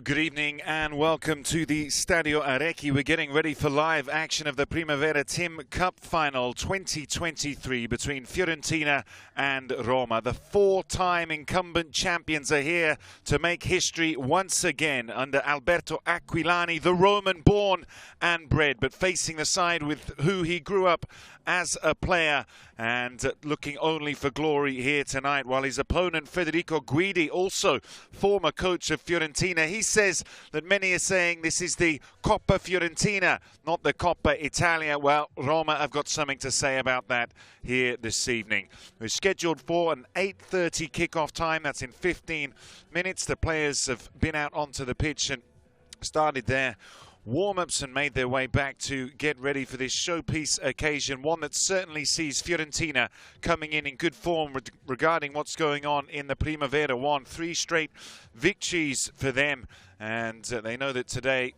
Good evening and welcome to the Stadio Arecchi. We're getting ready for live action of the Primavera TIM CUP final 2023 between Fiorentina and Roma. The four-time incumbent champions are here to make history once again under Alberto Aquilani, the Roman born and bred, but facing the side with who he grew up as a player and looking only for glory here tonight, while his opponent Federico Guidi, also former coach of Fiorentina, he says that many are saying this is the Coppa Fiorentina, not the Coppa Italia. Well, Roma have got something to say about that here this evening. We're scheduled for an 8:30 kickoff time. That's in 15 minutes. The players have been out onto the pitch and started their warm-ups and made their way back to get ready for this showpiece occasion, one that certainly sees Fiorentina coming in good form regarding what's going on in the Primavera. 3 straight victories for them, and they know that today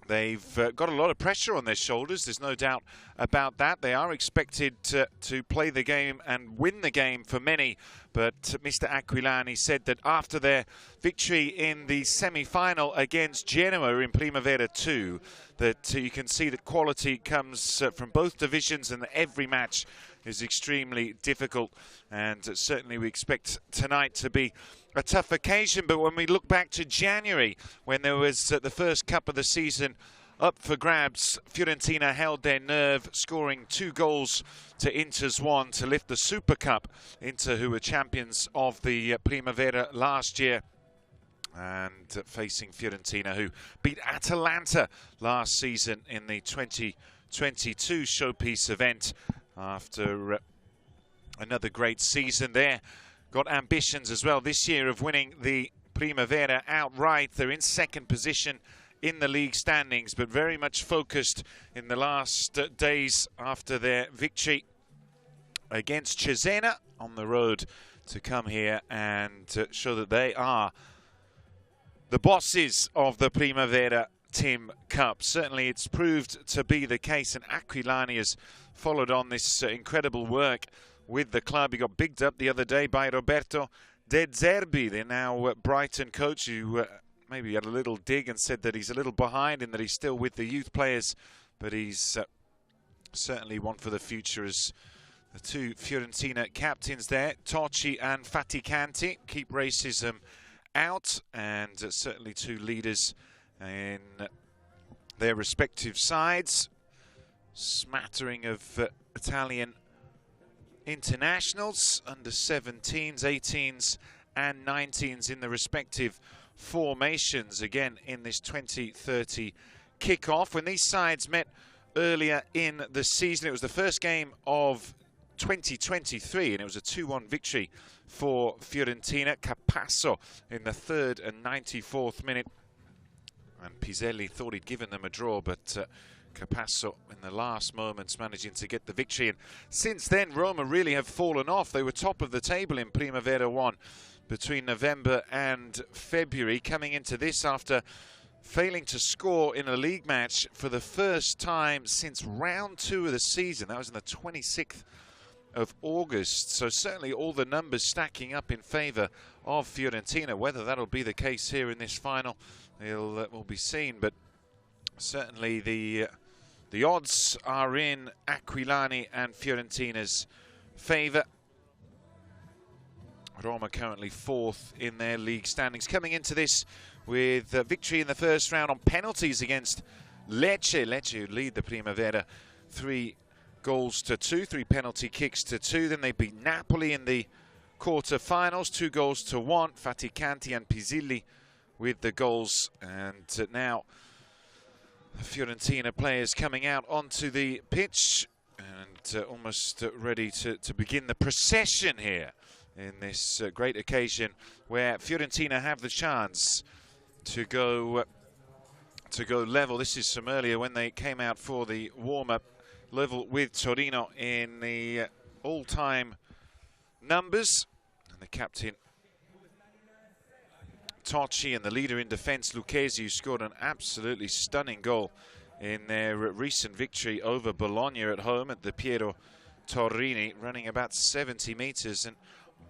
they've got a lot of pressure on their shoulders. There's no doubt about that. They are expected to play the game and win the game for many. But Mr. Aquilani said that after their victory in the semi-final against Genoa in Primavera 2, that you can see that quality comes from both divisions and that every match is extremely difficult. And certainly we expect tonight to be a tough occasion. But when we look back to January, when there was the first cup of the season up for grabs, Fiorentina held their nerve, scoring 2 goals to Inter's 1 to lift the Super Cup. Inter, who were champions of the Primavera last year, and facing Fiorentina, who beat Atalanta last season in the 2022 showpiece event. After another great season there, got ambitions as well this year of winning the Primavera outright. They're in second position in the league standings, but very much focused in the last days after their victory against Cesena on the road to come here and show that they are the bosses of the Primavera TIM CUP. Certainly it's proved to be the case, and Aquilani has followed on this incredible work with the club. He got bigged up the other day by Roberto De Zerbi, the now Brighton coach, who maybe had a little dig and said that he's a little behind and that he's still with the youth players, but he's certainly one for the future, as the 2 Fiorentina captains there, Tocci and Faticanti, keep racism out, and certainly 2 leaders in their respective sides. Smattering of Italian internationals, under 17s, 18s and 19s in the respective formations, again in this 2030 kickoff. When these sides met earlier in the season, it was the first game of 2023 and it was a 2-1 victory for Fiorentina. Capasso in the 3rd and 94th minute, and Piselli thought he'd given them a draw, but Capasso in the last moments managing to get the victory. And since then Roma really have fallen off. They were top of the table in Primavera 1 between November and February, coming into this after failing to score in a league match for the first time since round 2 of the season. That was on the 26th of August. So certainly all the numbers stacking up in favour of Fiorentina. Whether that'll be the case here in this final, will be seen. But certainly the odds are in Aquilani and Fiorentina's favour. Roma currently 4th in their league standings, coming into this with a victory in the first round on penalties against Lecce. Lecce, who lead the Primavera 3 goals to 2, 3 penalty kicks to 2. Then they beat Napoli in the quarter-finals, 2 goals to 1. Faticanti and Pisilli with the goals. And now the Fiorentina players coming out onto the pitch and almost ready to begin the procession here in this great occasion, where Fiorentina have the chance to go level. This is from earlier when they came out for the warm-up, level with Torino in the all-time numbers. And the captain Tocci and the leader in defence Lucchesi, who scored an absolutely stunning goal in their recent victory over Bologna at home at the Piero Torrini, running about 70 metres and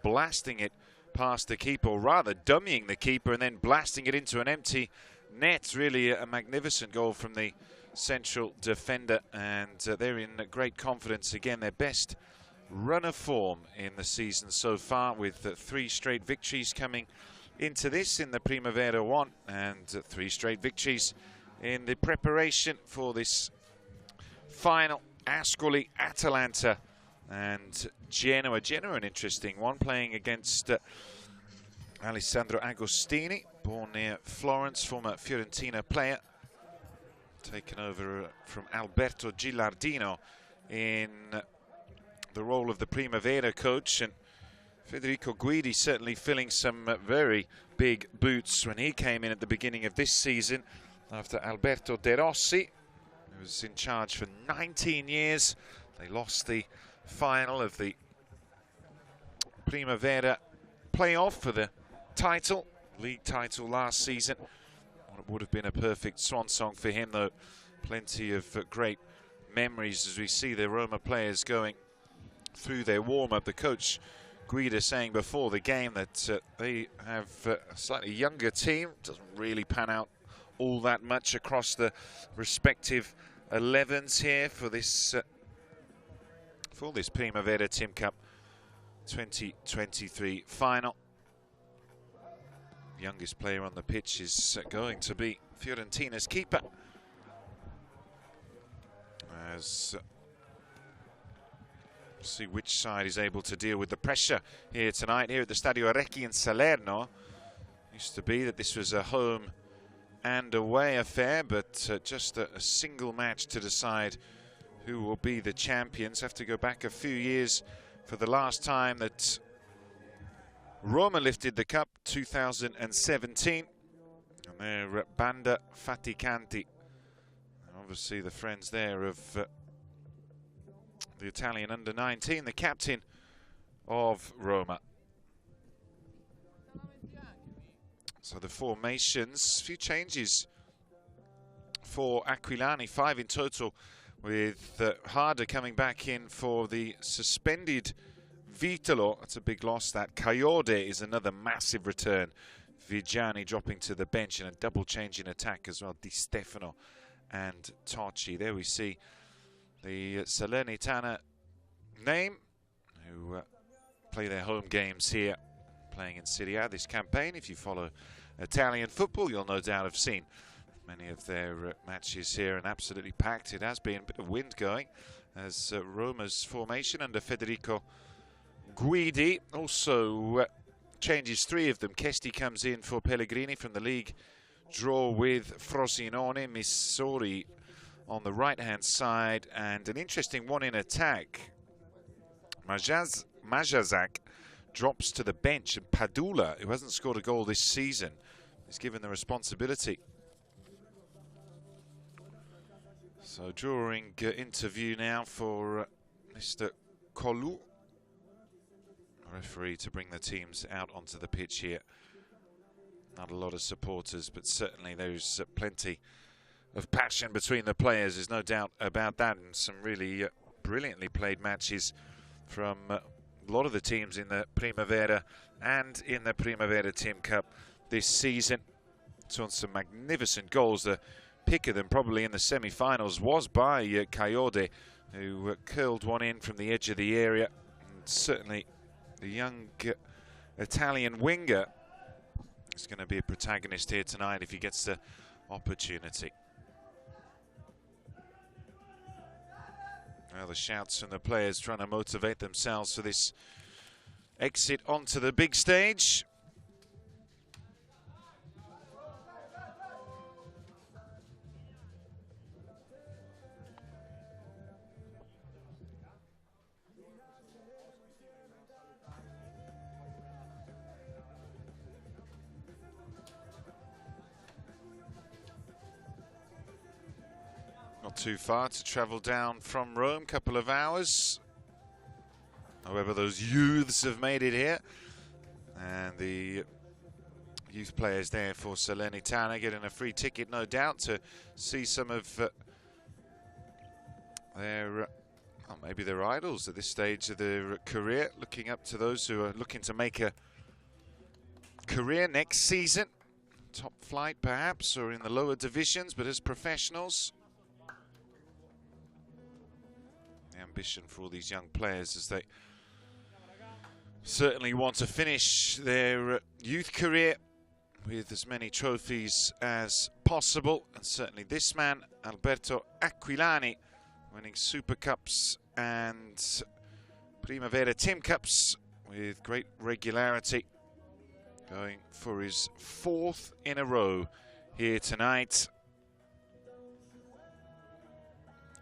blasting it past the keeper, or rather dummying the keeper and then blasting it into an empty net. Really a magnificent goal from the central defender, and they're in great confidence again. Their best run of form in the season so far, with 3 straight victories coming into this in the Primavera 1, and 3 straight victories in the preparation for this final. Ascoli, Atalanta and Genoa. Genoa, an interesting one, playing against Alessandro Agostini, born near Florence, former Fiorentina player, taken over from Alberto Gilardino in the role of the Primavera coach, and Federico Guidi certainly filling some very big boots when he came in at the beginning of this season after Alberto De Rossi, who was in charge for 19 years. They lost the final of the Primavera playoff for the title, league title last season. It would have been a perfect swan song for him, though. Plenty of great memories as we see the Roma players going through their warm-up. The coach Guida saying before the game that they have a slightly younger team. Doesn't really pan out all that much across the respective 11s here for this Primavera TIM CUP 2023 final. Youngest player on the pitch is going to be Fiorentina's keeper, as see which side is able to deal with the pressure here tonight, here at the Stadio Arecchi in Salerno. Used to be that this was a home and away affair, but just a single match to decide who will be the champions. Have to go back a few years for the last time that Roma lifted the cup, 2017. And they're Banda Faticanti. Obviously the friends there of the Italian under-19, the captain of Roma. So the formations, a few changes for Aquilani, 5 in total, with Harder coming back in for the suspended Vitolo. That's a big loss. That Coyote is another massive return. Vigiani dropping to the bench, and a double change in attack as well. Di Stefano and Tocci. There we see the Salernitana name, who play their home games here, playing in Serie A this campaign. If you follow Italian football, you'll no doubt have seen many of their matches here, and absolutely packed. It has been a bit of wind going as Roma's formation under Federico Guidi also changes 3 of them. Questo comes in for Pellegrini from the league draw with Frosinone. Missori on the right-hand side, and an interesting one in attack. Majazak drops to the bench, and Padula, who hasn't scored a goal this season, is given the responsibility. So drawing interview now for Mr. Colu, referee, to bring the teams out onto the pitch here. Not a lot of supporters, but certainly there's plenty of passion between the players. There's no doubt about that, and some really brilliantly played matches from a lot of the teams in the Primavera and in the Primavera TIM CUP this season. It's on some magnificent goals. The pick of them probably in the semi-finals was by Coyote, who curled one in from the edge of the area. And certainly the young Italian winger is going to be a protagonist here tonight if he gets the opportunity. Well, the shouts from the players trying to motivate themselves for this exit onto the big stage. Not too far to travel down from Rome, couple of hours. However, those youths have made it here, and the youth players there for Salernitana getting a free ticket, no doubt, to see some of their maybe their idols at this stage of their career, looking up to those who are looking to make a career next season. Top flight perhaps, or in the lower divisions, but as professionals. The ambition for all these young players is they certainly want to finish their youth career with as many trophies as possible. And certainly this man, Alberto Aquilani, winning Super Cups and Primavera TIM Cups with great regularity, going for his 4th in a row here tonight.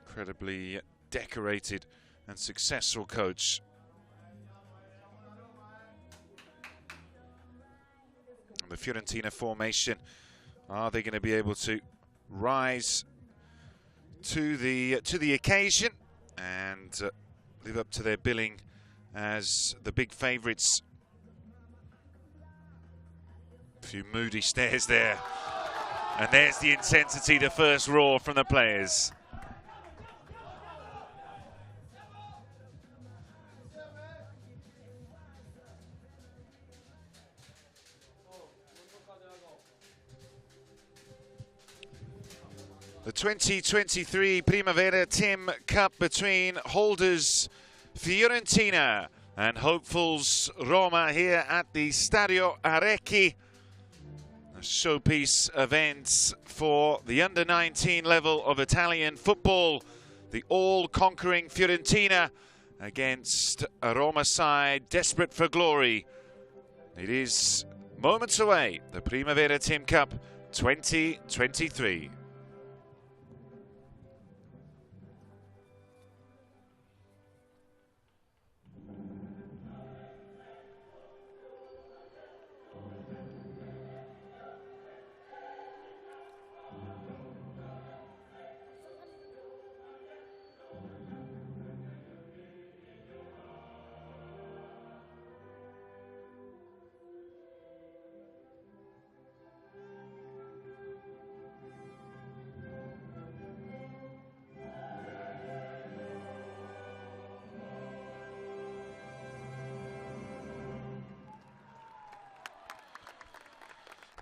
Incredibly decorated and successful coach. And the Fiorentina formation, are they going to be able to rise to the occasion and live up to their billing as the big favourites? A few moody stares there, and there's the intensity, the first roar from the players. The 2023 Primavera TIM Cup between holders Fiorentina and hopefuls Roma here at the Stadio Arecchi. A showpiece event for the under-19 level of Italian football. The all-conquering Fiorentina against a Roma side desperate for glory. It is moments away, the Primavera TIM Cup 2023.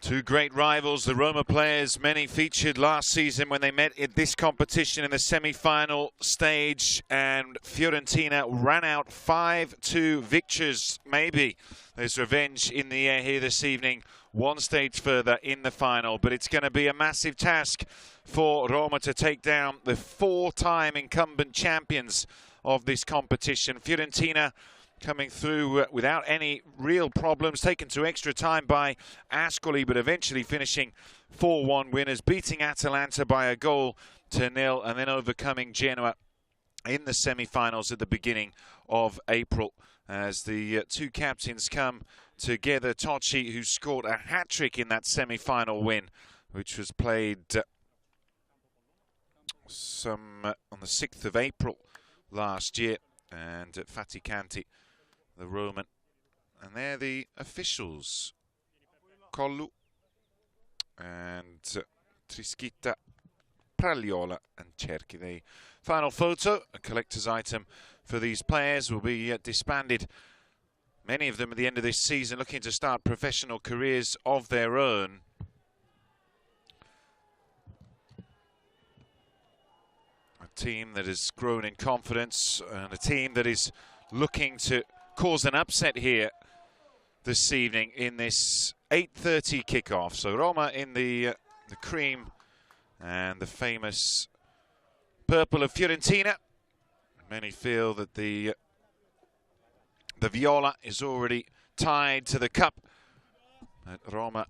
Two great rivals, the Roma players, many featured last season when they met in this competition in the semi-final stage, and Fiorentina ran out 5-2 victors. Maybe there's revenge in the air here this evening, one stage further in the final, but it's going to be a massive task for Roma to take down the 4-time incumbent champions of this competition. Fiorentina coming through without any real problems, taken to extra time by Ascoli, but eventually finishing 4-1 winners, beating Atalanta by 1-0, and then overcoming Genoa in the semi-finals at the beginning of April. As the two captains come together, Tocci, who scored a hat-trick in that semi-final win, which was played on the 6th of April last year, and Faticanti, the Roman. And they're the officials, Collu and Trischitta, Pragliola and Cerchi. The final photo, a collector's item for these players, will be disbanded. Many of them at the end of this season looking to start professional careers of their own. A team that has grown in confidence, and a team that is looking to cause an upset here this evening in this 8:30 kickoff. So Roma in the cream and the famous purple of Fiorentina. Many feel that the viola is already tied to the cup. But Roma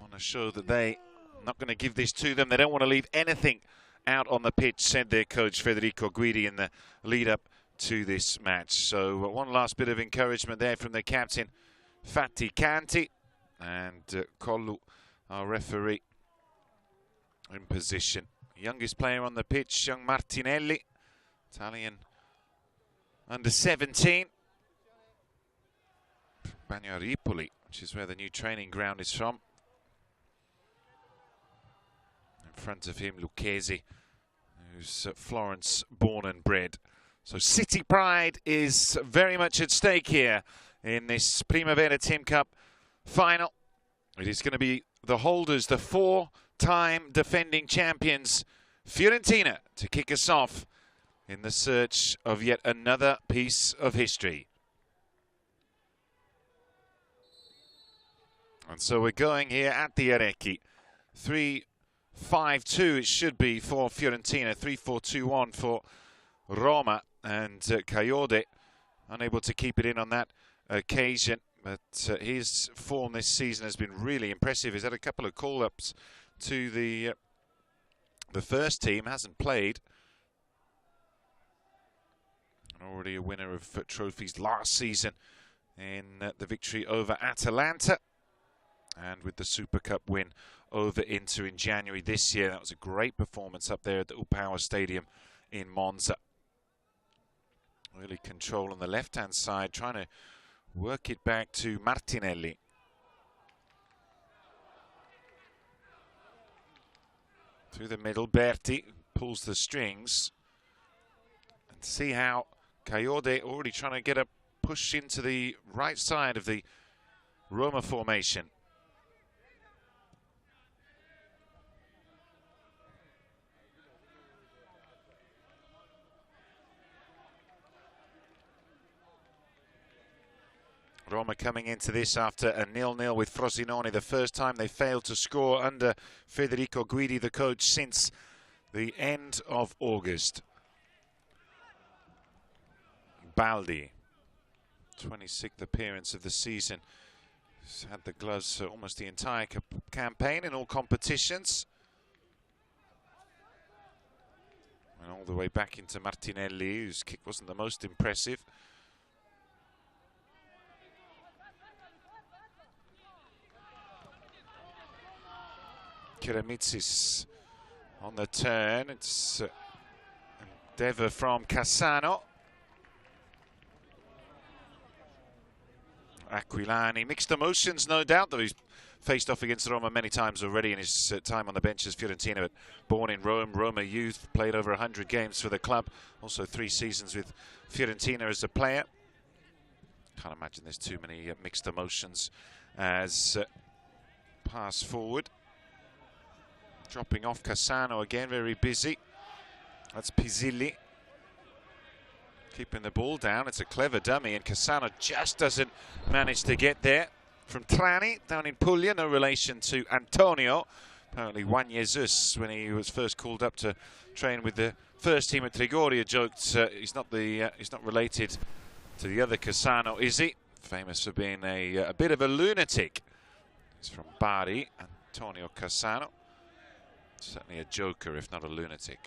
want to show that they're not going to give this to them. They don't want to leave anything out on the pitch, said their coach Federico Guidi in the lead-up to this match. So one last bit of encouragement there from the captain, Faticanti, and Collu, our referee, in position. Youngest player on the pitch, young Martinelli, Italian under 17. Bagnaripoli, which is where the new training ground is from. In front of him, Lucchesi, who's Florence born and bred. So city pride is very much at stake here in this Primavera TIM Cup final. It is going to be the holders, the four-time defending champions, Fiorentina, to kick us off in the search of yet another piece of history. And so we're going here at the Arecchi. 3-5-2 it should be for Fiorentina, 3-4-2-1 for Roma, and Coyote unable to keep it in on that occasion. But his form this season has been really impressive. He's had a couple of call-ups to the first team, hasn't played. And already a winner of trophies last season in the victory over Atalanta. And with the Super Cup win over Inter in January this year. That was a great performance up there at the ufficiale Stadium in Monza. Really control on the left-hand side, trying to work it back to Martinelli. Through the middle, Berti pulls the strings. And see how Coyote already trying to get a push into the right side of the Roma formation. Roma coming into this after a 0-0 with Frosinone, the first time they failed to score under Federico Guidi, the coach, since the end of August. Baldi, 26th appearance of the season. He's had the gloves almost the entire campaign in all competitions. And all the way back into Martinelli, whose kick wasn't the most impressive. Kiramitsis on the turn. It's endeavour from Cassano. Aquilani, mixed emotions, no doubt, though he's faced off against Roma many times already in his time on the bench as Fiorentina. But born in Rome, Roma youth, played over 100 games for the club. Also 3 seasons with Fiorentina as a player. Can't imagine there's too many mixed emotions as pass forward. Dropping off Cassano again, very busy. That's Pizzilli. Keeping the ball down. It's a clever dummy, and Cassano just doesn't manage to get there. From Trani, down in Puglia, no relation to Antonio. Apparently Juan Jesus, when he was first called up to train with the first team at Trigoria, joked he's not related to the other Cassano, is he? Famous for being a bit of a lunatic. He's from Bari, Antonio Cassano. Certainly a joker, if not a lunatic.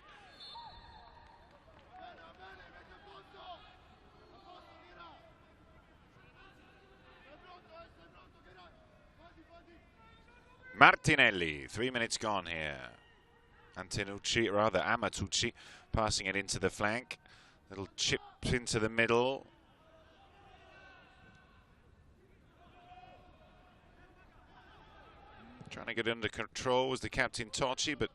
Martinelli, 3 minutes gone here. Antenucci, rather Amatucci, passing it into the flank. Little chip into the middle. Trying to get under control was the captain Tocci, but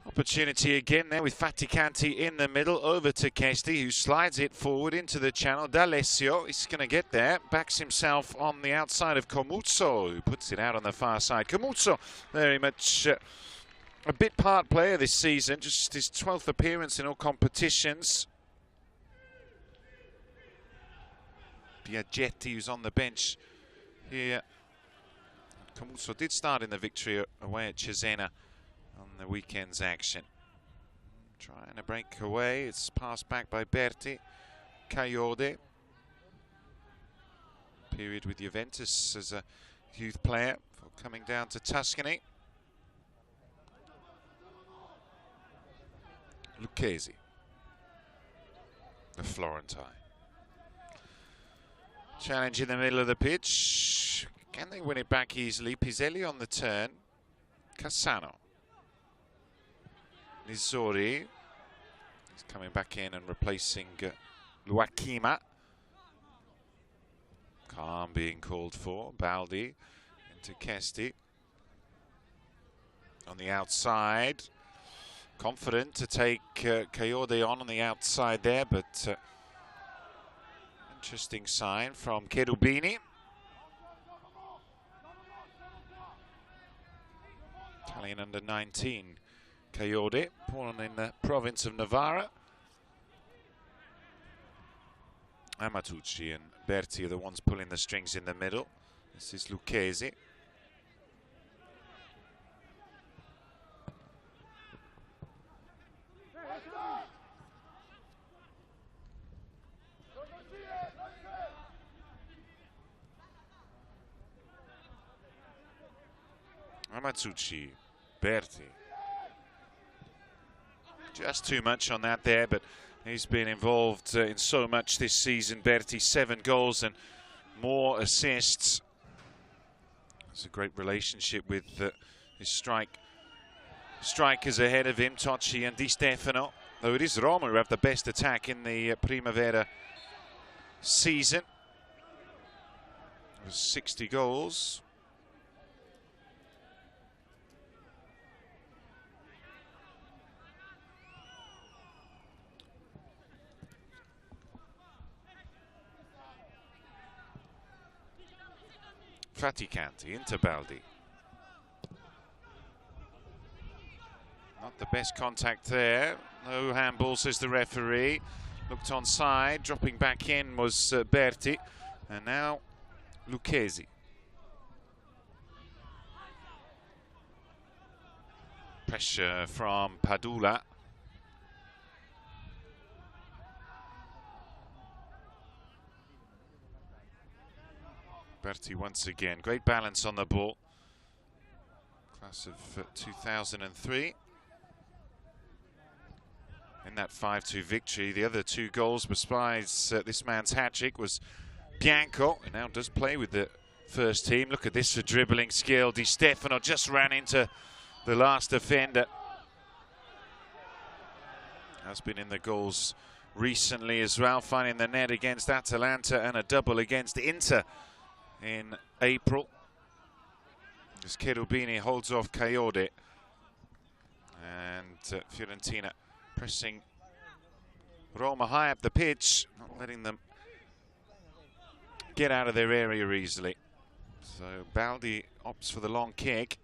opportunity again there with Faticanti in the middle, over to Kesti, who slides it forward into the channel. D'Alessio is going to get there, backs himself on the outside of Comuzzo, who puts it out on the far side. Comuzzo, very much a bit part player this season, just his 12th appearance in all competitions. Biaggetti, who's on the bench here. Comuzzo did start in the victory away at Cesena on the weekend's action. Trying to break away. It's passed back by Berti. Coyote. Period with Juventus as a youth player for coming down to Tuscany. Lucchesi, the Florentine. Challenge in the middle of the pitch. Can they win it back easily? Piselli on the turn. Cassano. Nizori. He's coming back in and replacing Luakima. Calm being called for. Baldi into Kesti. On the outside. Confident to take Coyote on the outside there, but interesting sign from Cherubini. Italian under 19, Coyote, born in the province of Navarra. Amatucci and Berti are the ones pulling the strings in the middle. This is Lucchesi. Amatucci, Berti. Just too much on that there, but he's been involved in so much this season. Berti, 7 goals and more assists. It's a great relationship with his strikers ahead of him, Tocci and Di Stefano. Though it is Roma who have the best attack in the Primavera season. It was 60 goals. Faticanti into Baldi. Not the best contact there. No handball, says the referee. Looked onside. Dropping back in was Berti. And now Lucchesi. Pressure from Padula. Berti once again, great balance on the ball. Class of 2003. In that 5-2 victory, the other 2 goals besides this man's hat-trick was Bianco, who now does play with the first team. Look at this for dribbling skill. Di Stefano just ran into the last defender. Has been in the goals recently as well, finding the net against Atalanta and a double against Inter in April. As Cherubini holds off Coyote. And Fiorentina pressing Roma high up the pitch, not letting them get out of their area easily. So Baldi opts for the long kick.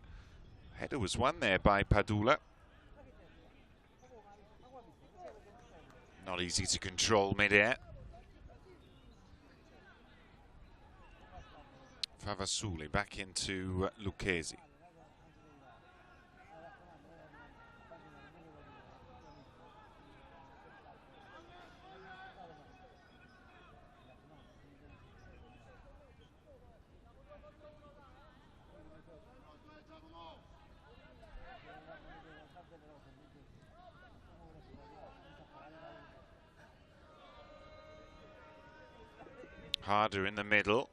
Header was won there by Padula. Not easy to control mid-air. Favasuli back into Lucchesi. Harder in the middle.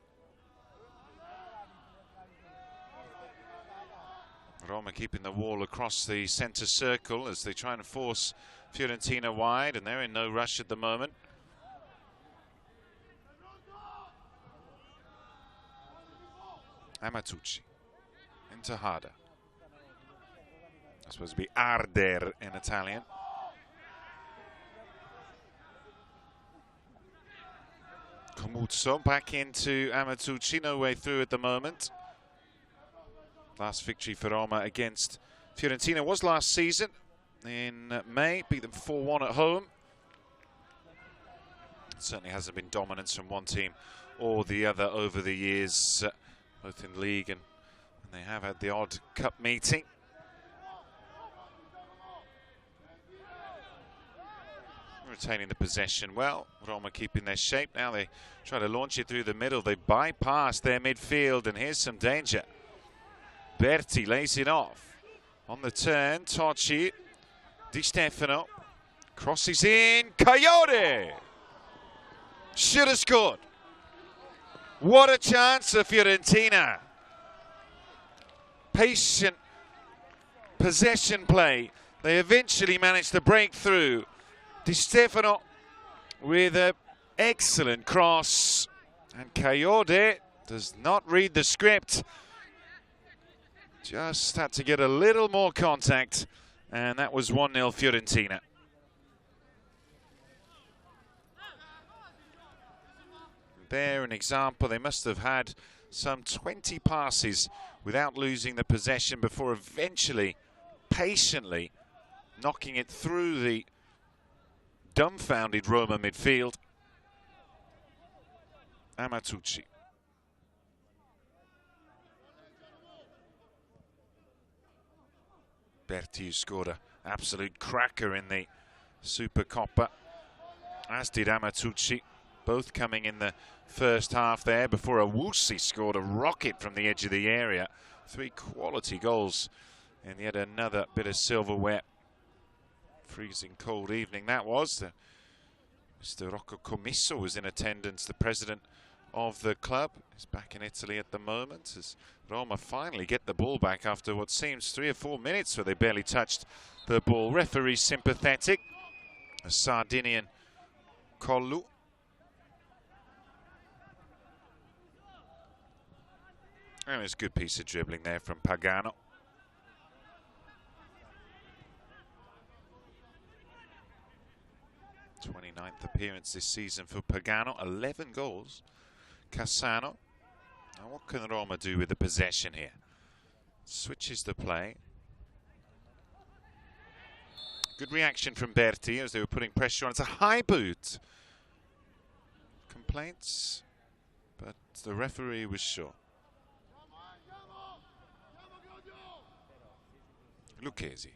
Roma keeping the wall across the centre circle as they try and force Fiorentina wide, and they're in no rush at the moment. Amatucci into Harder. That's supposed to be arder in Italian. Comuzzo back into Amatucci, no way through at the moment. Last victory for Roma against Fiorentina was last season in May, beat them 4-1 at home. It certainly hasn't been dominance from one team or the other over the years, both in league and they have had the odd cup meeting. Retaining the possession well. Roma keeping their shape. Now they try to launch it through the middle. They bypass their midfield, and here's some danger. Berti lays it off. On the turn, Tocci. Di Stefano crosses in. Coyote! Should have scored. What a chance for Fiorentina. Patient possession play. They eventually managed to break through. Di Stefano with an excellent cross. And Coyote does not read the script. Just had to get a little more contact. And that was 1-0 Fiorentina. There an example. They must have had some 20 passes without losing the possession before eventually, patiently, knocking it through the dumbfounded Roma midfield. Amatucci. Berti scored an absolute cracker in the Supercoppa, as did Amatucci, both coming in the first half there before Awusi scored a rocket from the edge of the area. 3 quality goals in yet another bit of silverware. Freezing cold evening that was. Mr. Rocco Commisso was in attendance, the president of the club. He's back in Italy at the moment as Roma finally get the ball back after what seems 3 or 4 minutes where they barely touched the ball. Referee sympathetic, a Sardinian Collu. And it's a good piece of dribbling there from Pagano. th appearance this season for Pagano, 11 goals. Cassano. Now what can Roma do with the possession here? Switches the play. Good reaction from Berti as they were putting pressure on. It's a high boot. Complaints, but the referee was sure. Lucchesi.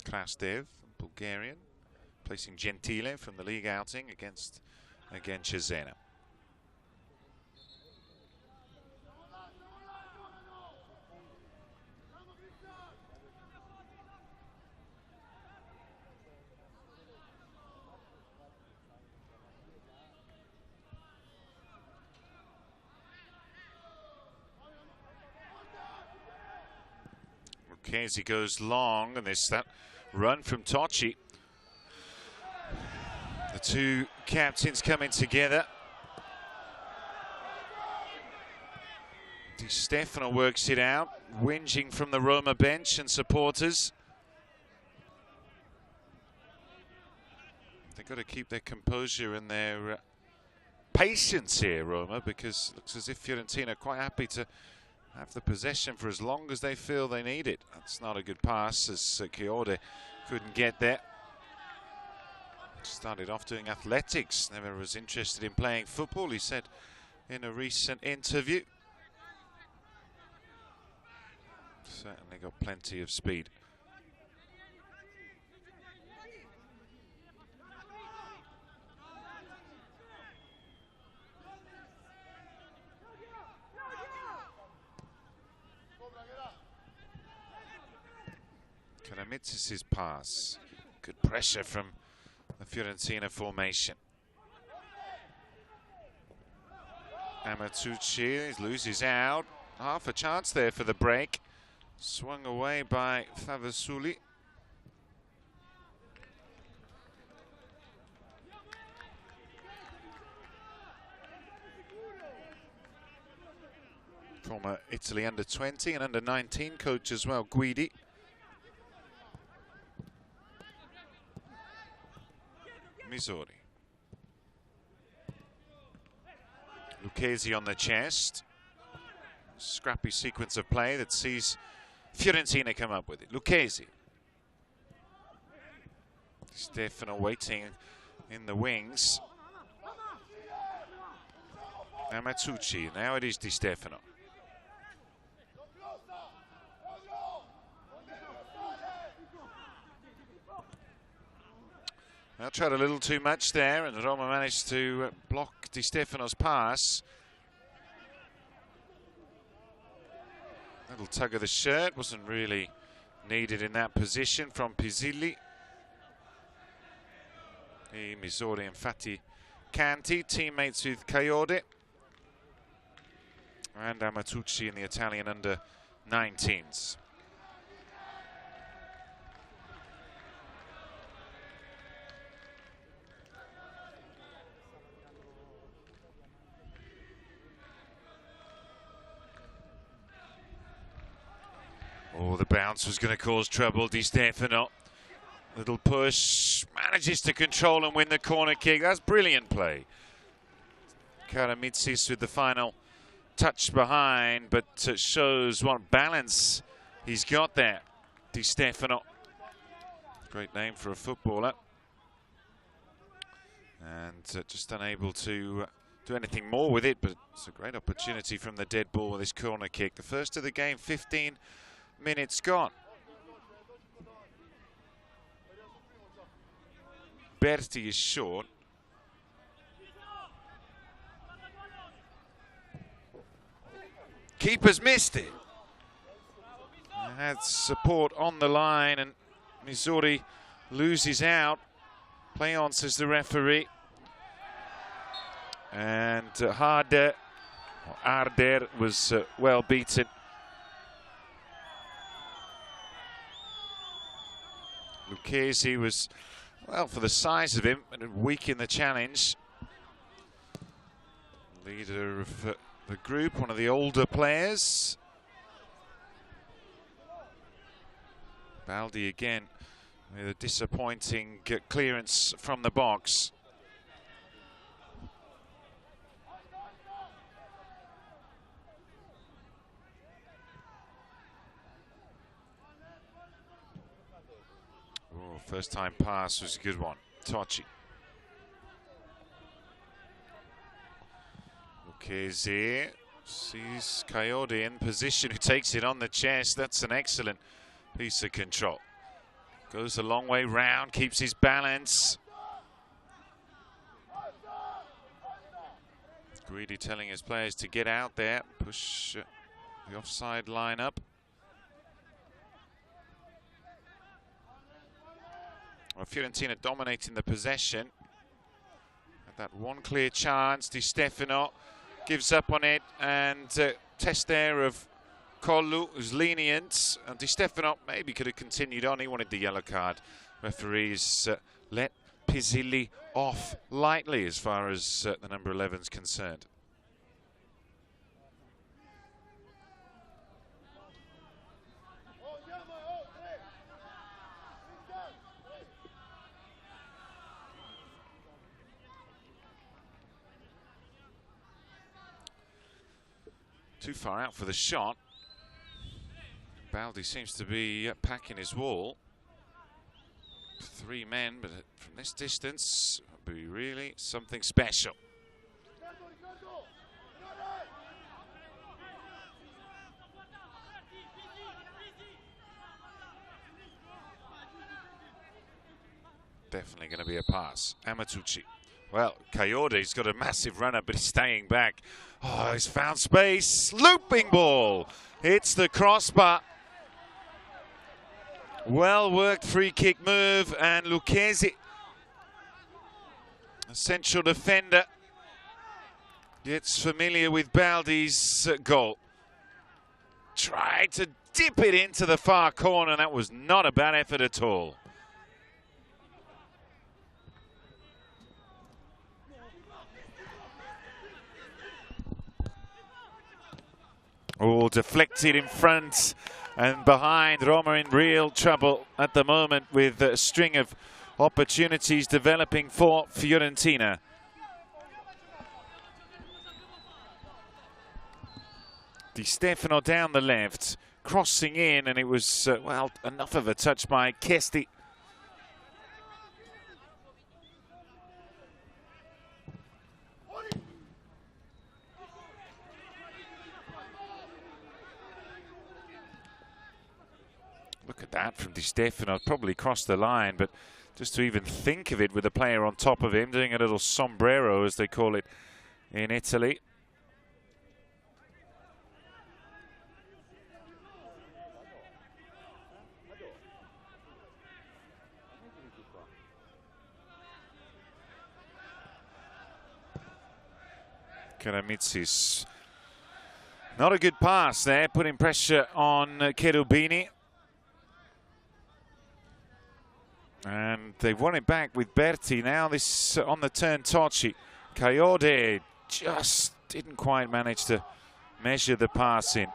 Krastev, Bulgarian, placing Gentile from the league outing against Cesena. Lucchesi goes long, and there's that run from Tocci. The two captains coming together. Di Stefano works it out, whinging from the Roma bench and supporters. They've got to keep their composure and their patience here, Roma, because it looks as if Fiorentina are quite happy to have the possession for as long as they feel they need it. That's not a good pass, as Chiode couldn't get there. Started off doing athletics, never was interested in playing football, he said in a recent interview. Certainly got plenty of speed. Karamitsis' pass. Good pressure from the Fiorentina formation. Amatucci loses out. Half a chance there for the break. Swung away by Favasuli. Former Italy under-20 and under-19 coach as well, Guidi. Misori. Lucchesi on the chest. Scrappy sequence of play that sees Fiorentina come up with it. Lucchesi. Stefano waiting in the wings. Amatucci. Now it is Di Stefano. Now tried a little too much there, and Roma managed to block Di Stefano's pass. Little tug of the shirt, wasn't really needed in that position from Pizzilli. Misori and Fatti Canti, teammates with Chiode. And Amatucci in the Italian under-19s. Oh, the bounce was going to cause trouble. Di Stefano, little push, manages to control and win the corner kick. That's brilliant play. Karamitsis with the final touch behind, but shows what balance he's got there. Di Stefano, great name for a footballer, and just unable to do anything more with it, but it's a great opportunity from the dead ball with this corner kick. The first of the game, 15 minutes gone. Berti is short. Keeper's missed it. Had support on the line, and Missouri loses out. Play on, says the referee. And Arder was well beaten. Lucchesi was, well, for the size of him, weak in the challenge. Leader of the group, one of the older players. Baldi again with a disappointing clearance from the box. Oh, first time pass was a good one. Tocci. Lucchesi sees Coyote in position, who takes it on the chest. That's an excellent piece of control. Goes a long way round, keeps his balance. Greedy telling his players to get out there, push the offside line up. Well, Fiorentina dominating the possession. Had that one clear chance. Di Stefano gives up on it, and test there of Collu, who's lenient, and Di Stefano maybe could have continued on. He wanted the yellow card. Referees let Pizzilli off lightly as far as the number 11 is concerned. Too far out for the shot. Baldi seems to be packing his wall. 3 men, but from this distance, it'll be really something special. Definitely going to be a pass. Amatucci. Well, Coyote's got a massive runner, but he's staying back. Oh, he's found space. Looping ball. Hits the crossbar. Well worked free kick move, and Lucchesi, a central defender, gets familiar with Baldi's goal. Tried to dip it into the far corner. That was not a bad effort at all. Oh, deflected in front and behind. Roma in real trouble at the moment with a string of opportunities developing for Fiorentina. Di Stefano down the left, crossing in, and it was, well, enough of a touch by Questo. Look at that from Di Stefano, probably crossed the line, but just to even think of it with a player on top of him, doing a little sombrero, as they call it in Italy. Karamitsis. Not a good pass there, putting pressure on Cherubini. And they've won it back with Berti. Now this on the turn, Tocci. Coyote just didn't quite manage to measure the pass in.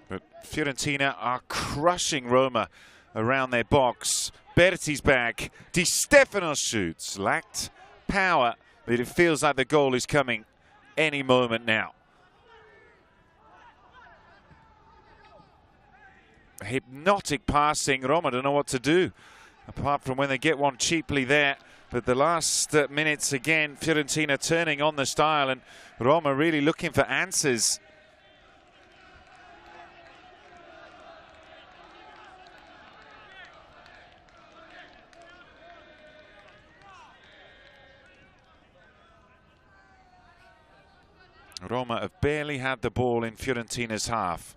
But Fiorentina are crushing Roma around their box. Berti's back. Di Stefano shoots. Lacked power, that it feels like the goal is coming any moment now. Hypnotic passing. Roma don't know what to do, apart from when they get one cheaply there. But the last minutes again, Fiorentina turning on the style, and Roma really looking for answers. Roma have barely had the ball in Fiorentina's half.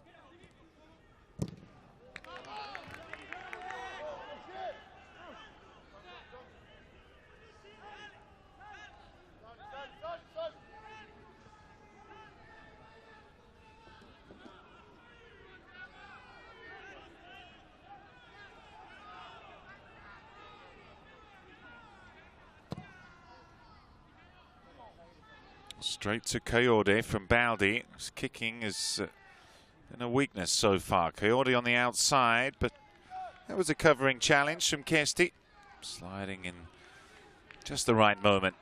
Straight to Coyote from Baldi. His kicking is been a weakness so far. Coyote on the outside, but that was a covering challenge from Questo. Sliding in just the right moment.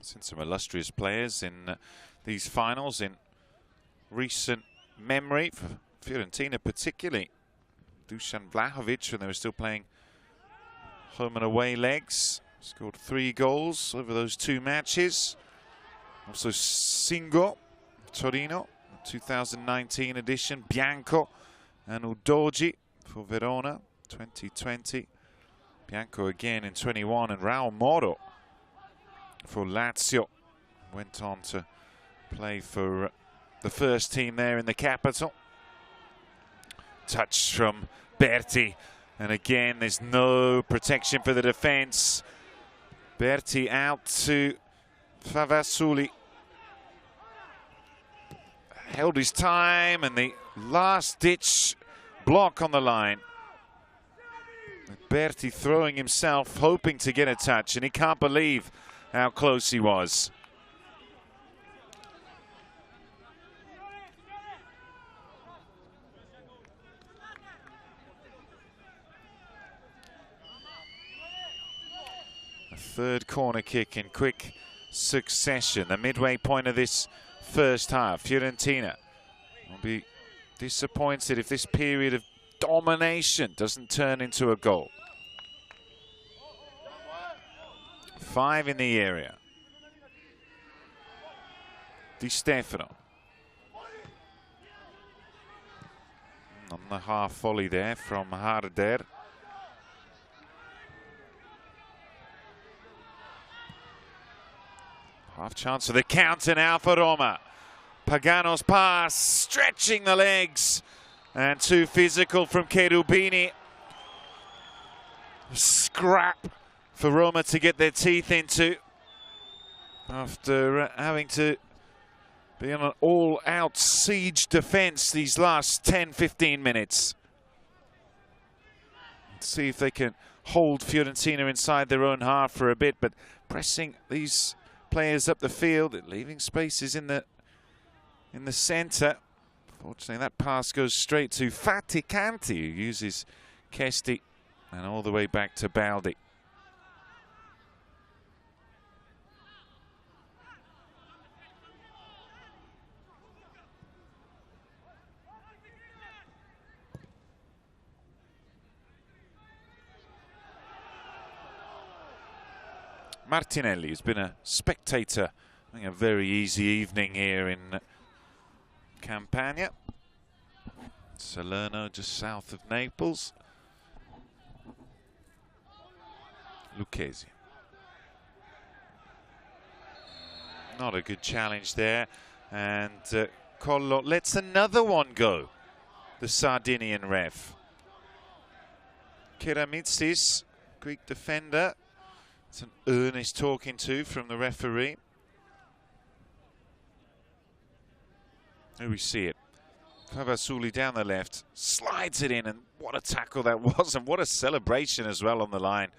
Seen some illustrious players in these finals in recent memory, for Fiorentina particularly. Dusan Vlahovic, when they were still playing home and away legs, scored 3 goals over those 2 matches. Also Singo, Torino, 2019 edition, Bianco and Udogi for Verona, 2020. Bianco again in 21, and Raul Moro for Lazio. Went on to play for the first team there in the capital. Touch from Berti, and again there's no protection for the defence. Berti out to Favasuli. Held his time, and the last-ditch block on the line. Berti throwing himself, hoping to get a touch, and he can't believe how close he was. A third corner kick in quick succession. The midway point of this first half. Fiorentina will be disappointed if this period of domination doesn't turn into a goal. 5 in the area. Di Stefano. On the half volley there from Harder. Half chance for the counter now for Roma. Pagano's pass, stretching the legs, and too physical from Cherubini. Scrap for Roma to get their teeth into after having to be on an all-out siege defence these last 10-15 minutes. Let's see if they can hold Fiorentina inside their own half for a bit, but pressing these players up the field, leaving spaces in the centre. Fortunately, that pass goes straight to Faticanti, who uses Kesti, and all the way back to Baldi. Martinelli has been a spectator, having a very easy evening here in Campania. Salerno, just south of Naples. Lucchesi. Not a good challenge there. And Collo lets another one go. The Sardinian ref. Keramitsis, Greek defender. It's an earnest talking to from the referee. Here we see it. Favasuli down the left, slides it in, and what a tackle that was, and what a celebration as well on the line.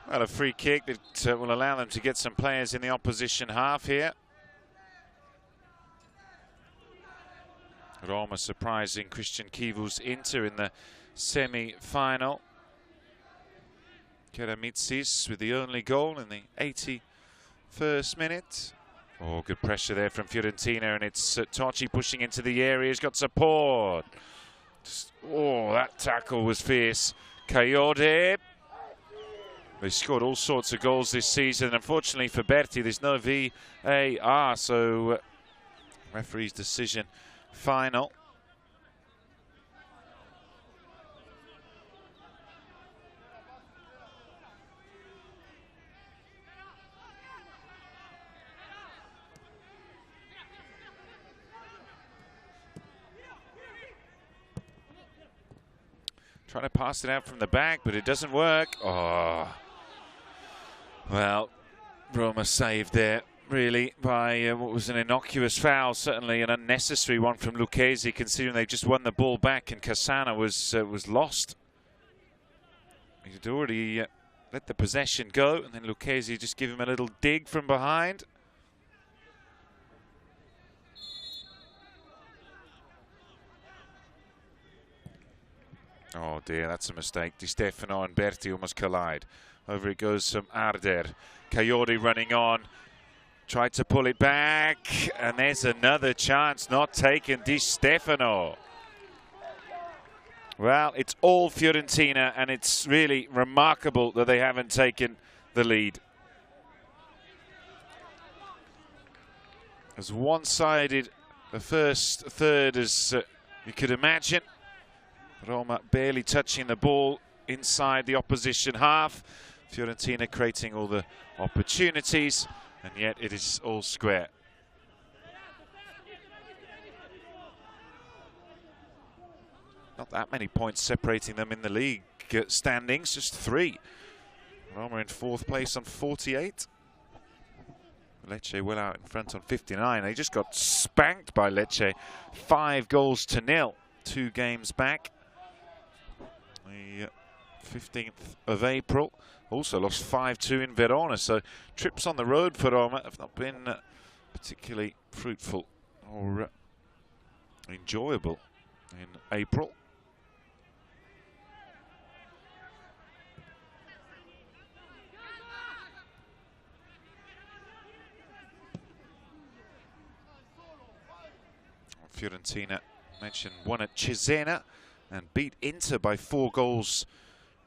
Well, a free kick that will allow them to get some players in the opposition half here. Roma surprising Christian Kivu's Inter in the semi-final. Keramitsis with the only goal in the 81st minute. Oh, good pressure there from Fiorentina, and it's Toci pushing into the area. He's got support. Oh, that tackle was fierce. Coyote. They scored all sorts of goals this season. Unfortunately for Berti, there's no VAR, so referee's decision final. Trying to pass it out from the back, but it doesn't work. Oh. Well, Roma saved there, really, by what was an innocuous foul, certainly an unnecessary one from Lucchesi, considering they just won the ball back and Cassana was lost. He'd already let the possession go, and then Lucchesi just give him a little dig from behind. Oh dear, that's a mistake. Di Stefano and Berti almost collide. Over it goes from Arder. Coyote running on. Tried to pull it back. And there's another chance not taken. Di Stefano. Well, it's all Fiorentina, and it's really remarkable that they haven't taken the lead. As one-sided the first third as you could imagine. Roma barely touching the ball inside the opposition half. Fiorentina creating all the opportunities, and yet it is all square. Not that many points separating them in the league standings, just 3. Roma in 4th place on 48. Lecce well out in front on 59. They just got spanked by Lecce, 5-0, 2 games back. The 15th of April. Also lost 5-2 in Verona, so trips on the road for Roma have not been particularly fruitful or enjoyable in April. Fiorentina mentioned won at Cesena and beat Inter by 4-2.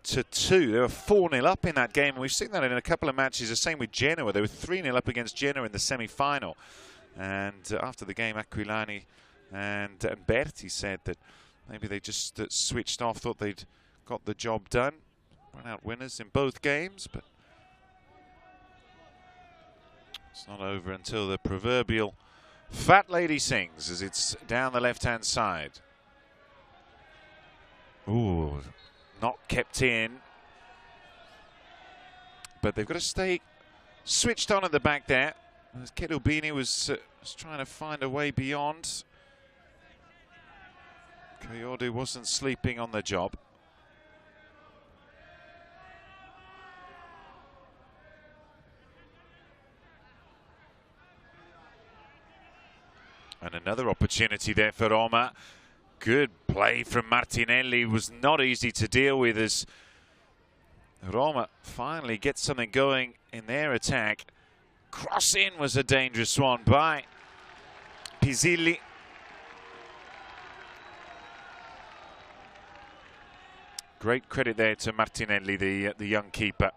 They were 4-0 up in that game, and we've seen that in a couple of matches. The same with Genoa. They were 3-0 up against Genoa in the semi-final. And after the game, Aquilani and Berti said that maybe they just switched off, thought they'd got the job done. Run out winners in both games, but it's not over until the proverbial fat lady sings as it's down the left-hand side. Ooh, not kept in. But they've got to stay switched on at the back there. As Cherubini was trying to find a way beyond. Coyote wasn't sleeping on the job. And another opportunity there for Roma. Good play from Martinelli. Was not easy to deal with as Roma finally gets something going in their attack. Cross in was a dangerous one by Pisilli. Great credit there to Martinelli, the young keeper.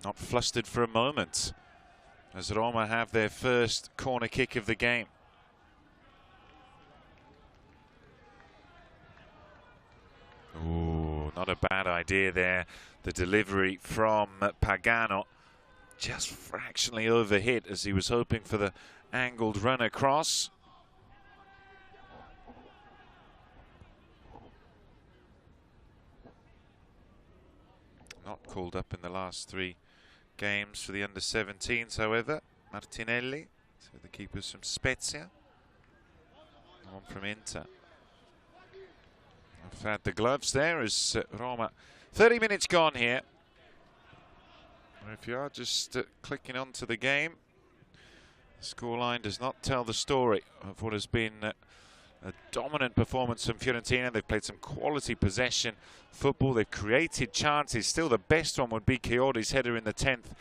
Not flustered for a moment as Roma have their first corner kick of the game. Ooh, not a bad idea there. The delivery from Pagano just fractionally overhit as he was hoping for the angled run across. Not called up in the last 3 games for the under-17s, however. Martinelli, so the keepers from Spezia, one from Inter. I've had the gloves there as Roma 30 minutes gone here. If you are just clicking onto the game, the scoreline does not tell the story of what has been a dominant performance from Fiorentina. They've played some quality possession football. They've created chances. Still, the best one would be Chiodi's header in the 10th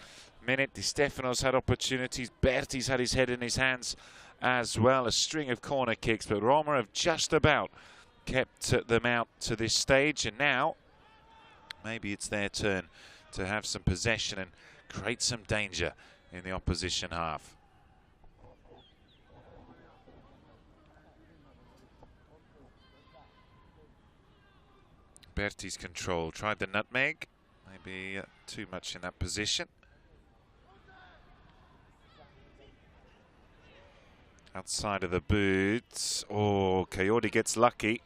minute. Di Stefano's had opportunities. Berti's had his head in his hands as well. A string of corner kicks, but Roma have just about kept them out to this stage. And now, maybe it's their turn to have some possession and create some danger in the opposition half. Berti's control, tried the nutmeg, maybe too much in that position. Outside of the boot. Oh, Chiodi gets lucky.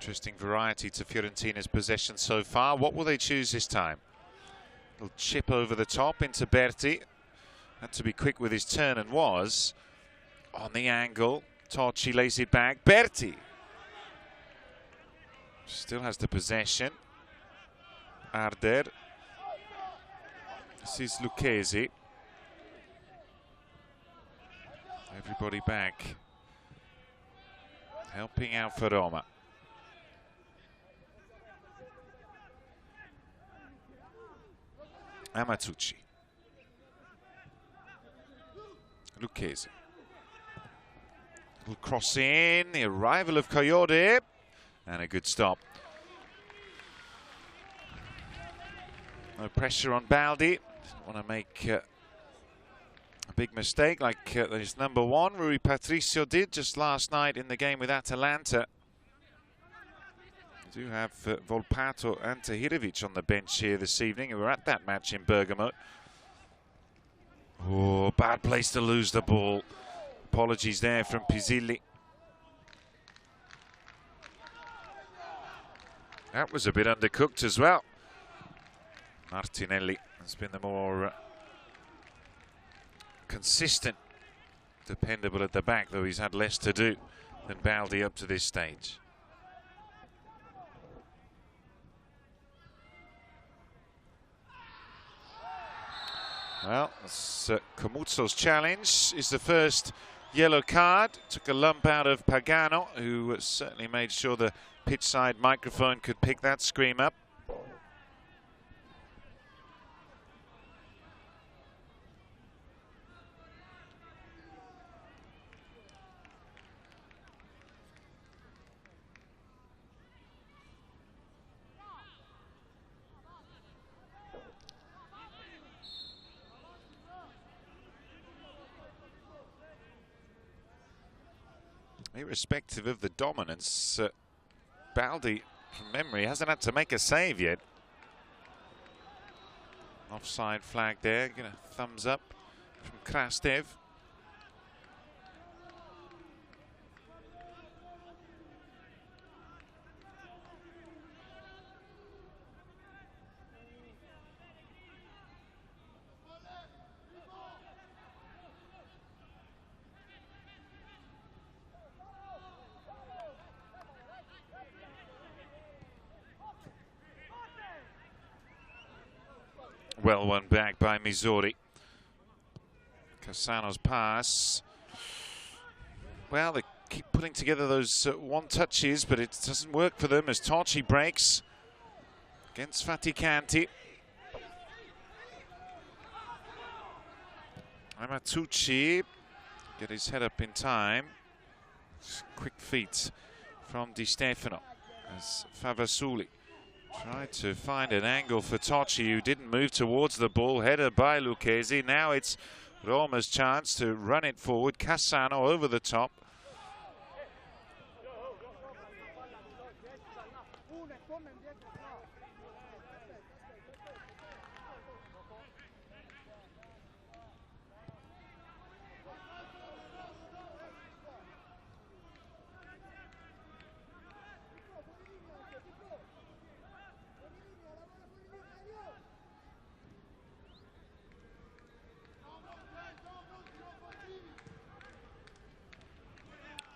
Interesting variety to Fiorentina's possession so far. What will they choose this time? A little chip over the top into Berti. Had to be quick with his turn and was. On the angle, Tocci lays it back. Berti still has the possession. Arder. This is Lucchesi. Everybody back. Helping out for Roma. Amatucci. Lucchesi. Little cross in, the arrival of Chiodi, and a good stop. No pressure on Baldi. Doesn't want to make a big mistake like his number one, Rui Patricio, did just last night in the game with Atalanta. We do have Volpato and Tahirovic on the bench here this evening, and we're at that match in Bergamo. Oh, bad place to lose the ball. Apologies there from Pizzilli. That was a bit undercooked as well. Martinelli has been the more consistent, dependable at the back, though he's had less to do than Baldi up to this stage. Well, Comuzzo's challenge is the first yellow card. Took a lump out of Pagano, who certainly made sure the pitch side microphone could pick that scream up. Irrespective of the dominance, Baldi, from memory, hasn't had to make a save yet. Offside flag there, get a thumbs up from Krastev. Well won back by Missouri. Cassano's pass. Well, they keep putting together those one touches, but it doesn't work for them as Tocci breaks against Faticanti. Amatucci get his head up in time. Quick feet from Di Stefano as Favasuli tried to find an angle for Tocci, who didn't move towards the ball. Header by Lucchesi. Now it's Roma's chance to run it forward. Cassano over the top.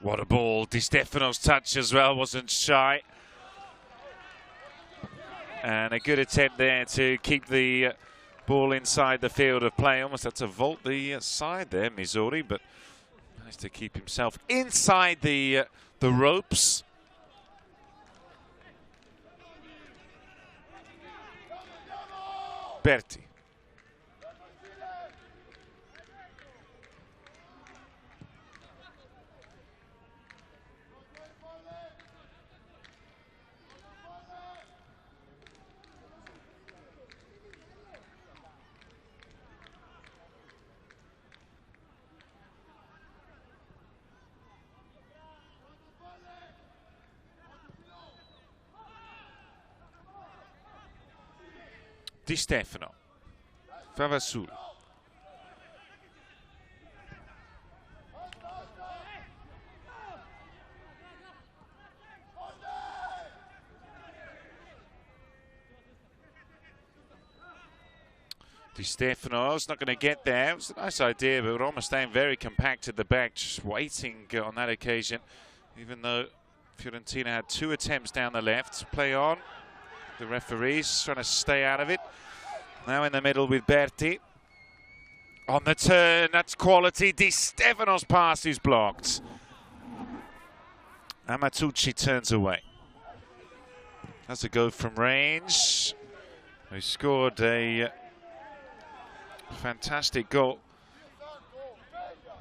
What a ball. Di Stefano's touch as well wasn't shy. And a good attempt there to keep the ball inside the field of play. Almost had to vault the side there, Missouri, but managed to keep himself inside the ropes. Berti. Di Stefano, Favasul. Di Stefano's not going to get there. It was a nice idea, but Roma staying very compact at the back, just waiting on that occasion, even though Fiorentina had 2 attempts down the left. Play on. The referees trying to stay out of it. Now in the middle with Berti. On the turn, that's quality. Di Stefano's pass is blocked. Amatucci turns away. That's a go from range. He scored a fantastic goal.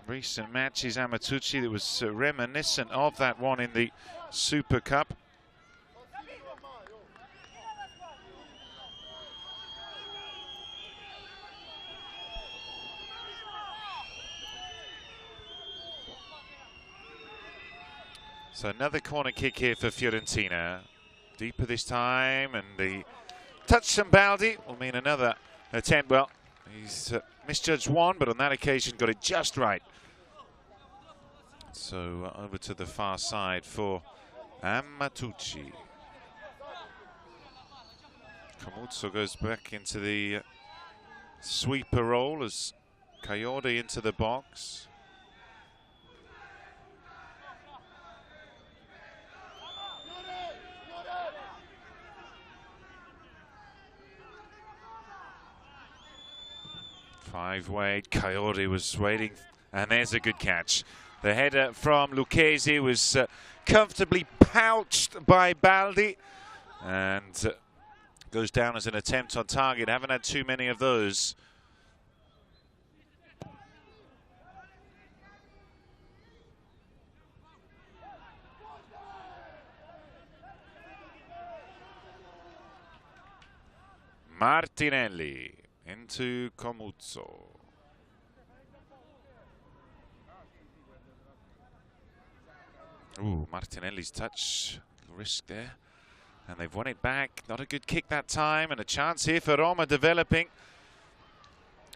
Recent matches, Amatucci, that was reminiscent of that one in the Super Cup. So another corner kick here for Fiorentina. Deeper this time, and the touch from Baldi will mean another attempt. Well, he's misjudged one, but on that occasion got it just right. So over to the far side for Amatucci. Camuzzo goes back into the sweeper role as Coyote into the box. Five-way, Coyote was waiting, and there's a good catch. The header from Lucchesi was comfortably pouched by Baldi, and goes down as an attempt on target. Haven't had too many of those. Martinelli into Camuzzo. Ooh, Martinelli's touch, risk there. And they've won it back. Not a good kick that time, and a chance here for Roma developing.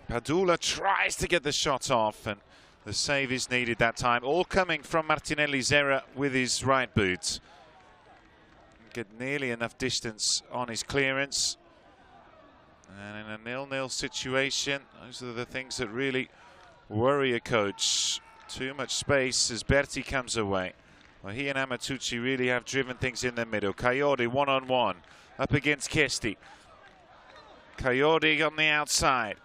Padula tries to get the shot off, and the save is needed that time. All coming from Martinelli's error with his right boot. Get nearly enough distance on his clearance. And in a 0-0 situation, those are the things that really worry a coach. Too much space as Berti comes away. Well, he and Amatucci really have driven things in the middle. Coyote one-on-one up against Questo. Coyote on the outside.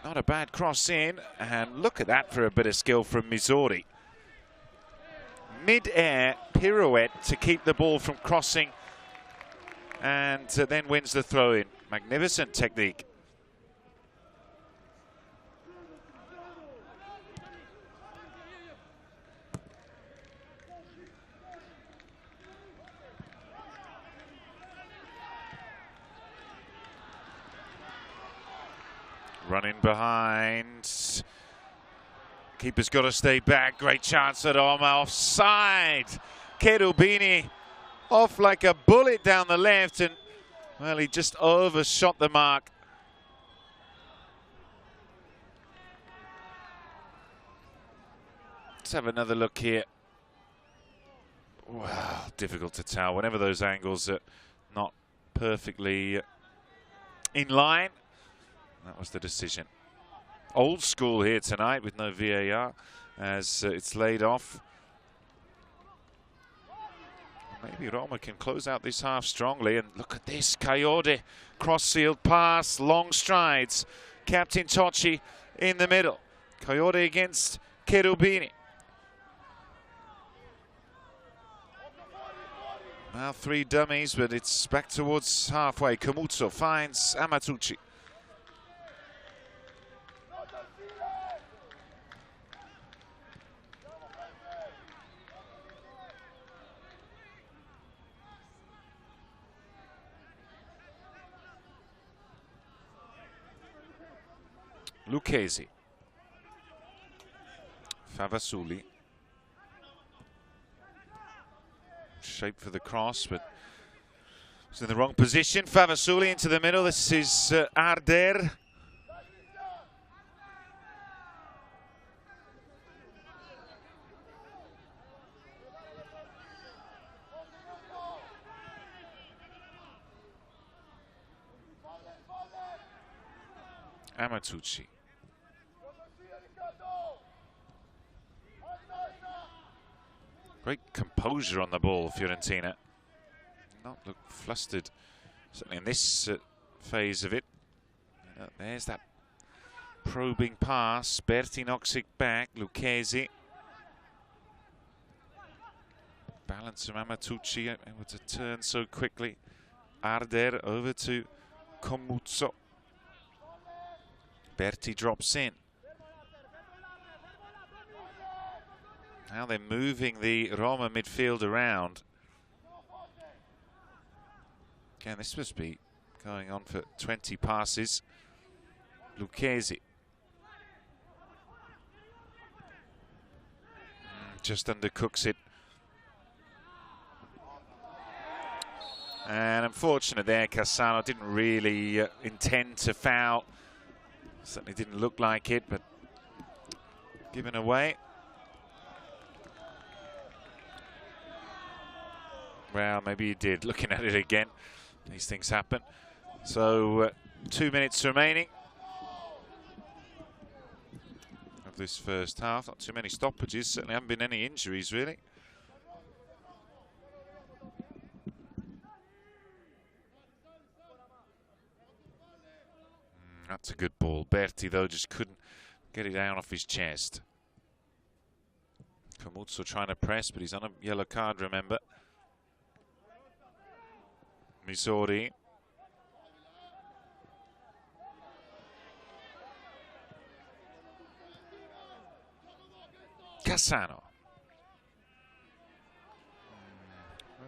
Not a bad cross in, and look at that for a bit of skill from Missouri. Mid-air pirouette to keep the ball from crossing, and then wins the throw-in. Magnificent technique. Running behind. Keeper's got to stay back. Great chance at Roma. Offside. Cherubini off like a bullet down the left, and well, he just overshot the mark. Let's have another look here. Well, difficult to tell. Whenever those angles are not perfectly in line, that was the decision. Old school here tonight with no VAR as it's laid off. maybe Roma can close out this half strongly. And look at this, Coyote, cross-field pass, long strides. Captain Tocci in the middle. Coyote against Cherubini. Now 3 dummies, but it's back towards halfway. Camuzzo finds Amatucci. Lucchesi. Favasuli. Shape for the cross, but it's in the wrong position. Favasuli into the middle. This is Arder. Amatucci. Great composure on the ball, Fiorentina. Not look flustered, certainly in this phase of it. There's that probing pass. Berti knocks it back. Lucchesi. Balance from Amatucci, able to turn so quickly. Arder over to Camuzzo. Berti drops in. Now they're moving the Roma midfield around. Again, this must be going on for 20 passes. Lucchesi. Just undercooks it. And unfortunate there, Cassano didn't really intend to foul. Certainly didn't look like it, but given away. Well, maybe he did. Looking at it again, these things happen. So 2 minutes remaining of this first half. Not too many stoppages. Certainly haven't been any injuries, really. That's a good ball. Berti, though, just couldn't get it down off his chest. Camuzzo trying to press, but he's on a yellow card, remember. Misori. Cassano.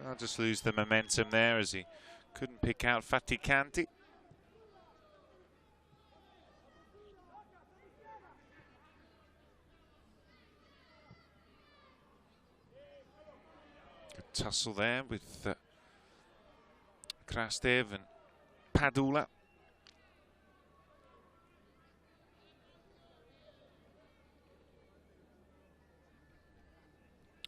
I'll just lose the momentum there as he couldn't pick out Faticanti. Good tussle there with Krastev and Padula.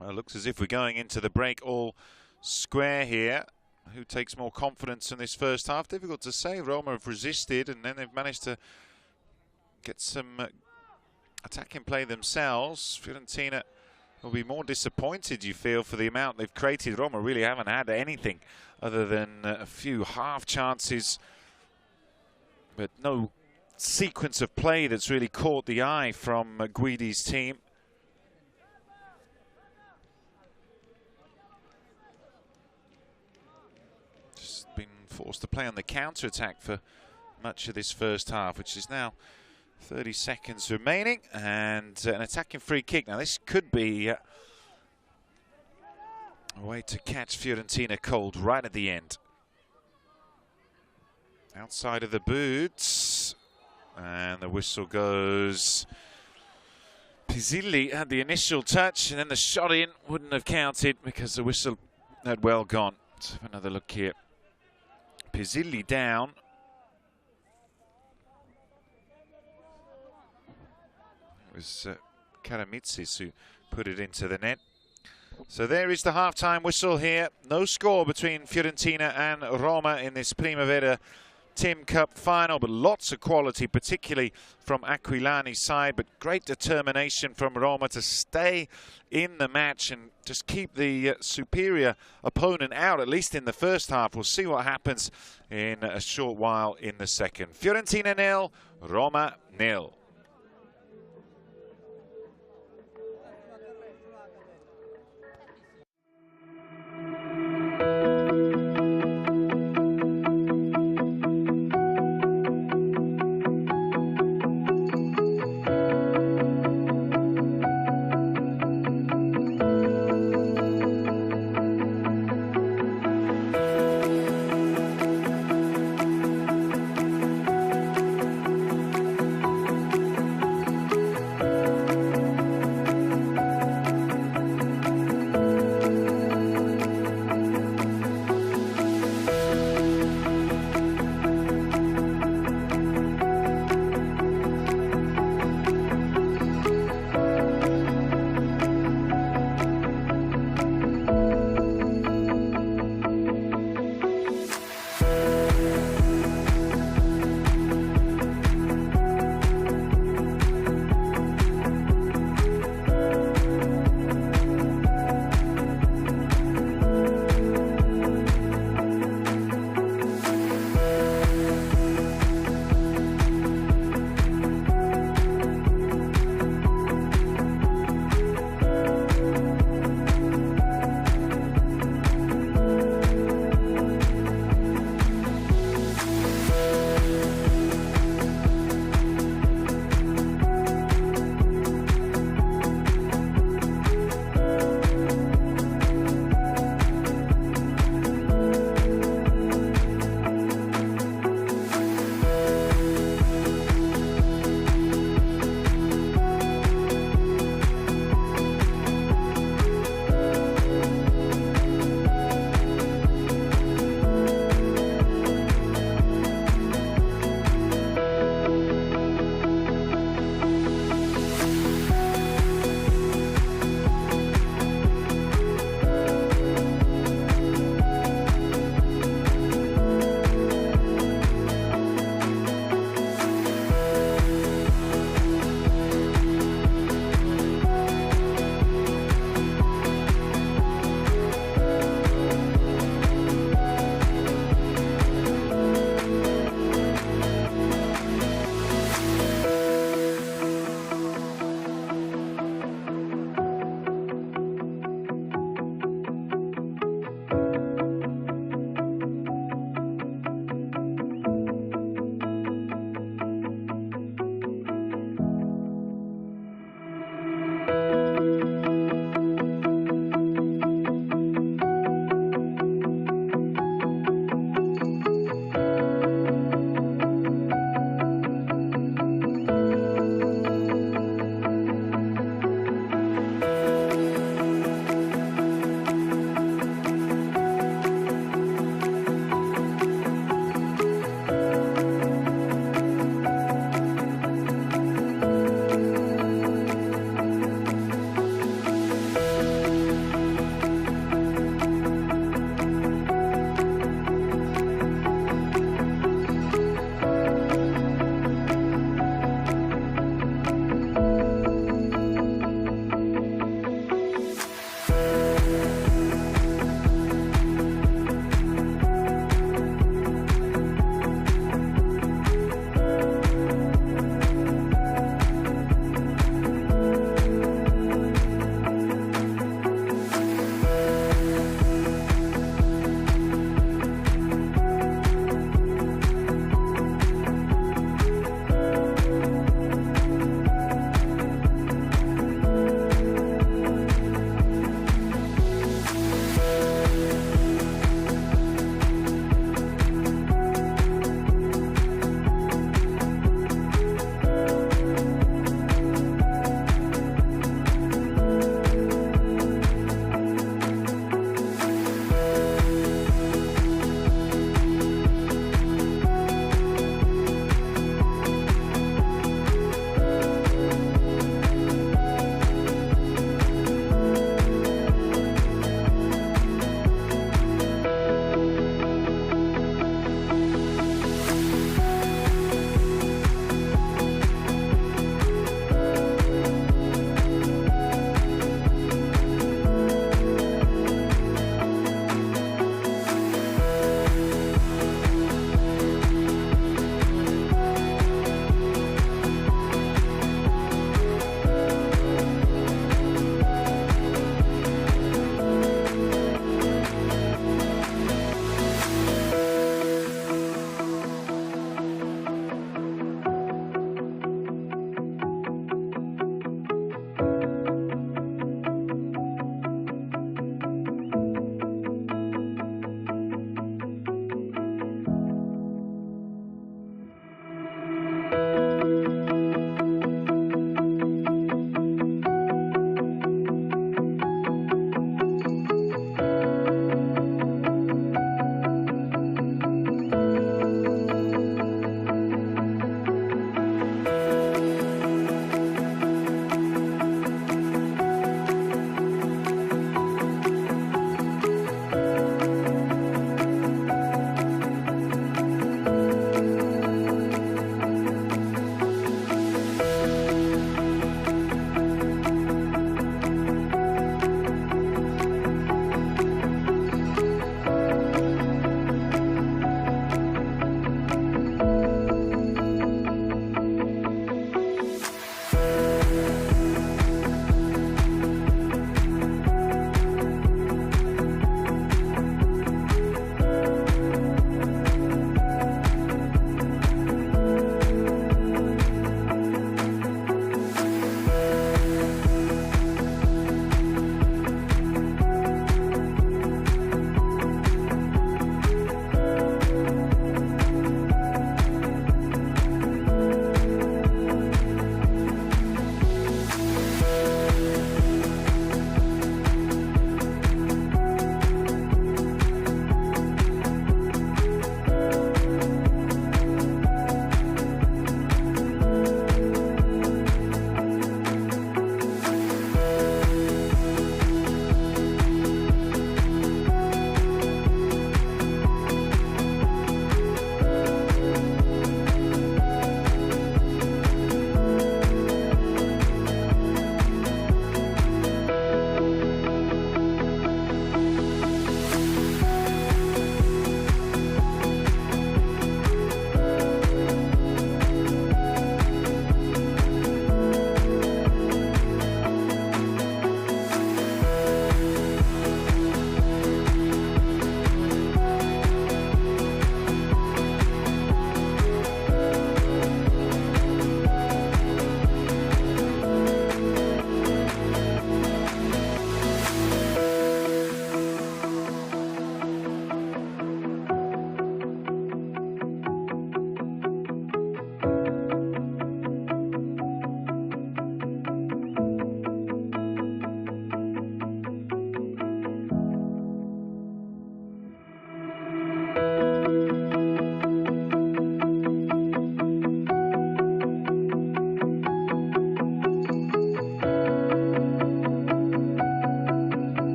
Well, it looks as if we're going into the break all square here. Who takes more confidence in this first half? Difficult to say. Roma have resisted and then they've managed to get some attacking play themselves. Fiorentina will be more disappointed, you feel, for the amount they've created. Roma really haven't had anything other than a few half chances, but no sequence of play that's really caught the eye from Guidi's team. Just been forced to play on the counter-attack for much of this first half, which is now 30 seconds remaining, and an attacking free kick. Now this could be a way to catch Fiorentina cold right at the end. Outside of the boots, and the whistle goes. Pizzilli had the initial touch, and then the shot in wouldn't have counted because the whistle had well gone. Let's have another look here. Pizzilli down. It was Karamitsis who put it into the net. So there is the half-time whistle here. No score between Fiorentina and Roma in this Primavera TIM CUP final, but lots of quality, particularly from Aquilani's side, but great determination from Roma to stay in the match and just keep the superior opponent out, at least in the first half. We'll see what happens in a short while in the second. Fiorentina 0, Roma 0.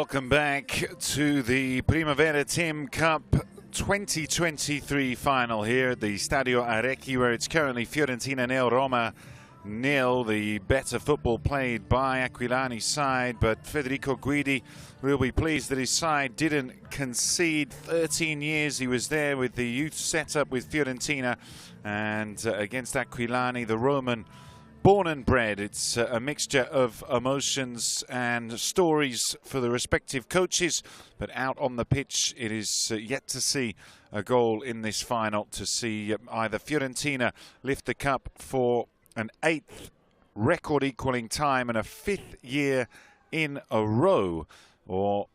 welcome back to the Primavera TIM CUP 2023 final here at the Stadio Arecchi, where it's currently Fiorentina 0, Roma 0. The better football played by Aquilani's side, but Federico Guidi will be pleased that his side didn't concede. 13 years he was there with the youth setup with Fiorentina, and against Aquilani, the Roman born and bred. It's a mixture of emotions and stories for the respective coaches, but out on the pitch it is yet to see a goal in this final, to see either Fiorentina lift the cup for an 8th record equaling time and a 5th year in a row, or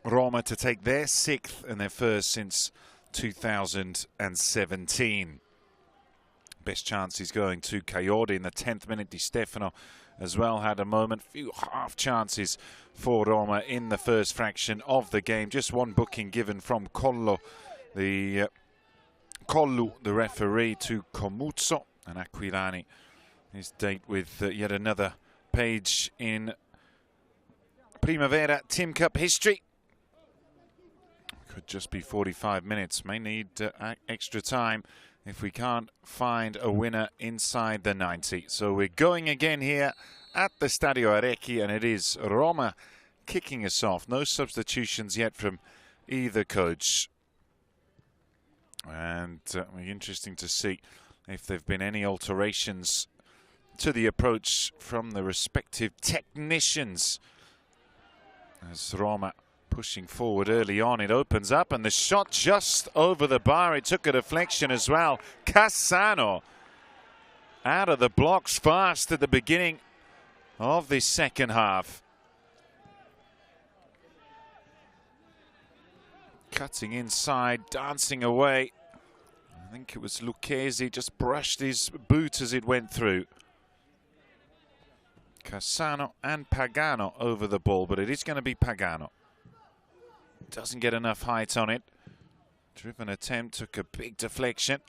Roma to take their 6th and their first since 2017. Best chance is going to Coyote in the 10th minute. Di Stefano as well had a moment. Few half chances for Roma in the first fraction of the game. Just one booking given from Collu, the referee, to Comuzzo, and Aquilani is date with yet another page in Primavera TIM CUP history. Could just be 45 minutes. May need extra time if we can't find a winner inside the 90. So we're going again here at the Stadio Arecchi, and it is Roma kicking us off. No substitutions yet from either coach. And it'll be interesting to see if there have been any alterations to the approach from the respective technicians. As Roma pushing forward early on, it opens up, and the shot just over the bar. It took a deflection as well. Cassano out of the blocks fast at the beginning of this second half. Cutting inside, dancing away. I think it was Lucchesi, just brushed his boot as it went through. Cassano and Pagano over the ball, but it is going to be Pagano. Doesn't get enough height on it. Driven attempt, took a big deflection.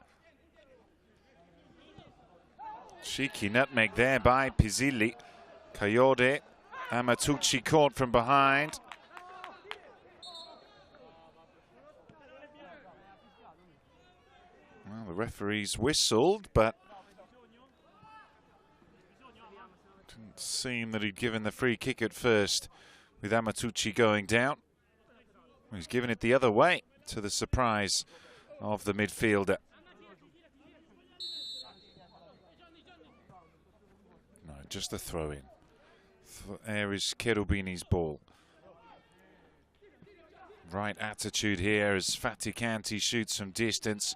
Cheeky nutmeg there by Pizzilli. Coyote, Amatucci caught from behind. Well, the referee's whistled, but didn't seem that he'd given the free kick at first, with Amatucci going down. He's given it the other way, to the surprise of the midfielder. No, just a throw-in. There is Cherubini's ball. Right attitude here as Faticanti shoots from distance.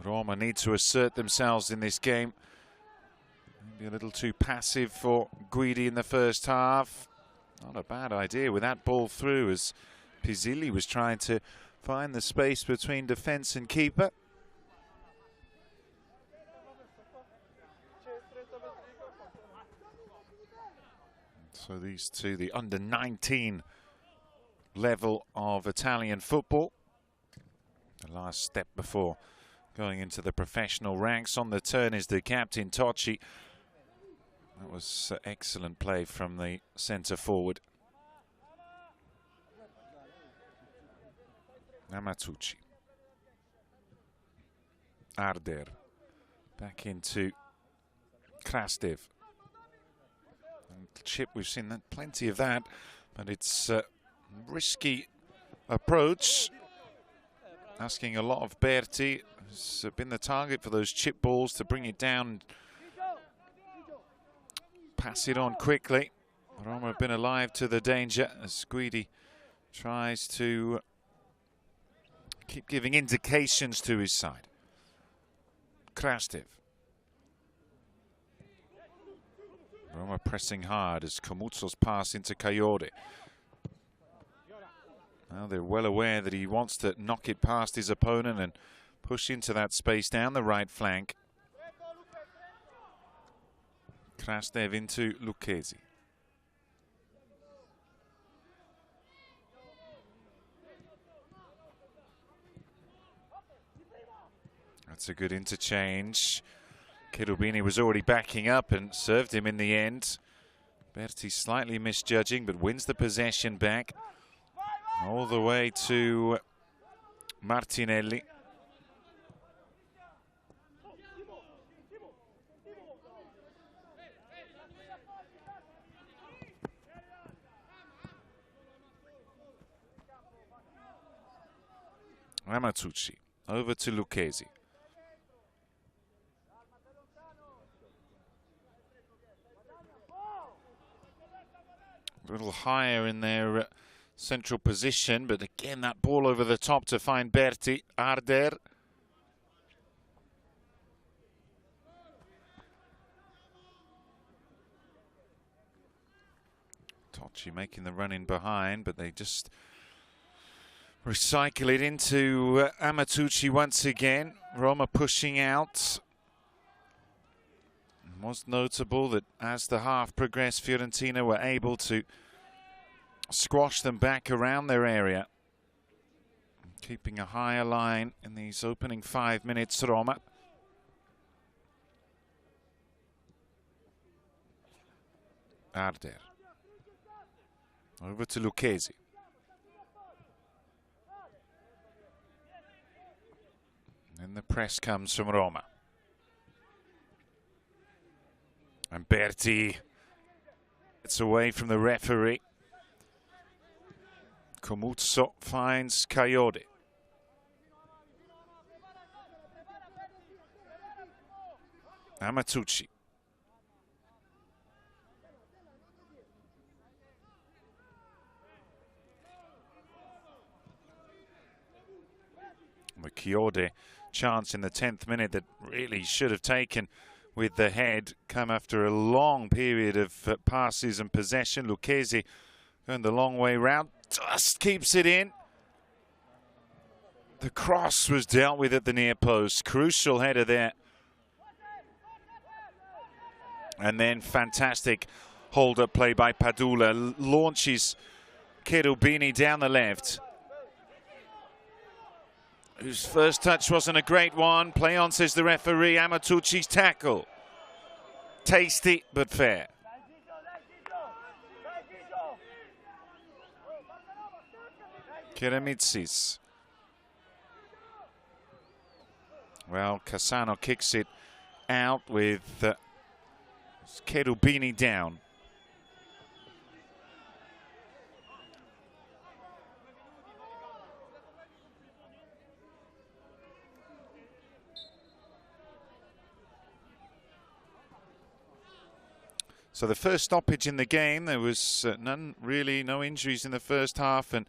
Roma need to assert themselves in this game. Maybe a little too passive for Guidi in the first half. Not a bad idea with that ball through, as Pizzilli was trying to find the space between defence and keeper. So these two, the under-19 level of Italian football. The last step before going into the professional ranks. On the turn is the captain, Tocci. That was excellent play from the centre forward. Amatucci. Arder. Back into Krastev. And chip, we've seen that, plenty of that, but it's a risky approach. Asking a lot of Berti. Has been the target for those chip balls, to bring it down, pass it on quickly. Roma have been alive to the danger as Guidi tries to keep giving indications to his side. Krastev. Roma pressing hard as Comuzzo's pass into Coyote. Now they're well aware that he wants to knock it past his opponent and push into that space down the right flank. Krastev into Lucchesi. That's a good interchange. Cherubini was already backing up and served him in the end. Berti slightly misjudging, but wins the possession back. All the way to Martinelli. Ramazzucci over to Lucchesi. A little higher in their central position, but again that ball over the top to find Berti. Arder. Tocci making the run in behind, but they just recycle it into Ramazzucci once again. Roma pushing out. It was notable that as the half progressed, Fiorentina were able to squash them back around their area. Keeping a higher line in these opening 5 minutes, Roma. Arder. Over to Lucchesi. And the press comes from Roma. And Berti, it's away from the referee. Comuzzo finds Coyote. Ramazzucci. Coyote chance in the 10th minute that really should have taken with the head, come after a long period of passes and possession. Lucchesi going the long way round, just keeps it in. The cross was dealt with at the near post. Crucial header there. And then fantastic hold-up play by Padula. Launches Cherubini down the left. Whose first touch wasn't a great one. Play on, says the referee. Ramazzucci's tackle. Tasty, but fair. Keramitsis. Well, Cassano kicks it out with Cherubini down. So the first stoppage in the game, there was no injuries in the first half, and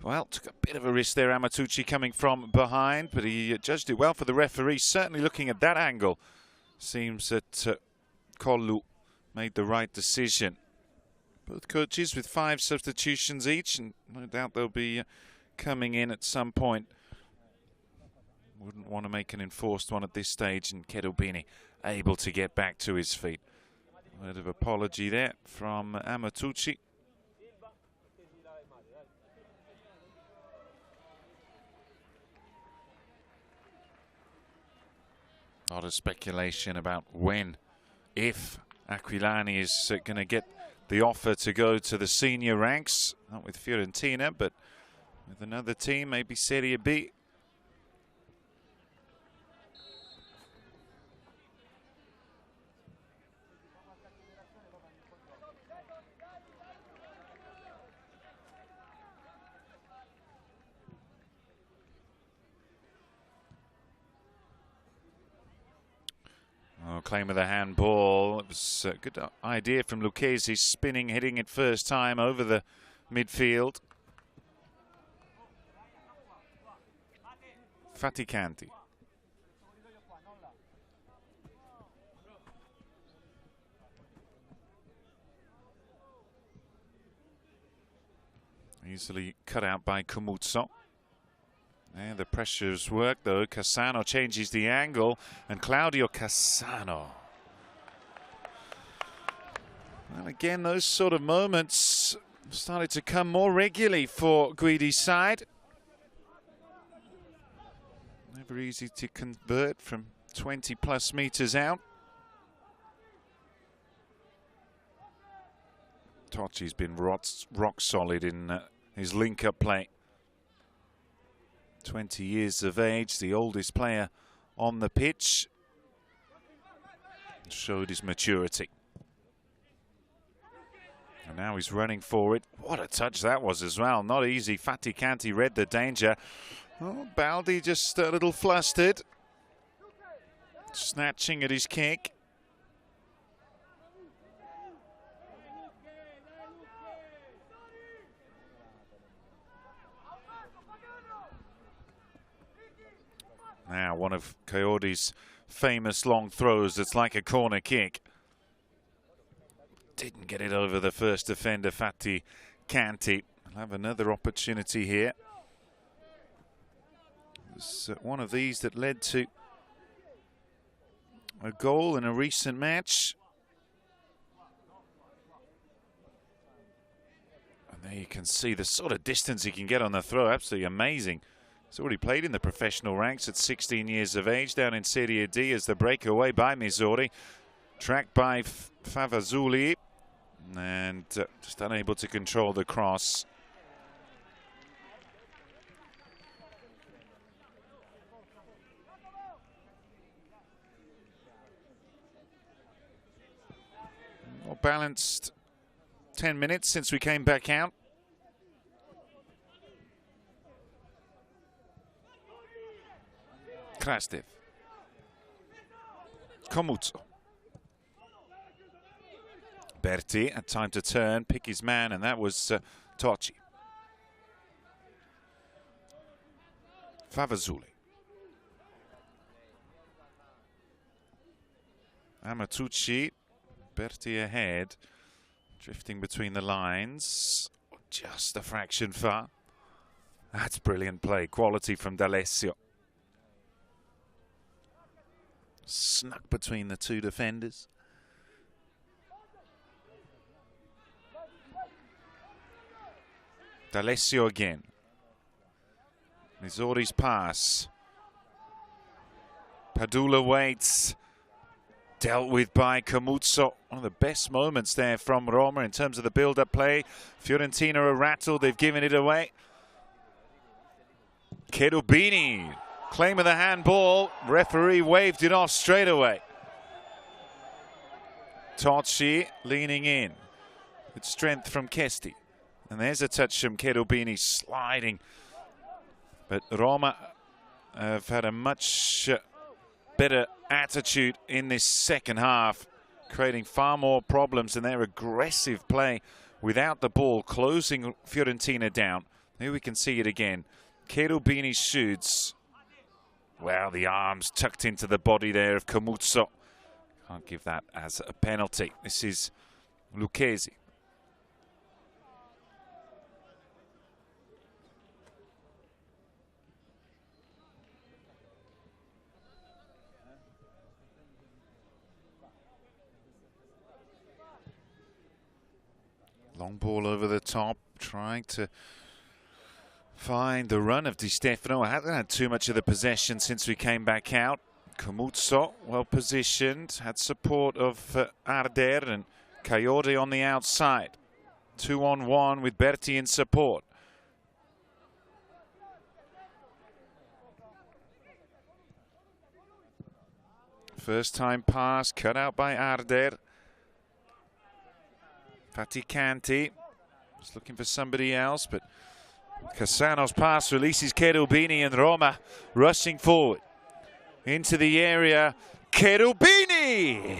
well, took a bit of a risk there, Ramazzucci coming from behind, but he judged it well for the referee. Certainly looking at that angle, seems that Collu made the right decision. Both coaches with 5 substitutions each, and no doubt they'll be coming in at some point. Wouldn't want to make an enforced one at this stage, and Cherubini able to get back to his feet. Word of apology there from Ramazzucci. A lot of speculation about when, if Aquilani is going to get the offer to go to the senior ranks. Not with Fiorentina, but with another team, maybe Serie B. Oh, claim of the handball. It was a good idea from Lucchesi, spinning, hitting it first time over the midfield. Faticanti. Easily cut out by Comuzzo. And the pressures work though. Cassano changes the angle, and Claudio Cassano. And again, those sort of moments started to come more regularly for Guidi's side. Never easy to convert from 20+ meters out. Tocci's been rock solid in his link-up play. 20 years of age, the oldest player on the pitch. Showed his maturity. And now he's running for it. What a touch that was as well. Not easy. Fatih Kanti read the danger. Oh, Baldi just a little flustered. Snatching at his kick. Now one of Coyote's famous long throws that's like a corner kick. Didn't get it over the first defender, Fatih Kanti. I'll have another opportunity here. It's one of these that led to a goal in a recent match. And there you can see the sort of distance he can get on the throw. Absolutely amazing. He's already played in the professional ranks at 16 years of age down in Serie A as the breakaway by Missouri. Tracked by Favazzuli. And just unable to control the cross. More balanced 10 minutes since we came back out. Krastev. Komutso. Berti had time to turn, pick his man, and that was Tocci. Favazzuli. Amatucci. Berti ahead. Drifting between the lines. Just a fraction far. That's brilliant play. Quality from D'Alessio. Snuck between the two defenders. D'Alessio again. Missouri's pass. Padula waits. Dealt with by Komutso. One of the best moments there from Roma in terms of the build-up play. Fiorentina are rattled. They've given it away. Cherubini. Claim of the handball. Referee waved it off straight away. Tocci leaning in. With strength from Questo. And there's a touch from Cherubini sliding. But Roma have had a much better attitude in this second half, creating far more problems in their aggressive play without the ball, closing Fiorentina down. Here we can see it again. Cherubini shoots. Well, the arms tucked into the body there of Komutso. Can't give that as a penalty. This is Lucchesi. Long ball over the top, trying to find the run of Di Stefano. I haven't had too much of the possession since we came back out. Komutso, well positioned, had support of Arder and Coyote on the outside. 2-on-1 with Berti in support. First time pass, cut out by Arder. Fatih Kanti was looking for somebody else, but Cassano's pass releases Cherubini, and Roma rushing forward into the area. Cherubini!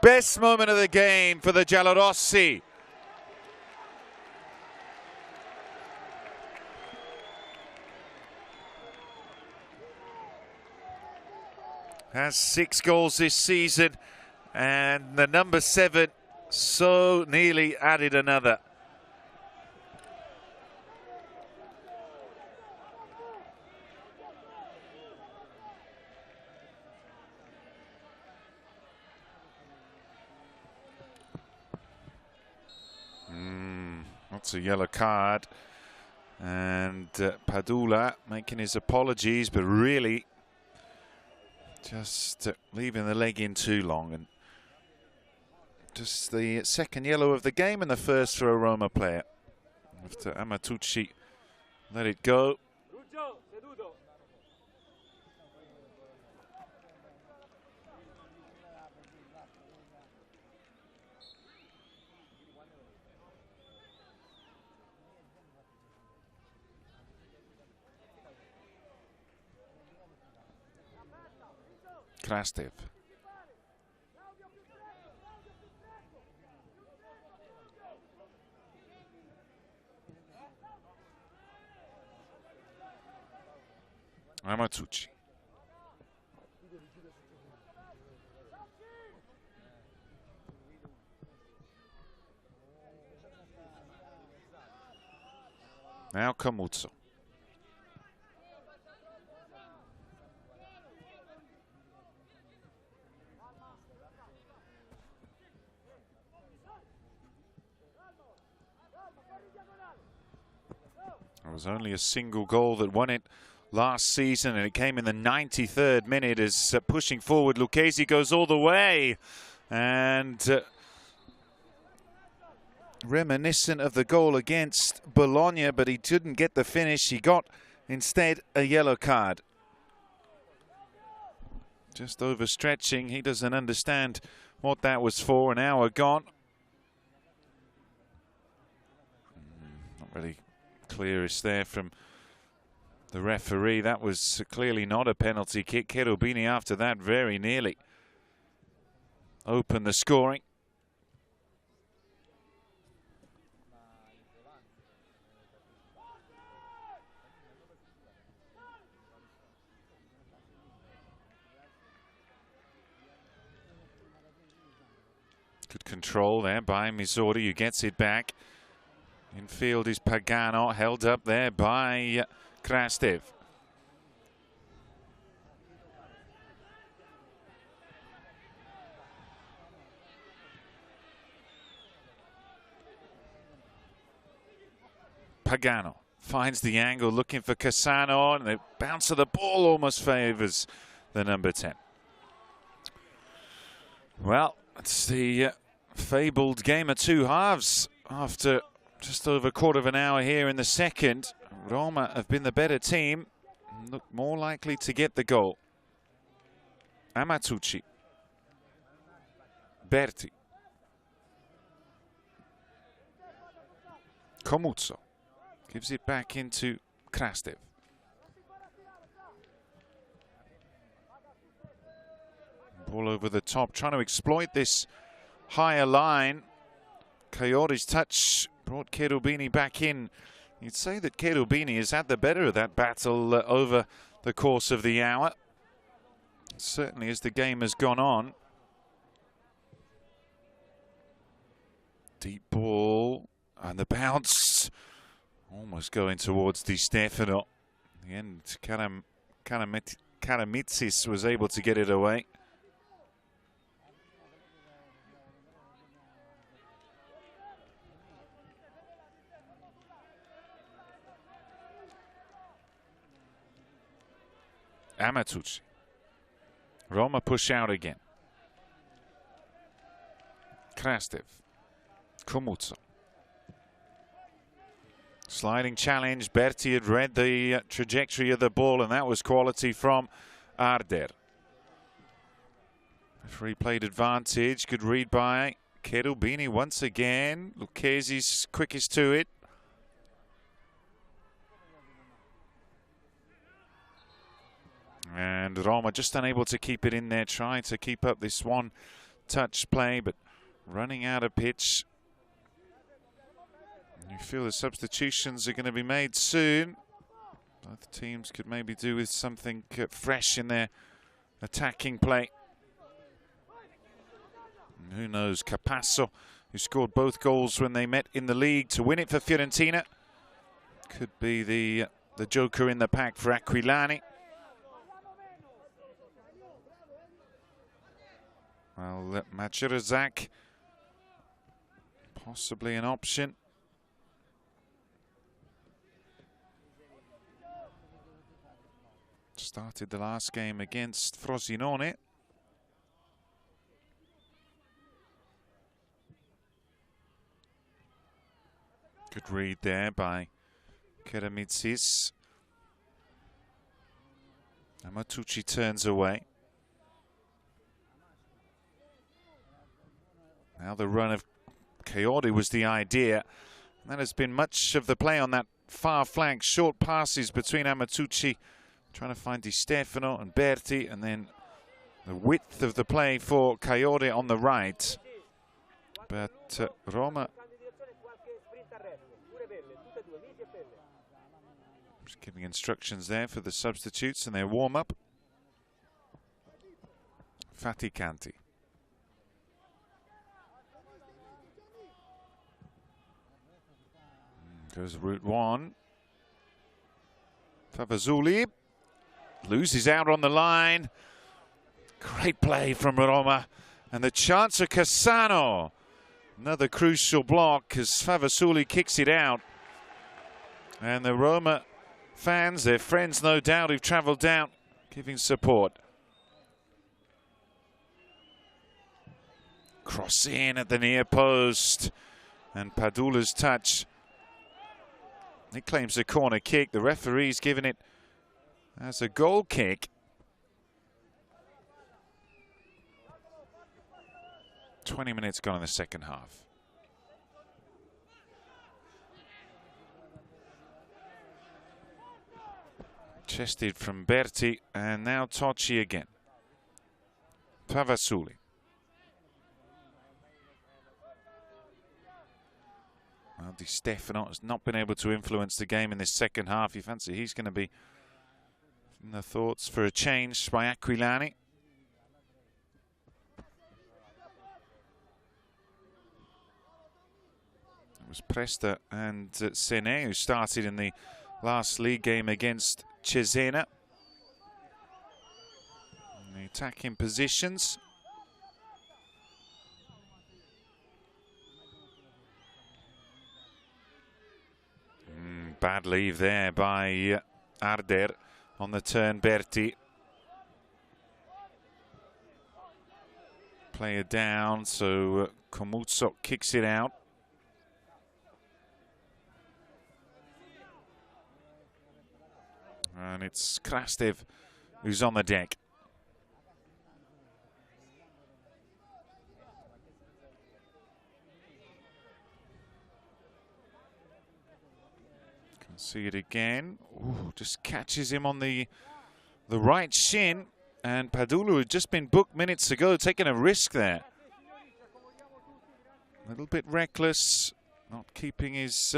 Best moment of the game for the Giallorossi. Has 6 goals this season. And the number 7 so nearly added another. That's a yellow card. And Padula making his apologies, but really just leaving the leg in too long. And Just the second yellow of the game and the first for a Roma player. After Amatucci let it go. Krastev. Amatucci. Now Camuzzo. There was only a single goal that won it last season, and it came in the 93rd minute as pushing forward, Lucchesi goes all the way. And reminiscent of the goal against Bologna, but he didn't get the finish. He got instead a yellow card. Just overstretching. He doesn't understand what that was for. An hour gone. Not really clearish there from the referee. That was clearly not a penalty kick. Cherubini after that very nearly opened the scoring. Good control there by Misori, who gets it back. Infield is Pagano, held up there by Krastev. Pagano finds the angle, looking for Cassano, and the bounce of the ball almost favours the number 10. Well, it's the fabled game of two halves after just over a quarter of an hour here in the second. Roma have been the better team, look more likely to get the goal. Amatucci. Berti. Camuzzo gives it back into Krastev. Ball over the top, trying to exploit this higher line. Coyote's touch brought Cherubini back in. You'd say that Cherubini has had the better of that battle over the course of the hour. Certainly as the game has gone on. Deep ball and the bounce. Almost going towards Di Stefano. In the end, Karamitsis was able to get it away. Amatucci. Roma push out again. Krastev. Camuzzo. Sliding challenge. Berti had read the trajectory of the ball, and that was quality from Arder. Referee played advantage. Good read by Cherubini once again. Lucchesi's quickest to it. And Roma just unable to keep it in there, trying to keep up this one-touch play, but running out of pitch. You feel the substitutions are going to be made soon. Both teams could maybe do with something fresh in their attacking play. And who knows, Capasso, who scored both goals when they met in the league to win it for Fiorentina, could be the joker in the pack for Aquilani. Well, Majerazak, possibly an option. Started the last game against Frosinone. Good read there by Keramitsis. Amatucci turns away. Now the run of Coyote was the idea. That has been much of the play on that far flank. Short passes between Amatucci, trying to find Di Stefano and Berti, and then the width of the play for Coyote on the right. But Roma just giving instructions there for the substitutes and their warm-up. Faticanti. Goes route one. Favazuli loses out on the line. Great play from Roma. And the chance of Cassano. Another crucial block as Favazuli kicks it out. And the Roma fans, their friends no doubt, who've travelled down, giving support. Cross in at the near post. And Padula's touch. He claims a corner kick. The referee's given it as a goal kick. "20 minutes gone in the second half. Chested from Berti, and now Tocci again. Favazuli. Well, Di Stefano has not been able to influence the game in this second half. You fancy he's going to be in the thoughts for a change by Aquilani. It was Presta and Sene who started in the last league game against Cesena. In the attacking positions. Bad leave there by Arder on the turn. Berti. Player down, so Komutso kicks it out. And it's Krastev who's on the deck. See it again. Ooh, just catches him on the right shin. And Padula had just been booked minutes ago, taking a risk there. A little bit reckless, not keeping his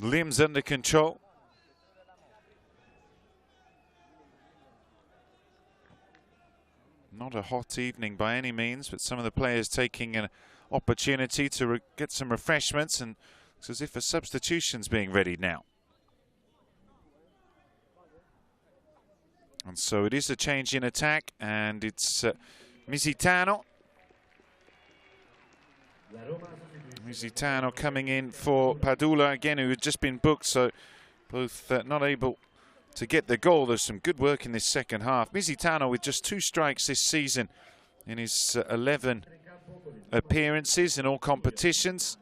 limbs under control. Not a hot evening by any means, but some of the players taking an opportunity to get some refreshments, and it's as if a substitution's being readied now. And so it is a change in attack, and it's Mizitano. Mizitano coming in for Padula again, who had just been booked, so both not able to get the goal. There's some good work in this second half. Mizitano with just 2 strikes this season in his 11 appearances in all competitions.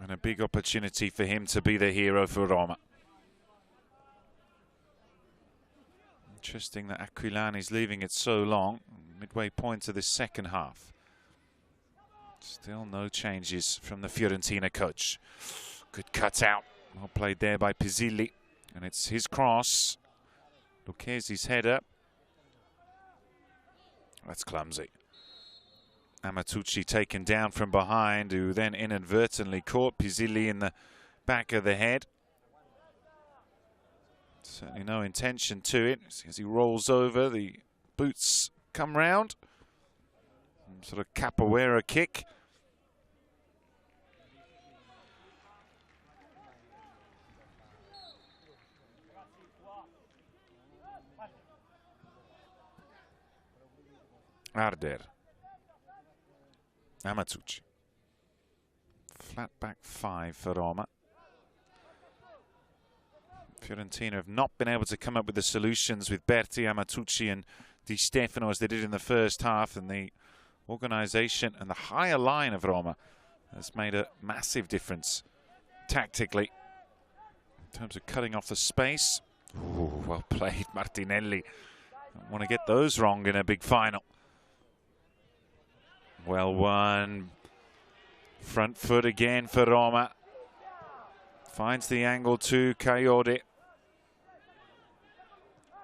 And a big opportunity for him to be the hero for Roma. Interesting that Aquilani's leaving it so long, midway point of this second half. Still no changes from the Fiorentina coach. Good cutout. Well played there by Pizzilli. And it's his cross. Lucchese's header. That's clumsy. Amatucci taken down from behind, who then inadvertently caught Pizzilli in the back of the head. Certainly no intention to it. As he rolls over, the boots come round. Some sort of capoeira kick. Arder. Amatucci. Flat back 5 for Roma. Fiorentina have not been able to come up with the solutions with Berti, Amatucci and Di Stefano as they did in the first half, and the organisation and the higher line of Roma has made a massive difference tactically in terms of cutting off the space. Ooh, well played, Martinelli. Don't want to get those wrong in a big final. Well won. Front foot again for Roma. Finds the angle to Coyote.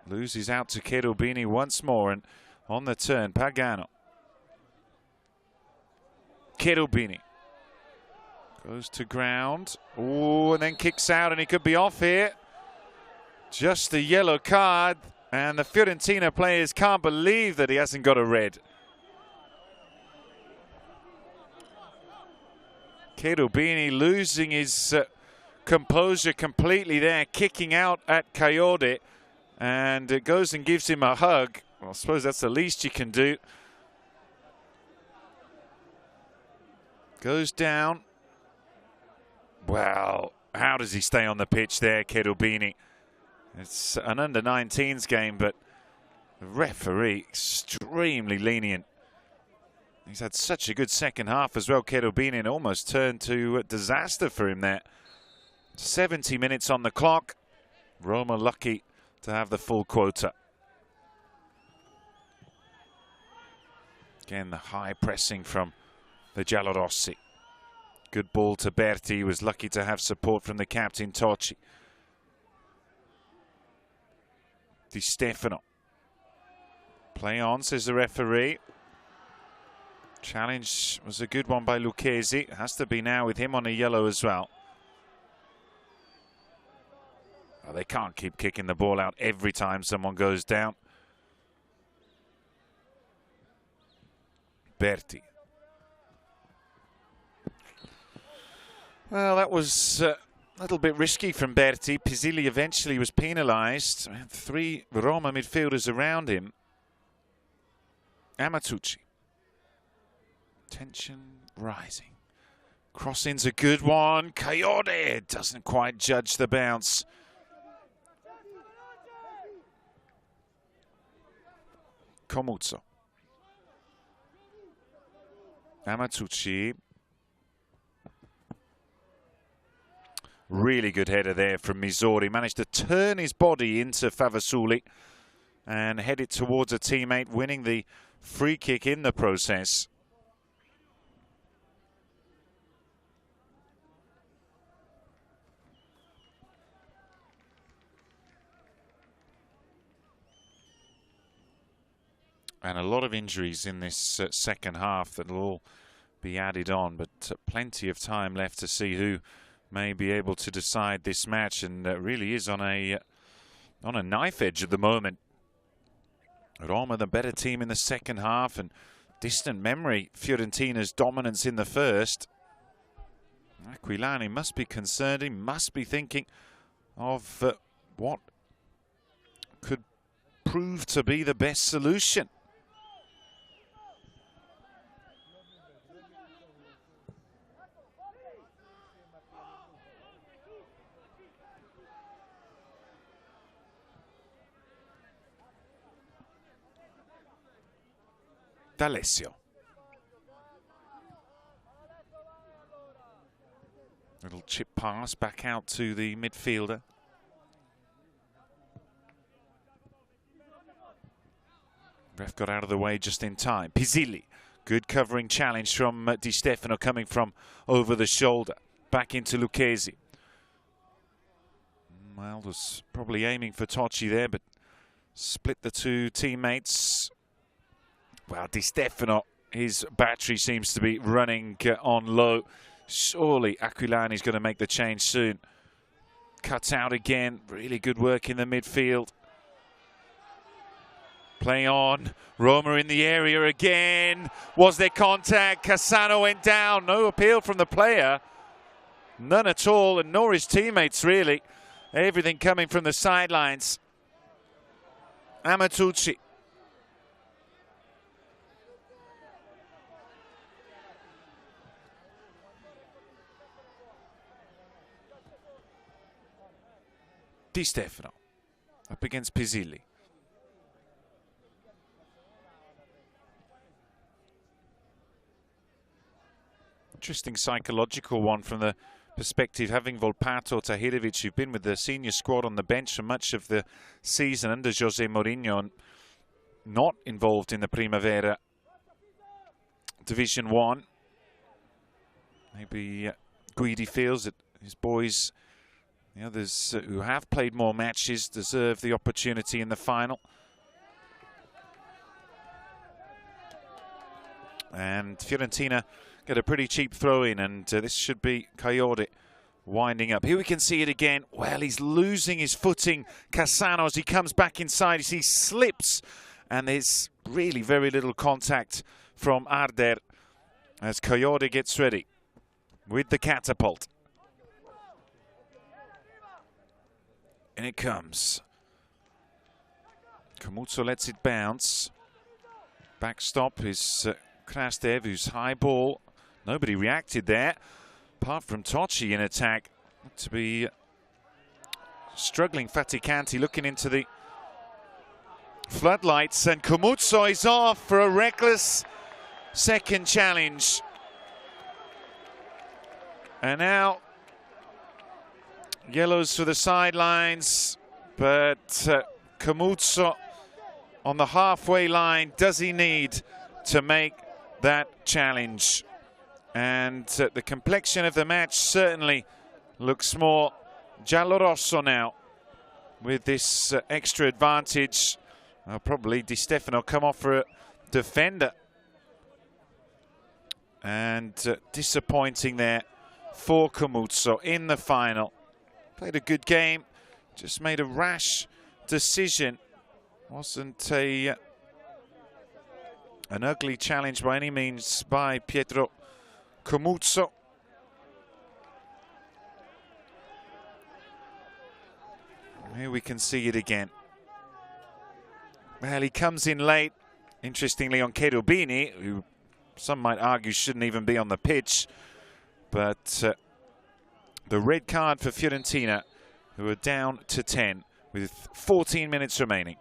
Loses out to Cherubini once more, and on the turn, Pagano. Cherubini goes to ground. Oh, and then kicks out, and he could be off here. Just a yellow card, and the Fiorentina players can't believe that he hasn't got a red. Cherubini losing his composure completely there, kicking out at Coyote, and it goes and gives him a hug. Well, I suppose that's the least you can do. Goes down. Well, how does he stay on the pitch there, Cherubini? It's an under-19s game, but the referee extremely lenient. He's had such a good second half as well, Cherubini, and almost turned to a disaster for him there. 70 minutes on the clock. Roma lucky to have the full quota. Again, the high pressing from the Giallorossi. Good ball to Berti. He was lucky to have support from the captain, Tocci. Di Stefano. Play on, says the referee. Challenge was a good one by Lucchesi. It has to be now with him on a yellow as well. Oh, they can't keep kicking the ball out every time someone goes down. Berti. Well, that was a little bit risky from Berti. Pizzilli eventually was penalised. 3 Roma midfielders around him. Amatucci. Tension rising. Crossing's a good one. Coyote doesn't quite judge the bounce. Comuzzo. Amatucci. Really good header there from Misori. Managed to turn his body into Favasuli and head it towards a teammate, winning the free kick in the process. And a lot of injuries in this second half that will all be added on, but plenty of time left to see who may be able to decide this match, and really is on a knife edge at the moment. Roma the better team in the second half, and distant memory Fiorentina's dominance in the first. Aquilani must be concerned. He must be thinking of what could prove to be the best solution. D'Alessio. Little chip pass back out to the midfielder. Ref got out of the way just in time. Pizzilli. Good covering challenge from Di Stefano coming from over the shoulder. Back into Lucchesi. Well, was probably aiming for Tocci there, but split the two teammates. Well, Di Stefano, his battery seems to be running on low. Surely Aquilani's going to make the change soon. Cuts out again. Really good work in the midfield. Play on. Roma in the area again. Was there contact? Cassano went down. No appeal from the player. None at all, and nor his teammates, really. Everything coming from the sidelines. Amatucci. Di Stefano up against Pisilli. Interesting psychological one from the perspective, having Volpato, Tahirovic, who've been with the senior squad on the bench for much of the season under Jose Mourinho, not involved in the Primavera Division 1. Maybe Guidi feels that his boys, the others who have played more matches, deserve the opportunity in the final. And Fiorentina get a pretty cheap throw in, and this should be Coyote winding up. Here we can see it again. Well, he's losing his footing, Cassano, as he comes back inside. He slips, and there's really very little contact from Arder as Coyote gets ready with the catapult. And it comes. Camuzzo lets it bounce. Backstop is Krastev, who's high ball. Nobody reacted there, apart from Tocci in attack. To be struggling Faticanti, looking into the floodlights, and Camuzzo is off for a reckless second challenge. And now yellows for the sidelines, but Camuzzo on the halfway line. Does he need to make that challenge? And the complexion of the match certainly looks more giallo-rosso now with this extra advantage. Probably Di Stefano come off for a defender. And disappointing there for Camuzzo in the final. Played a good game, just made a rash decision. Wasn't an ugly challenge by any means by Pietro Camuzzo. Here we can see it again. Well, he comes in late, interestingly, on Cherubini, who some might argue shouldn't even be on the pitch. But the red card for Fiorentina, who are down to 10 with 14 minutes remaining.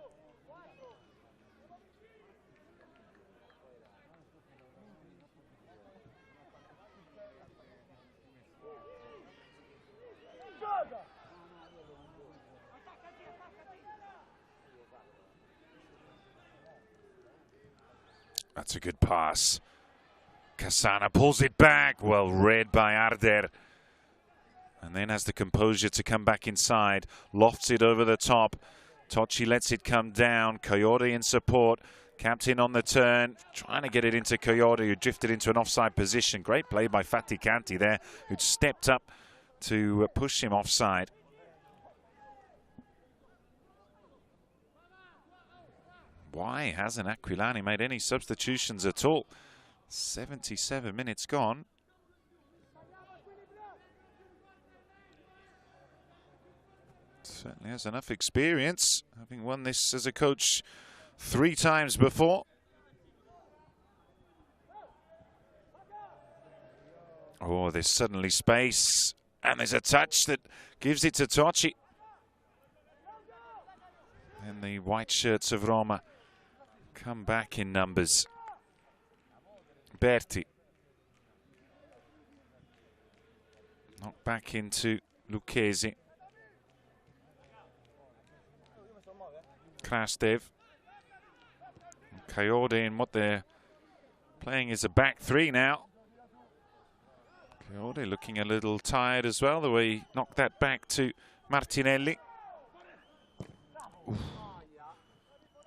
That's a good pass. Cassana pulls it back. Well read by Arder. And then has the composure to come back inside. Lofts it over the top. Tocci lets it come down. Coyote in support. Captain on the turn. Trying to get it into Coyote, who drifted into an offside position. Great play by Faticanti there, who'd stepped up to push him offside. Why hasn't Aquilani made any substitutions at all? 77 minutes gone. Certainly has enough experience, having won this as a coach 3 times before. Oh, there's suddenly space, and there's a touch that gives it to Tocci. And the white shirts of Roma come back in numbers. Berti. Knocked back into Lucchesi. Krastev. Coyote in what they're playing is a back 3 now. Coyote looking a little tired as well, the way he knocked that back to Martinelli. Oof.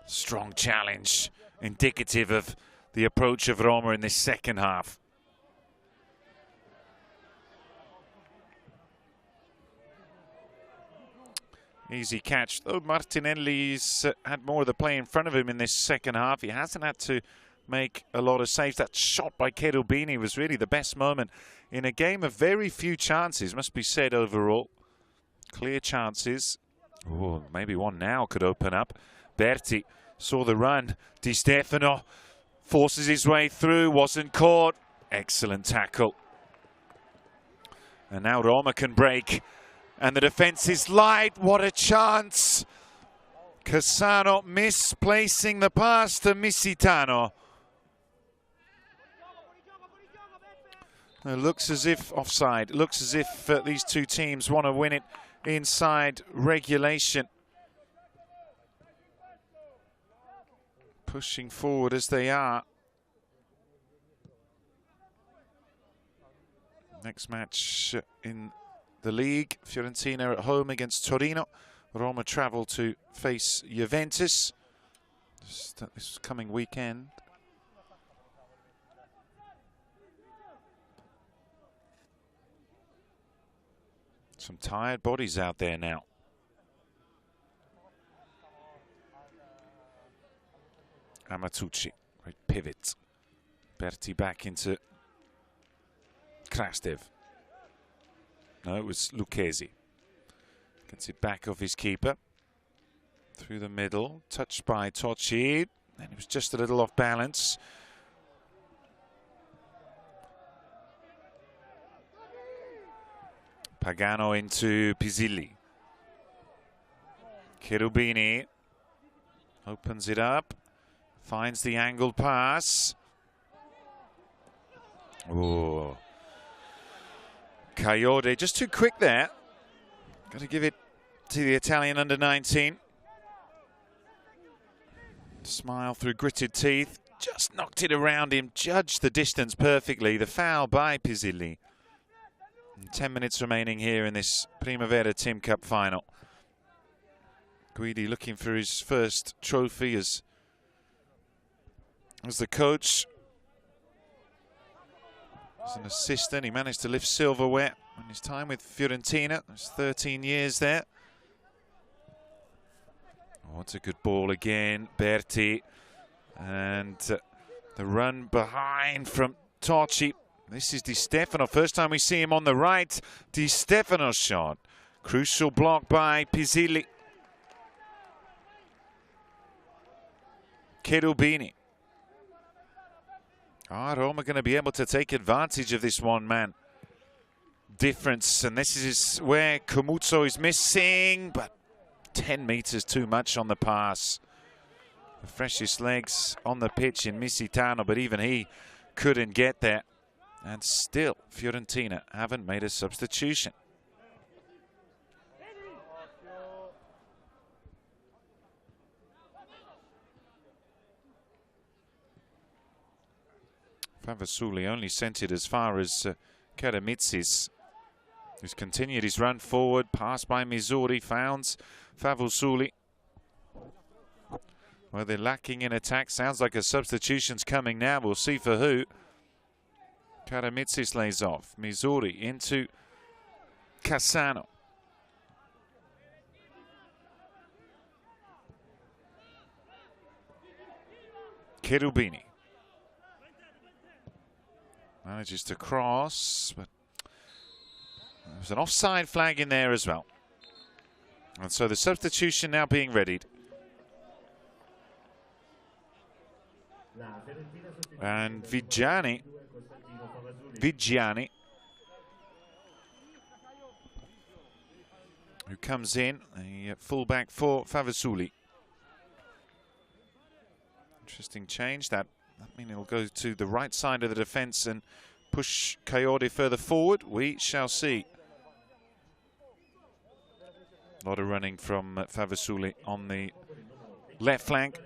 Strong challenge, indicative of the approach of Roma in this second half. Easy catch, though Martinelli's had more of the play in front of him in this second half. He hasn't had to make a lot of saves. That shot by Cherubini was really the best moment in a game of very few chances, must be said overall. Clear chances. Oh, maybe one now could open up. Berti saw the run. Di Stefano forces his way through, wasn't caught. Excellent tackle. And now Roma can break And the defence is light. What a chance. Cassano misplacing the pass to Missitano. It looks as if offside. It looks as if these two teams want to win it inside regulation. Pushing forward as they are. Next match in the league, Fiorentina at home against Torino. Roma travel to face Juventus this coming weekend. Some tired bodies out there now. Amatucci, great pivot. Berti back into Krastev. No, it was Lucchesi. Gets it back off his keeper. Through the middle, touched by Tocci. And he was just a little off balance. Pagano into Pisilli. Cherubini opens it up. Finds the angled pass. Oh. Coyote just too quick there. Got to give it to the Italian under-19. Smile through gritted teeth. Just knocked it around him. Judged the distance perfectly. The foul by Pisilli. 10 minutes remaining here in this Primavera TIM CUP final. Guidi looking for his first trophy as the coach. As an assistant, he managed to lift silverware in his time with Fiorentina. There's 13 years there. Oh, it's a good ball again, Berti. And the run behind from Tocci. This is Di Stefano. First time we see him on the right. Di Stefano's shot. Crucial block by Pisilli. Cherubini. Roma going to be able to take advantage of this one-man difference. And this is where Comuzzo is missing. But 10 meters too much on the pass. The freshest legs on the pitch in Missitano. But even he couldn't get there. And still, Fiorentina haven't made a substitution. Favasuli only sent it as far as Karamitsis, who's continued his run forward. Pass by Missouri, founds Favasuli. Well, they're lacking in attack. Sounds like a substitution's coming now. We'll see for who. Karamitsis lays off. Missouri into Cassano. Cherubini. Manages to cross, but there's an offside flag in there as well. And so the substitution now being readied. And Vigiani, who comes in, a fullback for Favasuli. Interesting change. That means he'll go to the right side of the defence and push Coyote further forward. We shall see. A lot of running from Favasuli on the left flank.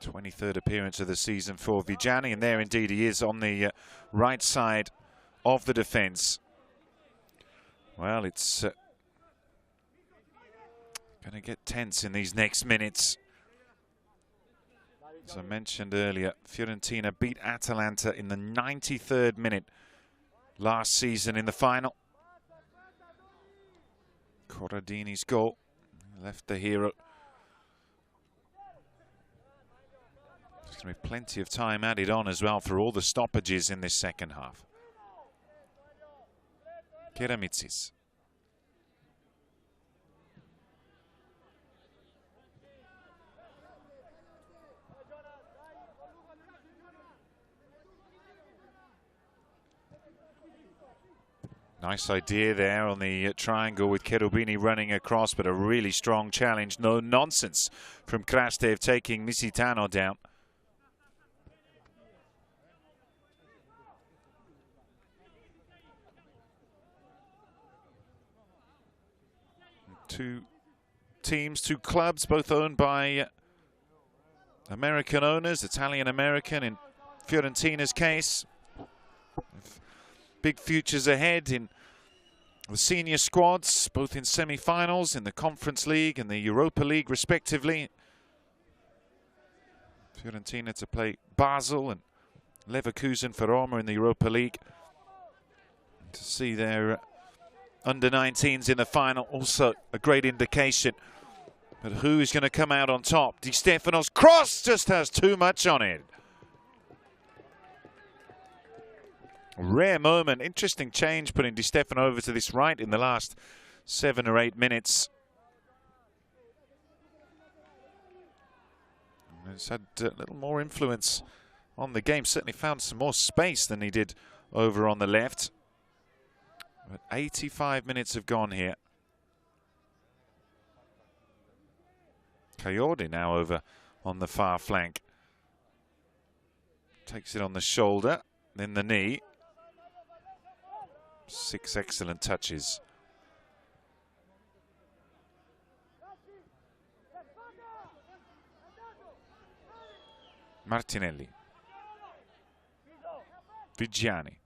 (23rd appearance of the season for Vigiani, and there indeed he is on the right side of the defence. Well, it's going to get tense in these next minutes. As I mentioned earlier, Fiorentina beat Atalanta in the 93rd minute last season in the final. Corradini's goal left the hero. There's going to be plenty of time added on as well for all the stoppages in this second half. Keramitsis. Nice idea there on the triangle with Cherubini running across, but a really strong challenge. No nonsense from Krastev taking Misitano down. Two teams, two clubs, both owned by American owners, Italian-American in Fiorentina's case. Big futures ahead in the senior squads, both in semi-finals, in the Conference League and the Europa League respectively. Fiorentina to play Basel and Leverkusen for Roma in the Europa League. To see their under-19s in the final, also a great indication. But who is going to come out on top? Di Stefano's cross just has too much on it. Rare moment. Interesting change putting Di Stefano over to this right in the last 7 or 8 minutes. He's had a little more influence on the game. Certainly found some more space than he did over on the left. But 85 minutes have gone here. Coyote now over on the far flank. Takes it on the shoulder, then the knee. 6 excellent touches. Martinelli. Vigiani.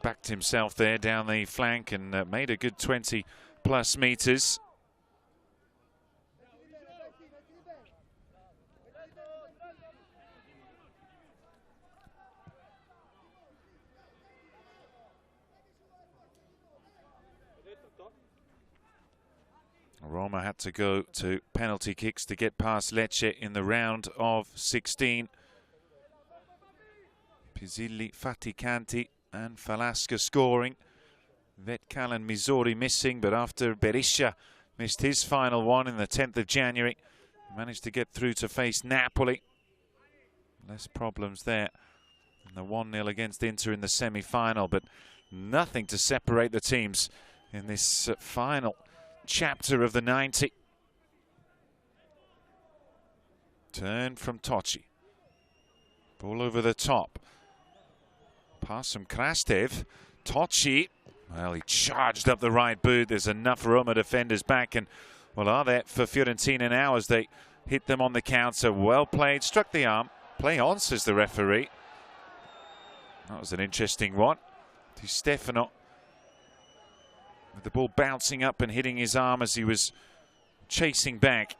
Backed himself there down the flank and made a good 20+ meters. Roma had to go to penalty kicks to get past Lecce in the round of 16. Pizzilli, Faticanti and Falasca scoring. Vetcal and Misori missing, but after Berisha missed his final one in the 10th of January, he managed to get through to face Napoli. Less problems there. And the 1-0 against Inter in the semi-final, but nothing to separate the teams in this final chapter of the 90. Turn from Tocci. Ball over the top. Pass from Krastev. Tocci. Well, he charged up the right boot. There's enough Roma defenders back. And, well, are there for Fiorentina now as they hit them on the counter. Well played. Struck the arm. Play on, says the referee. That was an interesting one. Di Stefano with the ball bouncing up and hitting his arm as he was chasing back.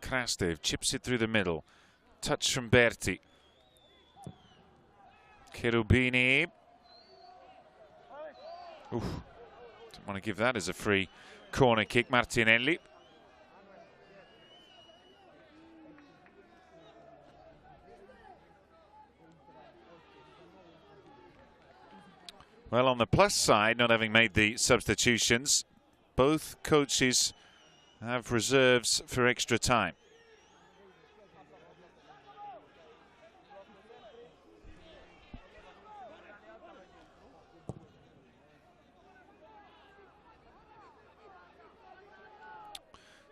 Krastev chips it through the middle. Touch from Berti. Cherubini. Oof. Don't want to give that as a free corner kick. Martinelli. Well, on the plus side, not having made the substitutions, both coaches have reserves for extra time.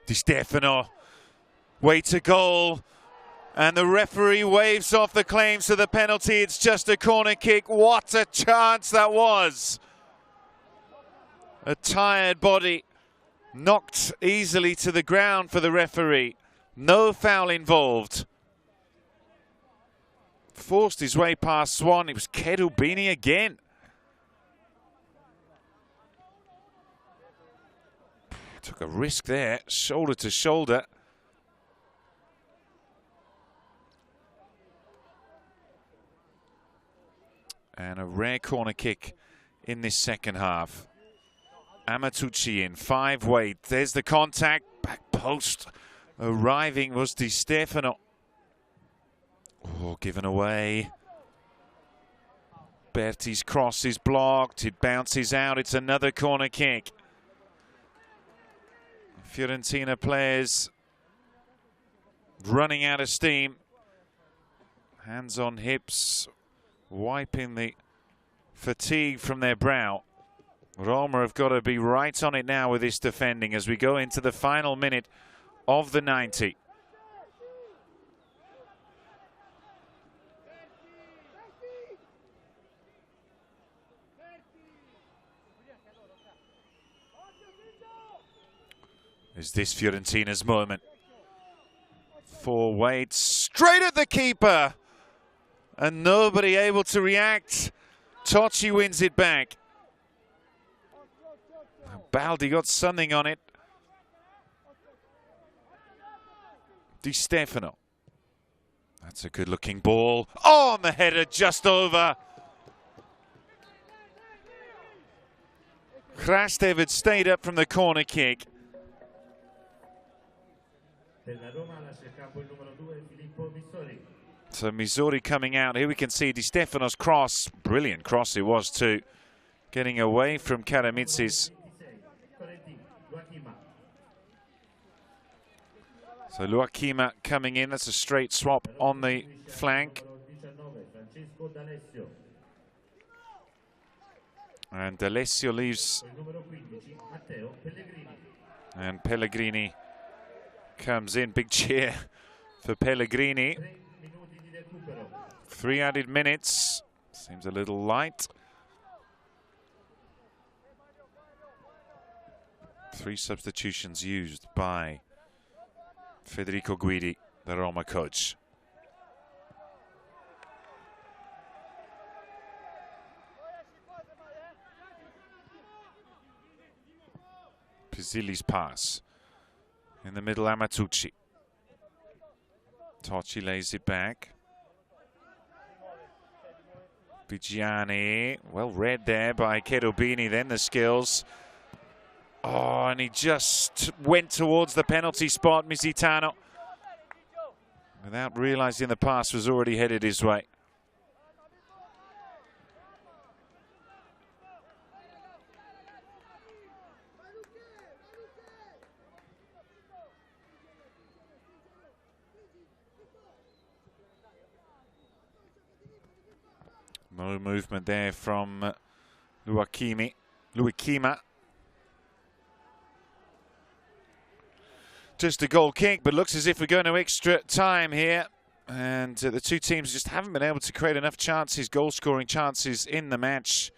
Di Stefano, way to goal. And the referee waves off the claims to the penalty. It's just a corner kick. What a chance that was. A tired body knocked easily to the ground for the referee. No foul involved. Forced his way past Swan. It was Cherubini again. Took a risk there, shoulder to shoulder. And a rare corner kick in this second half. Amatucci in, 5 weight. There's the contact. Back post. Arriving was Di Stefano. Oh, given away. Berti's cross is blocked. It bounces out. It's another corner kick. Fiorentina players running out of steam. Hands on hips, wiping the fatigue from their brow. Roma have got to be right on it now with this defending as we go into the final minute of the 90. Is this Fiorentina's moment? Forward, straight at the keeper. And nobody able to react. Totti wins it back. Baldi got something on it. Di Stefano. That's a good looking ball. Oh, and the header just over. Krastev had stayed up from the corner kick. So Missouri coming out. Here we can see Di Stefano's cross. Brilliant cross it was too. Getting away from Karamitz's. So Luakima coming in. That's a straight swap on the flank. And D'Alessio leaves. And Pellegrini comes in. Big cheer for Pellegrini. 3 added minutes. Seems a little light. 3 substitutions used by Federico Guidi, the Roma coach. Pizzilli's pass. In the middle, Amatucci. Totti lays it back. Vigiani, well read there by Cherubini, then the skills. Oh, and he just went towards the penalty spot, Mizitano. Without realizing the pass was already headed his way. No movement there from Luakima. Just a goal kick, but looks as if we're going to extra time here. And the two teams just haven't been able to create enough chances, goal-scoring chances in the match.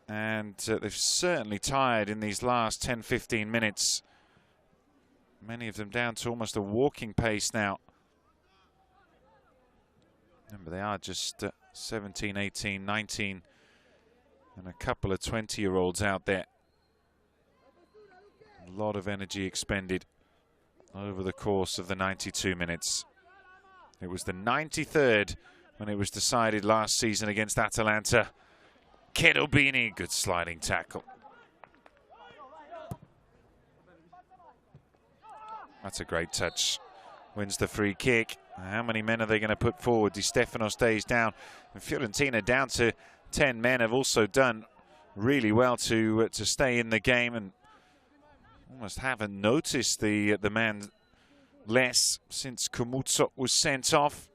And they've certainly tired in these last 10-15 minutes. Many of them down to almost a walking pace now. Remember, they are just 17, 18, 19, and a couple of 20-year-olds out there. A lot of energy expended over the course of the 92 minutes. It was the 93rd when it was decided last season against Atalanta. Cherubini, good sliding tackle. That's a great touch. Wins the free kick. How many men are they going to put forward? Di Stefano stays down. And Fiorentina down to 10 men have also done really well to stay in the game and almost haven't noticed the man less since Comuzzo was sent off.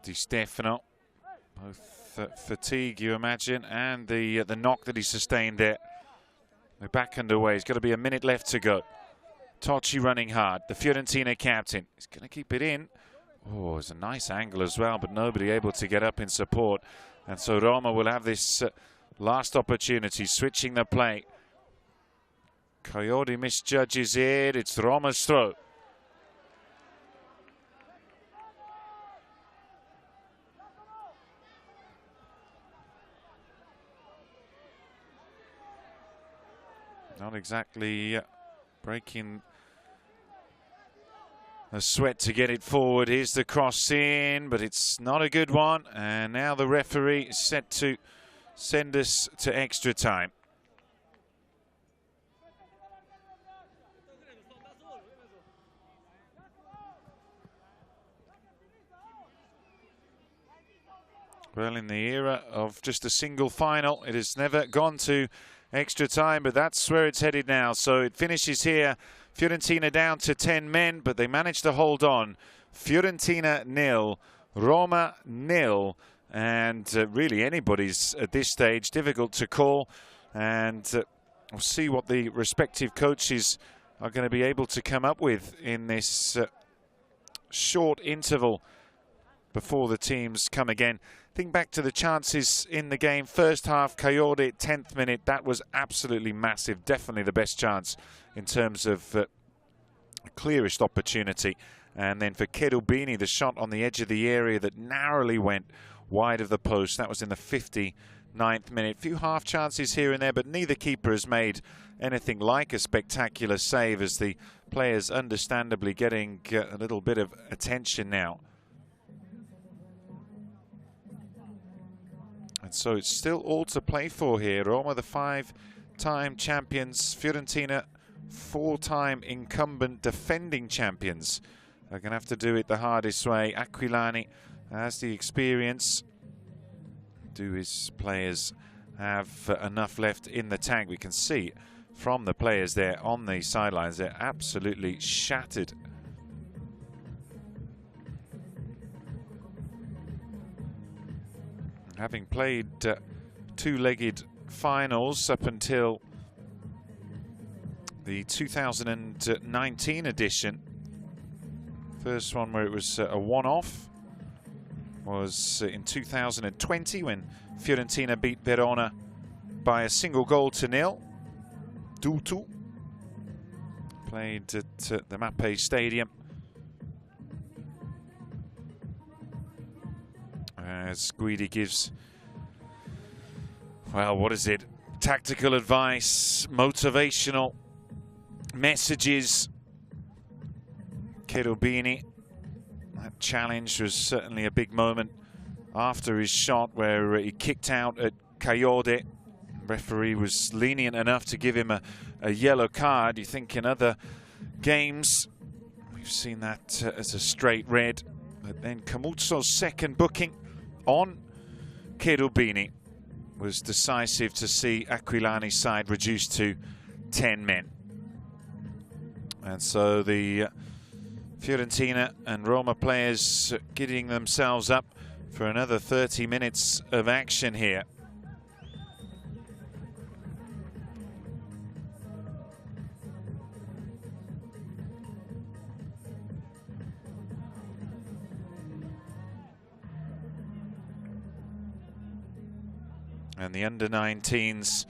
Di Stefano, both fatigue, you imagine, and the knock that he sustained there. We're back underway. There's got to be a minute left to go. Totti running hard. The Fiorentina captain. He's going to keep it in. Oh, it's a nice angle as well, but nobody able to get up in support. And so Roma will have this last opportunity, switching the play. Coyote misjudges it. It's Roma's throw. Not exactly breaking a sweat to get it forward. Here's the cross in, but it's not a good one. And now the referee is set to send us to extra time. Well, in the era of just a single final, it has never gone to extra time, but that's where it's headed now. So it finishes here. Fiorentina down to 10 men, but they managed to hold on. Fiorentina 0, Roma 0, and really anybody's at this stage difficult to call. And we'll see what the respective coaches are going to be able to come up with in this short interval before the teams come again. Think back to the chances in the game. First half, Coyote, 10th minute. That was absolutely massive. Definitely the best chance in terms of clearest opportunity. And then for Cherubini, the shot on the edge of the area that narrowly went wide of the post. That was in the 59th minute. Few half chances here and there, but neither keeper has made anything like a spectacular save, as the players understandably getting a little bit of attention now. And so it's still all to play for here. Roma, the 5-time champions. Fiorentina, 4-time incumbent defending champions. They're going to have to do it the hardest way. Aquilani has the experience. Do his players have enough left in the tank? We can see from the players there on the sidelines, they're absolutely shattered. Having played two-legged finals up until the 2019 edition. First one where it was a one-off was in 2020 when Fiorentina beat Verona by a single goal to 0. 2-2. Played at the Mappe Stadium. As Guidi gives, well, what is it? Tactical advice, motivational messages. Cherubini, that challenge was certainly a big moment after his shot where he kicked out at Coyote. Referee was lenient enough to give him a yellow card. You think in other games we've seen that as a straight red, but then Camuzzo's second booking on Cherubini was decisive to see Aquilani's side reduced to 10 men. And so the Fiorentina and Roma players getting themselves up for another 30 minutes of action here. And the under-19s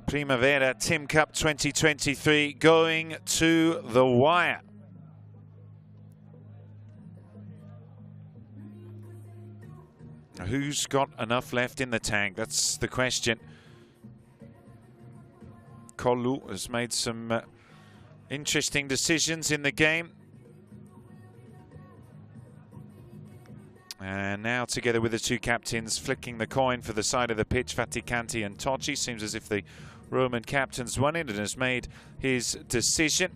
Primavera TIM CUP 2023 going to the wire. Who's got enough left in the tank? That's the question. Collu has made some interesting decisions in the game. And now together with the two captains flicking the coin for the side of the pitch, Faticanti and Tocci. Seems as if the Roman captain's won it and has made his decision.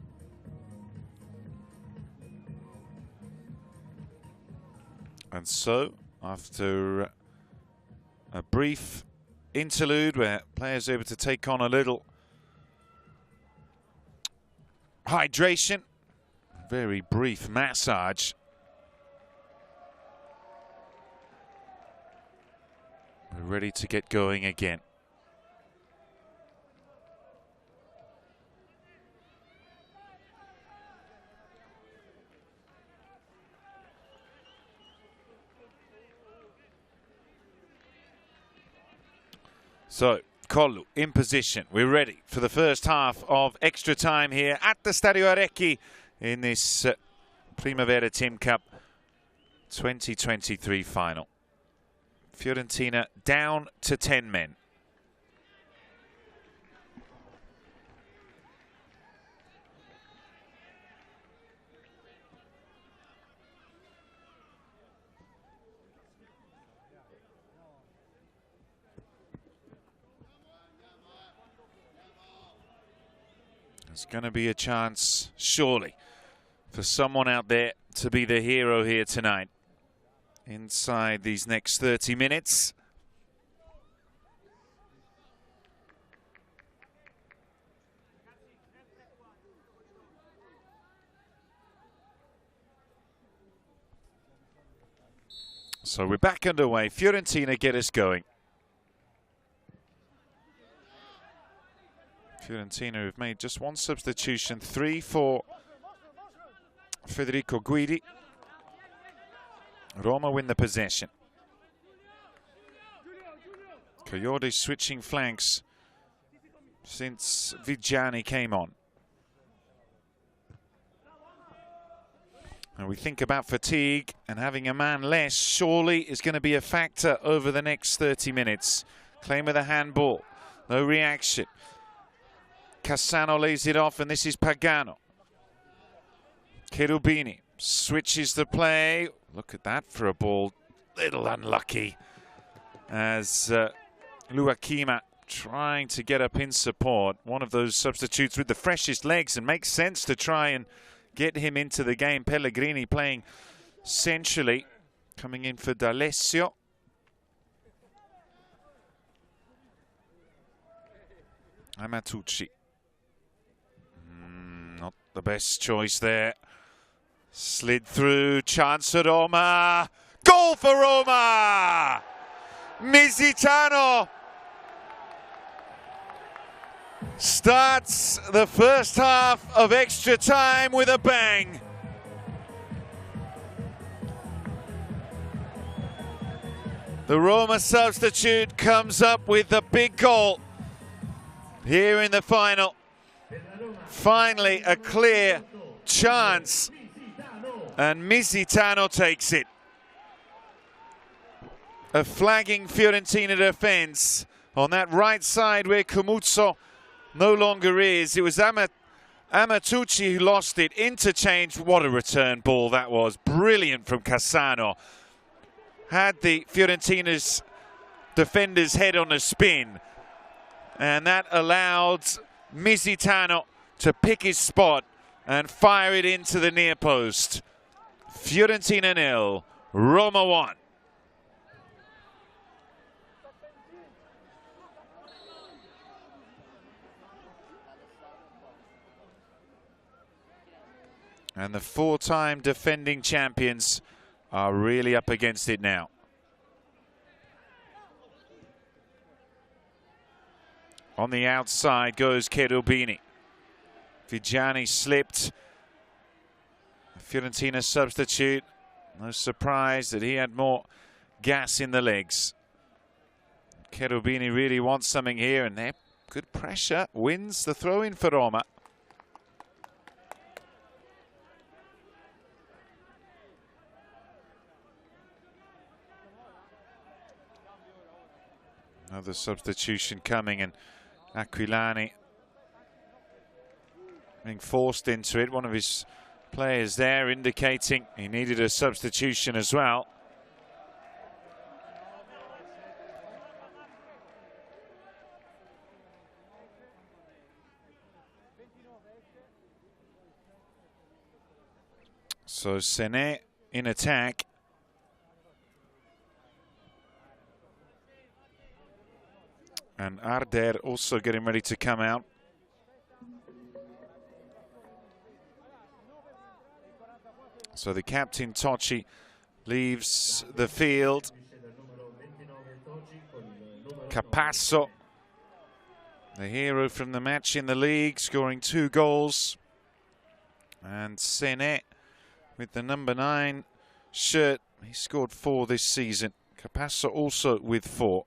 And so, after a brief interlude where players are able to take on a little hydration, very brief massage, we're ready to get going again. So, Collu in position. We're ready for the first half of extra time here at the Stadio Arecchi in this Primavera TIM CUP 2023 final. Fiorentina down to 10 men. There's going to be a chance, surely, for someone out there to be the hero here tonight. Inside these next 30 minutes. So we're back underway. Fiorentina get us going. Fiorentina have made just one substitution, 3 for Federico Guidi. Roma win the possession. Coyote switching flanks since Vigiani came on. And we think about fatigue, and having a man less surely is going to be a factor over the next 30 minutes. Claim of the handball, no reaction. Cassano lays it off, and this is Pagano. Cherubini switches the play. Look at that for a ball. Little unlucky as Luakima trying to get up in support. One of those substitutes with the freshest legs, and makes sense to try and get him into the game. Pellegrini playing centrally, coming in for D'Alessio. Amatucci. Not the best choice there. Slid through, chance for Roma. Goal for Roma! Mizitano starts the first half of extra time with a bang. The Roma substitute comes up with the big goal here in the final. Finally a clear chance, and Mizitano takes it. A flagging Fiorentina defence on that right side where Camuzzo no longer is. It was Amatucci who lost it. Interchange. What a return ball that was. Brilliant from Cassano. Had the Fiorentina's defender's head on a spin, and that allowed Mizitano to pick his spot and fire it into the near post. Fiorentina 0, Roma 1. And the four-time defending champions are really up against it now. On the outside goes Cherubini. Vigiani slipped. Fiorentina substitute. No surprise that he had more gas in the legs. Cherubini really wants something here, and there, good pressure. Wins the throw-in for Roma. Another substitution coming, and Aquilani being forced into it. One of his players there indicating he needed a substitution as well. So Sene in attack. And Arder also getting ready to come out. So the captain, Tocci, leaves the field. Capasso, the hero from the match in the league, scoring 2 goals. And Sene with the number 9 shirt. He scored 4 this season. Capasso also with 4.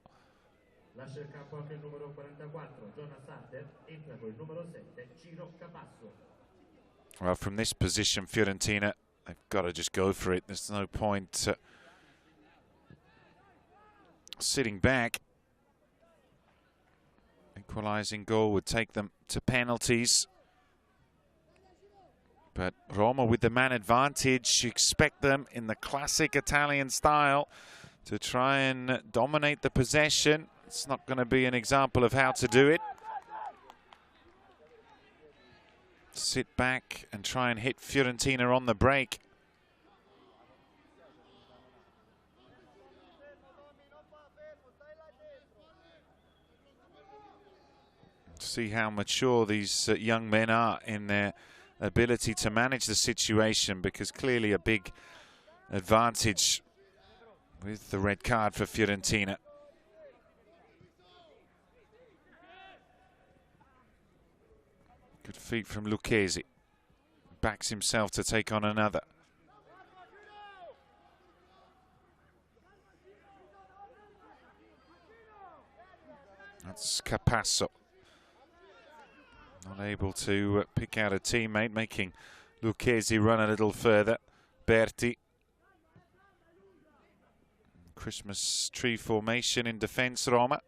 Well, from this position, Fiorentina, they've got to just go for it. There's no point sitting back. Equalising goal would take them to penalties. But Roma with the man advantage, you expect them in the classic Italian style to try and dominate the possession. It's not going to be an example of how to do it. sit back and try and hit Fiorentina on the break. See how mature these young men are in their ability to manage the situation, because clearly a big advantage with the red card for Fiorentina. Good feet from Lucchesi. Backs himself to take on another. That's Capasso. Not able to pick out a teammate, making Lucchesi run a little further. Berti. Christmas tree formation in defence, Roma.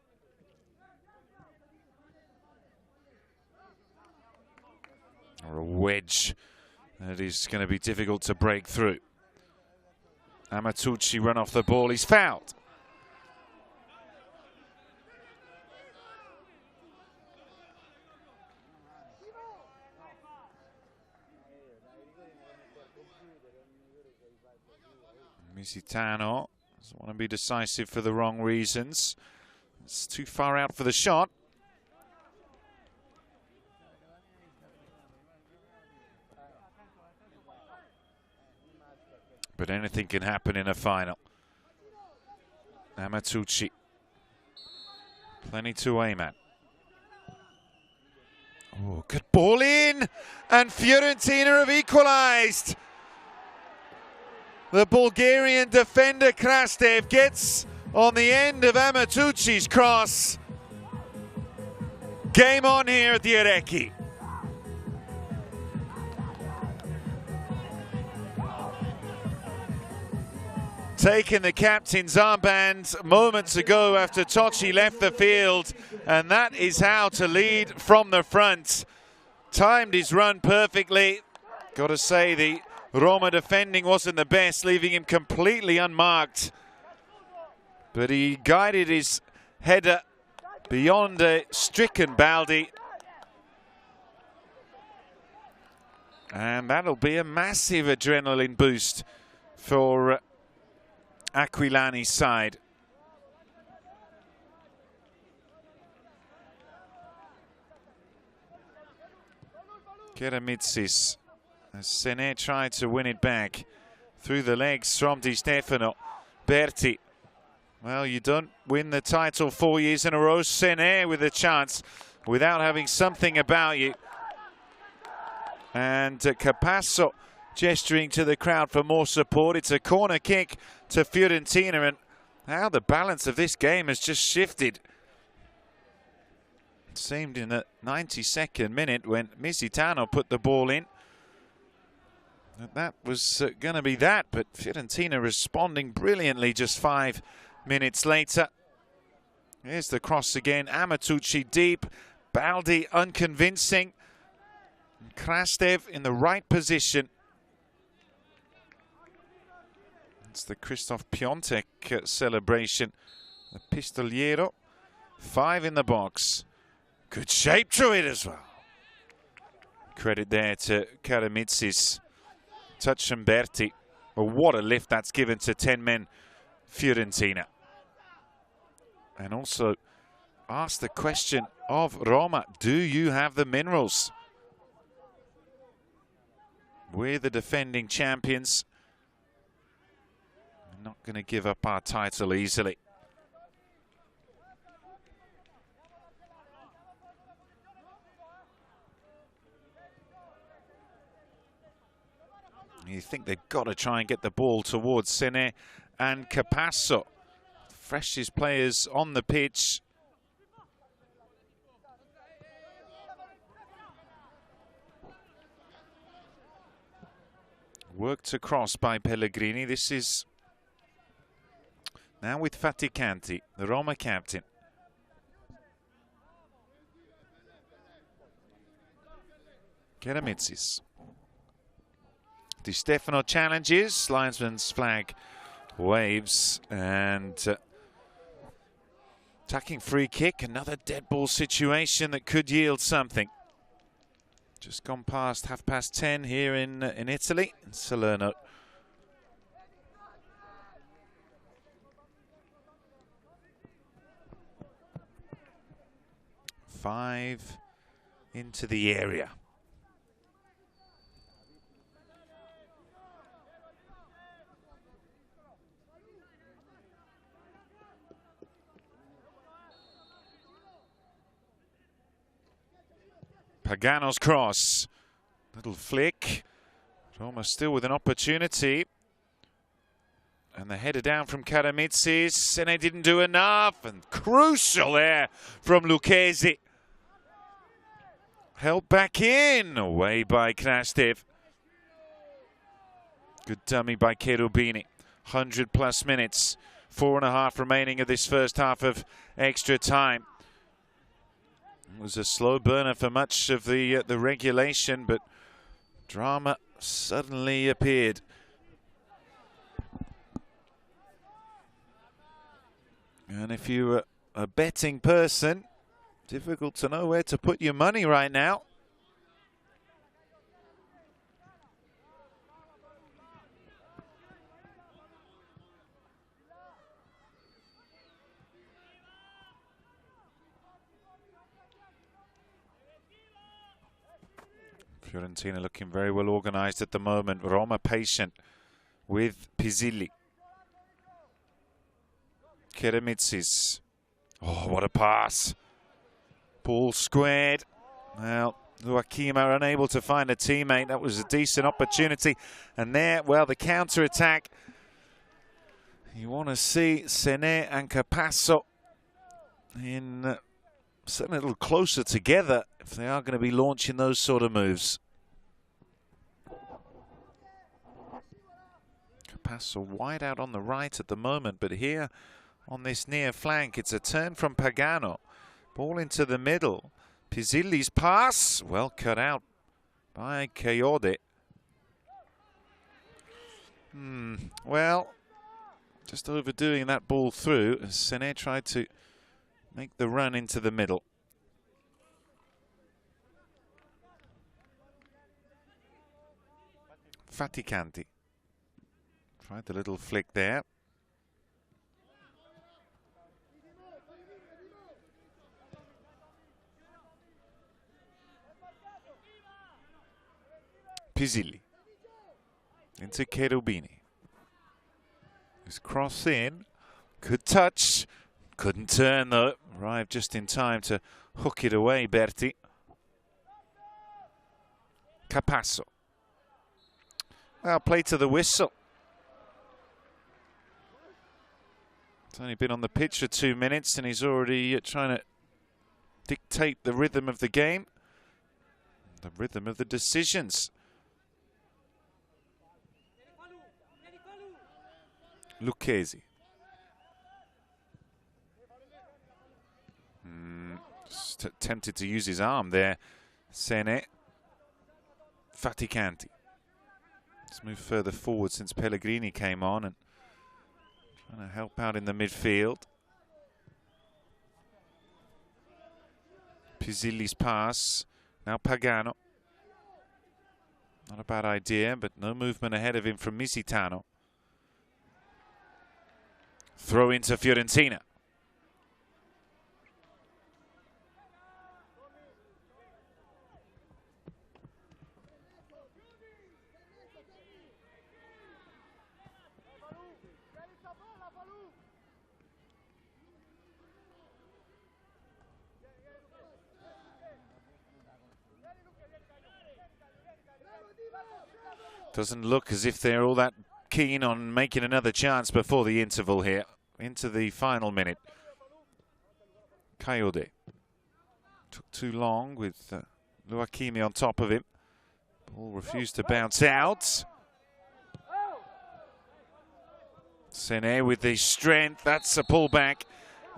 Or a wedge that is going to be difficult to break through. Amatucci run off the ball, he's fouled. Misitano doesn't want to be decisive for the wrong reasons. It's too far out for the shot. But anything can happen in a final. Amatucci. Plenty to aim at. Oh, good ball in! And Fiorentina have equalised. The Bulgarian defender Krastev gets on the end of Amatucci's cross. Game on here at the Arecchi. Taking the captain's armband moments ago after Tocci left the field, and that is how to lead from the front. Timed his run perfectly. Got to say, the Roma defending wasn't the best, leaving him completely unmarked. But he guided his header beyond a stricken Baldi. And that'll be a massive adrenaline boost for Aquilani's side. Keramitsis, as Sene tried to win it back through the legs from Di Stefano. Berti. Well, you don't win the title 4 years in a row. Sene with a chance without having something about you. And Capasso gesturing to the crowd for more support. It's a corner kick to Fiorentina, and how the balance of this game has just shifted. It seemed in the 92nd minute when Misitano put the ball in that was going to be that, but Fiorentina responding brilliantly just 5 minutes later. Here's the cross again. Amatucci deep, Baldi unconvincing, Krastev in the right position. It's the Christoph Piontek celebration. The Pistoliero, 5 in the box. Good shape to it as well. Credit there to Karamitsis. Touch from Berti. Well, what a lift that's given to 10 men Fiorentina. And also ask the question of Roma, do you have the minerals? We're the defending champions. We're not going to give up our title easily. You think they've got to try and get the ball towards Sene and Capasso. Freshest players on the pitch. Worked across by Pellegrini. This is now with Faticanti, the Roma captain. Keramitsis. Di Stefano challenges, linesman's flag waves, and attacking free kick, another dead ball situation that could yield something. Just gone past 10:30 here in Italy, in Salerno. Five into the area. Pagano's cross. Little flick. Roma still with an opportunity. And the header down from Karamitsis. Sene didn't do enough. And crucial there from Lucchesi. Held back in. Away by Krastev. Good dummy by Cherubini. 100+ minutes. 4.5 remaining of this first half of extra time. It was a slow burner for much of the regulation, but drama suddenly appeared. And if you're a betting person, difficult to know where to put your money right now. Fiorentina looking very well organised at the moment. Roma patient with Pisilli. Karamitsis. Oh, what a pass. Ball squared. Well, Joachim are unable to find a teammate. That was a decent opportunity. And there, well, the counter-attack. You want to see Sene and Capasso in sitting a little closer together if they are going to be launching those sort of moves. Capasso wide out on the right at the moment, but here on this near flank, it's a turn from Pagano. Ball into the middle. Pisilli's pass, well cut out by Kayode. Well, just overdoing that ball through as Sene tried to make the run into the middle. Faticanti. Tried the little flick there. Pisilli. Into Cherubini. His cross in. Good touch. Couldn't turn though. Arrived just in time to hook it away, Berti. Capasso. Well, play to the whistle. He's only been on the pitch for 2 minutes and he's already trying to dictate the rhythm of the game. The rhythm of the decisions. Lucchesi. Just tempted to use his arm there. Sene. Faticanti. Let's move further forward since Pellegrini came on and trying to help out in the midfield. Pisilli's pass. Now Pagano. Not a bad idea, but no movement ahead of him from Misitano. Throw into Fiorentina. Doesn't look as if they're all that keen on making another chance before the interval here. Into the final minute. Kayode. Took too long with Joachimi on top of him. Ball refused to bounce out. Sene with the strength. That's a pullback.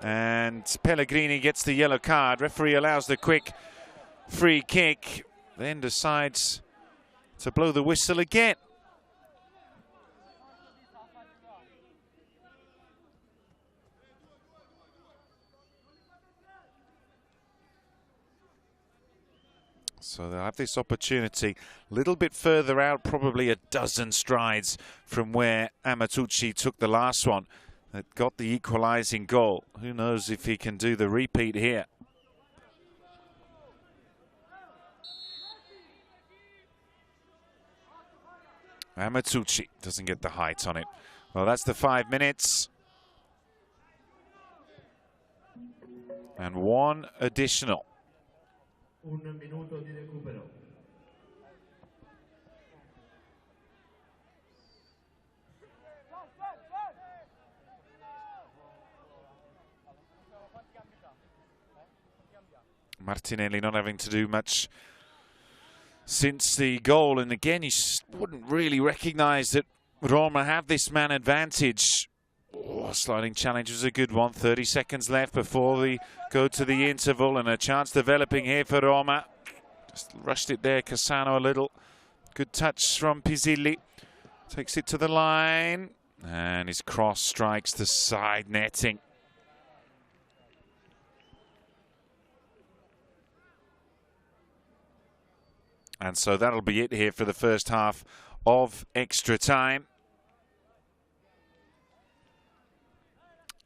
And Pellegrini gets the yellow card. Referee allows the quick free kick. Then decides to blow the whistle again. So they'll have this opportunity a little bit further out, probably a dozen strides from where Amatucci took the last one that got the equalising goal. Who knows if he can do the repeat here. Amatucci doesn't get the height on it. Well, that's the 5 minutes. And one additional. Un minuto di recupero. Martinelli not having to do much since the goal, and again you wouldn't really recognise that Roma have this man advantage. Oh, sliding challenge was a good one. 30 seconds left before we go to the interval, and a chance developing here for Roma. Just rushed it there, Cassano a little. Good touch from Pizzilli. Takes it to the line, and his cross strikes the side netting. And so that'll be it here for the first half of extra time.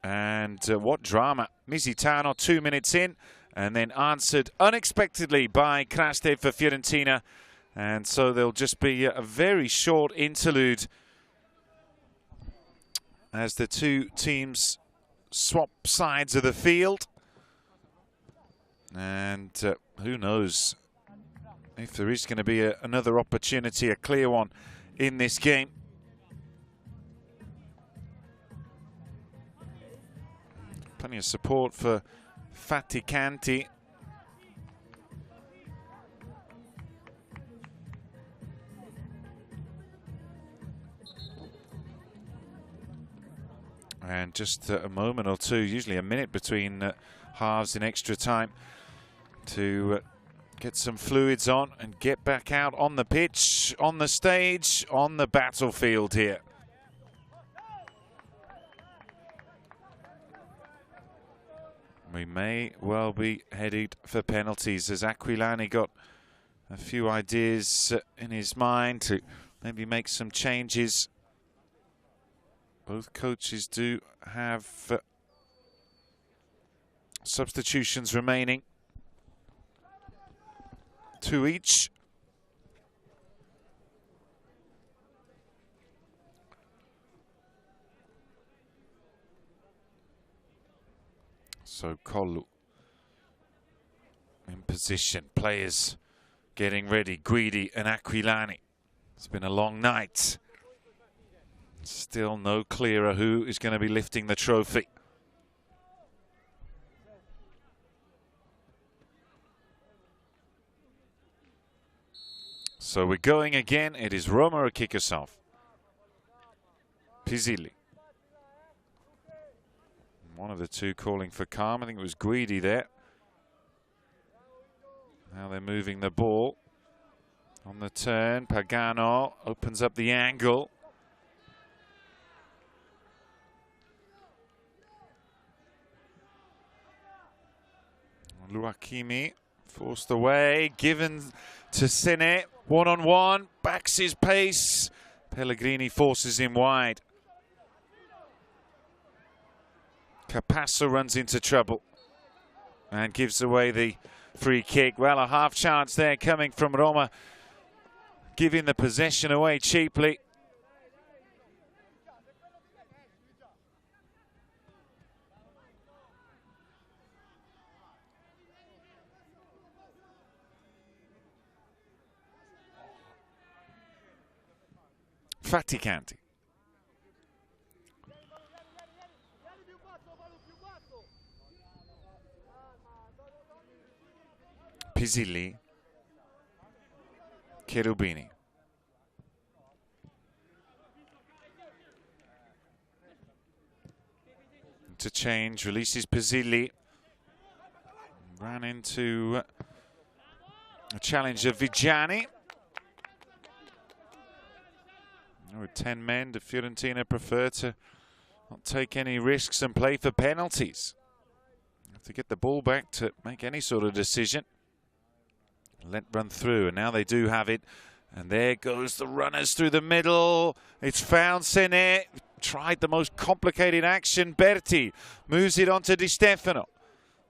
And what drama. Mizitano 2 minutes in, and then answered unexpectedly by Krastev for Fiorentina. And so there'll just be a very short interlude as the two teams swap sides of the field. And who knows if there is going to be another opportunity, a clear one, in this game. Plenty of support for Faticanti. And just a moment or two, usually a minute between halves in extra time, to get some fluids on and get back out on the pitch, on the stage, on the battlefield here. We may well be headed for penalties, as Aquilani got a few ideas in his mind to maybe make some changes. Both coaches do have substitutions remaining. 2 each. So Collu in position. Players getting ready. Guidi and Aquilani. It's been a long night. Still no clearer who is going to be lifting the trophy. So we're going again. It is Roma who kick us off. Pizzilli. One of the two calling for calm. I think it was Guidi there. Now they're moving the ball. On the turn, Pagano opens up the angle. Luakimi forced away, given to Sene. One-on-one, backs his pace. Pellegrini forces him wide. Capasso runs into trouble and gives away the free kick. Well, a half chance there coming from Roma, giving the possession away cheaply. Faticanti. Pizzilli. Cherubini. To change, releases Pizzilli. Ran into a challenge of Vigiani. With 10 men, the Fiorentina prefer to not take any risks and play for penalties. Have to get the ball back to make any sort of decision. Let run through, and now they do have it. And there goes the runners through the middle. It's found Sene. Tried the most complicated action. Berti moves it on to Di Stefano,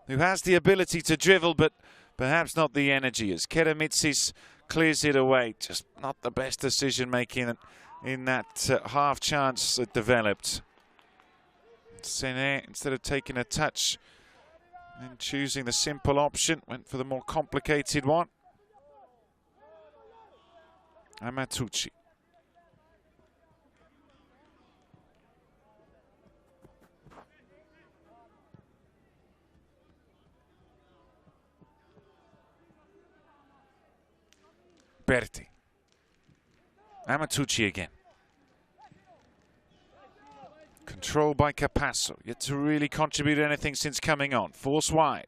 who has the ability to dribble, but perhaps not the energy, as Keramitsis clears it away. Just not the best decision making in that half chance that developed. Sene, instead of taking a touch and choosing the simple option, went for the more complicated one. Amatucci. Berti. Amatucci again. Controlled by Capasso. Yet to really contribute anything since coming on. Force wide.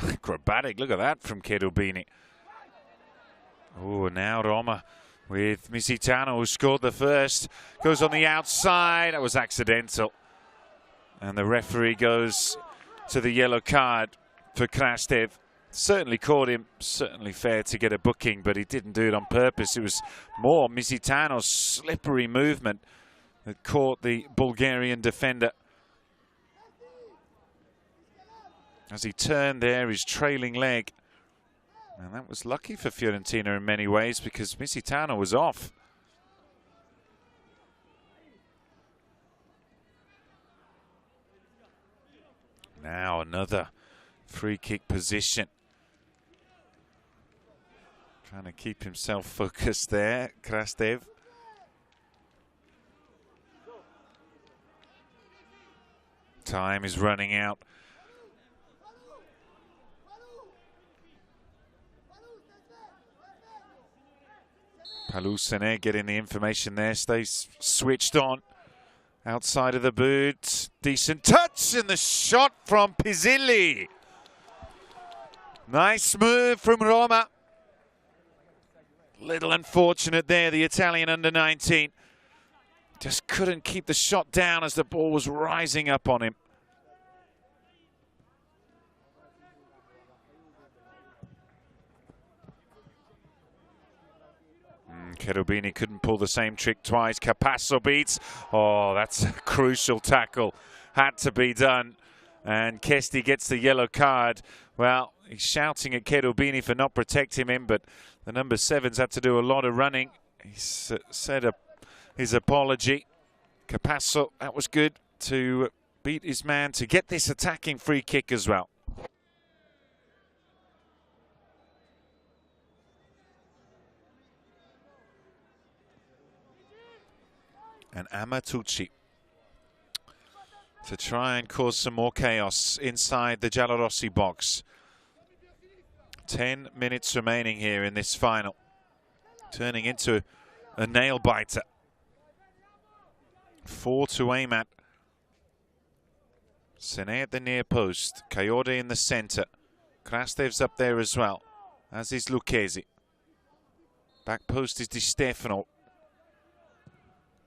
Acrobatic, look at that from Cherubini. Oh, now Roma with Misitano, who scored the first. Goes on the outside. That was accidental. And the referee goes to the yellow card for Krastev. Certainly caught him, certainly fair to get a booking, but he didn't do it on purpose. It was more Misitano's slippery movement that caught the Bulgarian defender. As he turned there, his trailing leg. And that was lucky for Fiorentina in many ways, because Misitano was off. Now another free kick position. Trying to keep himself focused there, Krastev. Time is running out. Palusene getting the information there, stays switched on. Outside of the boot, decent touch, and the shot from Pizzilli. Nice move from Roma. Little unfortunate there, the Italian under-19. Just couldn't keep the shot down as the ball was rising up on him. Cherubini couldn't pull the same trick twice. Capasso beats. Oh, that's a crucial tackle. Had to be done. And Kesti gets the yellow card. Well, he's shouting at Cherubini for not protecting him, but the number 7's had to do a lot of running. He's said his apology. Capasso, that was good to beat his man to get this attacking free kick as well. And Amatucci to try and cause some more chaos inside the Giallorossi box. 10 minutes remaining here in this final. Turning into a nail-biter. 4 to aim at. Sene at the near post. Coyote in the centre. Krastev's up there as well, as is Lucchesi. Back post is Di Stefano.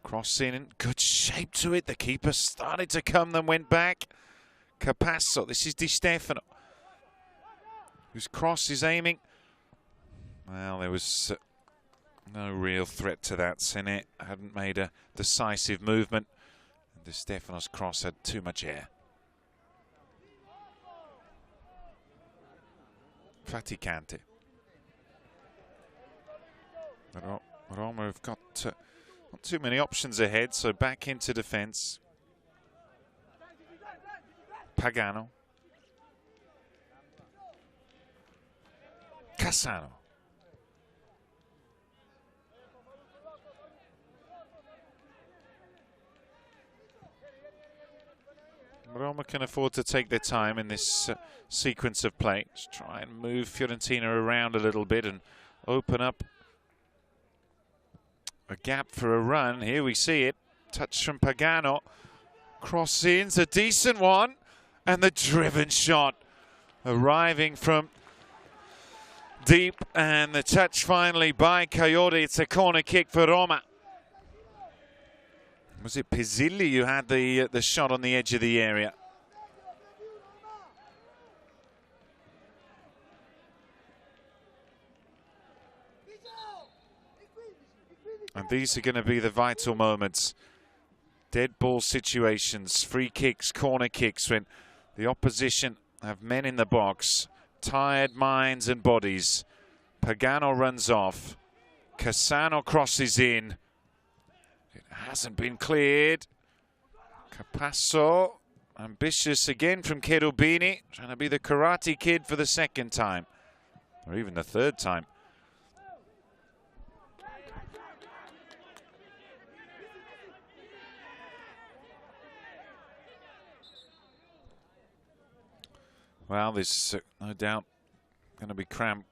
Cross in, good shape to it. The keeper started to come, then went back. Capasso, this is Di Stefano, whose cross is aiming. Well, there was no real threat to that. Sene hadn't made a decisive movement. And Di Stefano's cross had too much air. Faticante. Roma have got not too many options ahead, so back into defence. Pagano. Cassano. Roma can afford to take their time in this sequence of play. Just try and move Fiorentina around a little bit and open up a gap for a run. Here we see it. Touch from Pagano. Cross in's a decent one. And the driven shot arriving from deep. And the touch finally by Coyote. It's a corner kick for Roma. Was it Pizzilli who had the shot on the edge of the area? And these are going to be the vital moments. Dead ball situations, free kicks, corner kicks, when the opposition have men in the box, tired minds and bodies. Pagano runs off. Cassano crosses in. It hasn't been cleared. Capasso, ambitious again from Cherubini, trying to be the Karate Kid for the second time, or even the third time. Well, there's no doubt going to be cramp.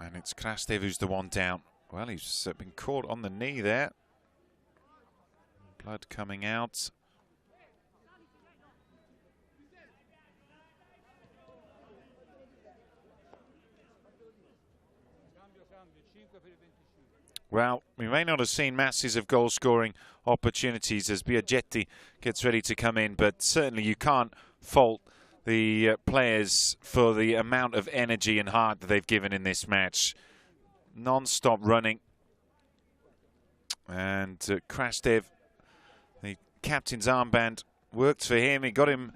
And it's Krastev who's the one down. Well, he's been caught on the knee there. Blood coming out. Well, we may not have seen masses of goal-scoring opportunities as Biaggetti gets ready to come in, but certainly you can't fault the players for the amount of energy and heart that they've given in this match. Non-stop running. And Krastev, the captain's armband, worked for him. He got him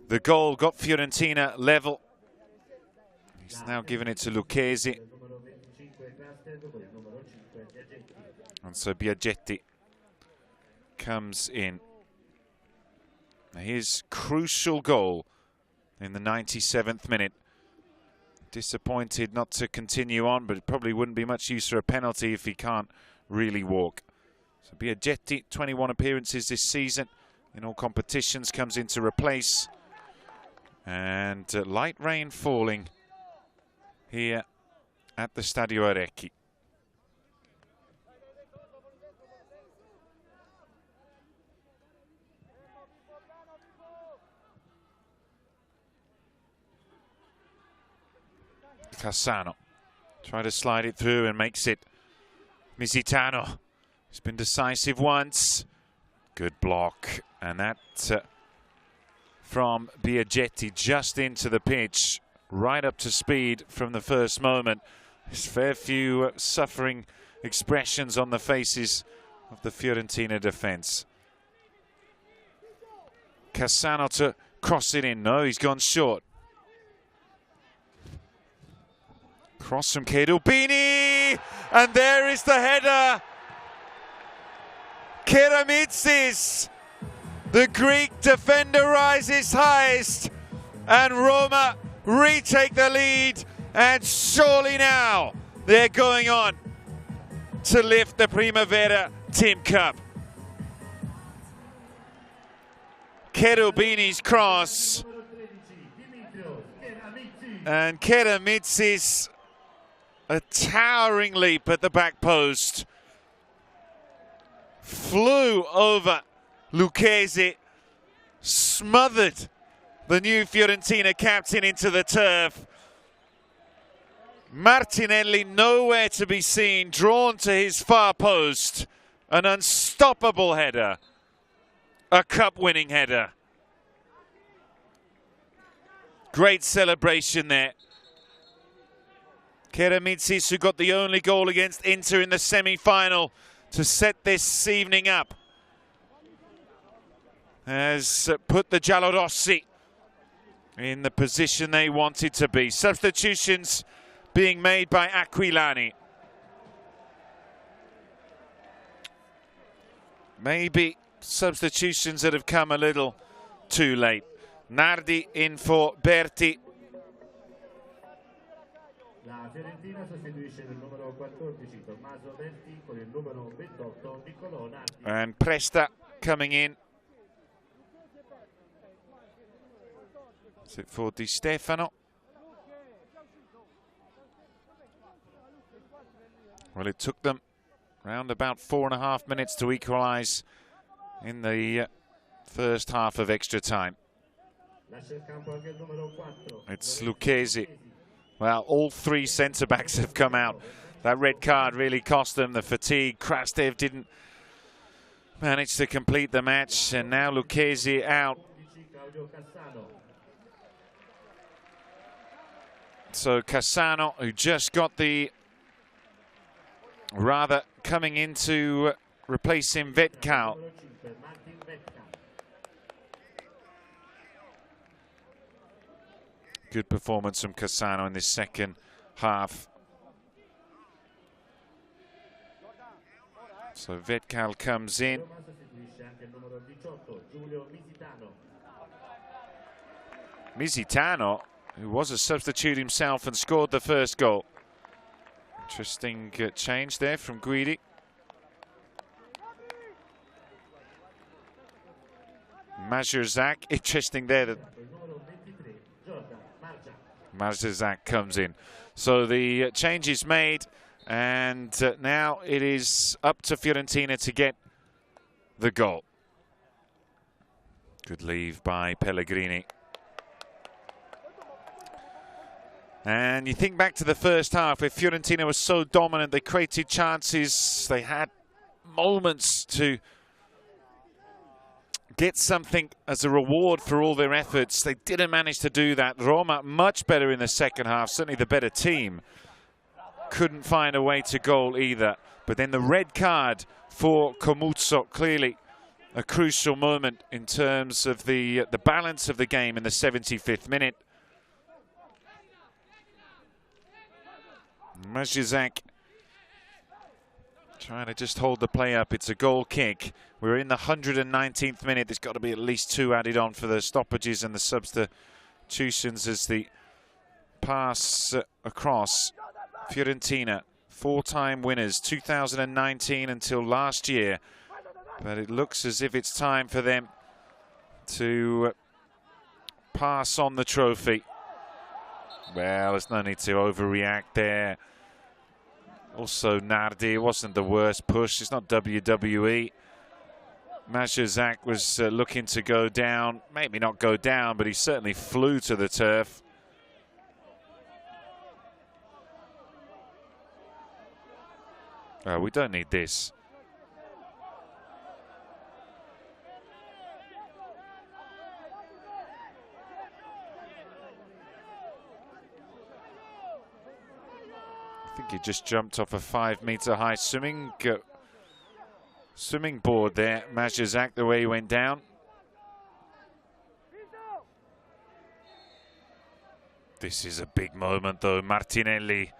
the goal, got Fiorentina level. He's now given it to Lucchesi. And so Biaggetti comes in. His crucial goal in the 97th minute. Disappointed not to continue on, but it probably wouldn't be much use for a penalty if he can't really walk. So Biaggetti, 21 appearances this season in all competitions, comes in to replace. And light rain falling here at the Stadio Arecchi. Cassano trying to slide it through and makes it Misitano. He's been decisive once. Good block. And that from Biaggetti just into the pitch, right up to speed from the first moment. There's fair few suffering expressions on the faces of the Fiorentina defence. Cassano to cross it in. No, he's gone short. Cross from Cherubini, and there is the header. Keramitsis, the Greek defender, rises highest, and Roma retake the lead, and surely now they're going on to lift the Primavera TIM CUP. Cherubini's cross, and Keramitsis, a towering leap at the back post, flew over Lucchesi, smothered the new Fiorentina captain into the turf. Martinelli nowhere to be seen, drawn to his far post. An unstoppable header, a cup-winning header. Great celebration there. Keramitsis, who got the only goal against Inter in the semi-final to set this evening up, has put the Giallorossi in the position they wanted to be. Substitutions being made by Aquilani. Maybe substitutions that have come a little too late. Nardi in for Berti. La Fiorentina sostituisce il numero 14 Tommaso Berti con il numero 28 Niccolò Nardi. And Presta coming in. Is it for Di Stefano? Well, it took them around about 4.5 minutes to equalise in the first half of extra time. It's Lucchesi. Well, all three centre-backs have come out. That red card really cost them the fatigue. Krastev didn't manage to complete the match, and now Lucchesi out. So Cassano, who just got the rather coming in to replace him, Vetcal. Good performance from Cassano in this second half. So Vetcal comes in. Misitano, who was a substitute himself and scored the first goal. Interesting change there from Guidi. Majerzak, interesting there that Majerzak comes in. So the change is made, and now it is up to Fiorentina to get the goal. Good leave by Pellegrini. And you think back to the first half where Fiorentina was so dominant, they created chances, they had moments to get something as a reward for all their efforts. They didn't manage to do that. Roma much better in the second half, certainly the better team. Couldn't find a way to goal either. But then the red card for Comuzzo, clearly a crucial moment in terms of the balance of the game in the 75th minute. Majerzak trying to just hold the play up. It's a goal kick. We're in the 119th minute. There's got to be at least 2 added on for the stoppages and the substitutions as the pass across. Fiorentina, 4-time winners, 2019 until last year. But it looks as if it's time for them to pass on the trophy. Well, there's no need to overreact there. Also, Nardi, it wasn't the worst push. It's not WWE. Majerzak was looking to go down. Maybe not go down, but he certainly flew to the turf. Oh, we don't need this. I think he just jumped off a 5-meter high swimming board there. Majerzak, the way he went down. This is a big moment though. Martinelli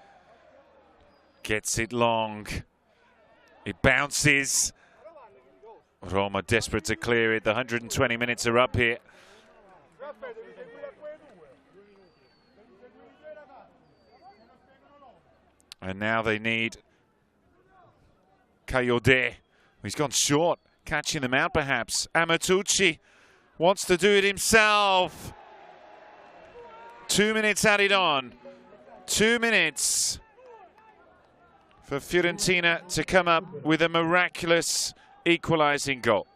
gets it long. It bounces. Roma desperate to clear it. The 120 minutes are up here. And now they need Kayode. He's gone short, catching them out perhaps. Amatucci wants to do it himself. 2 minutes added on. 2 minutes for Fiorentina to come up with a miraculous equalising goal.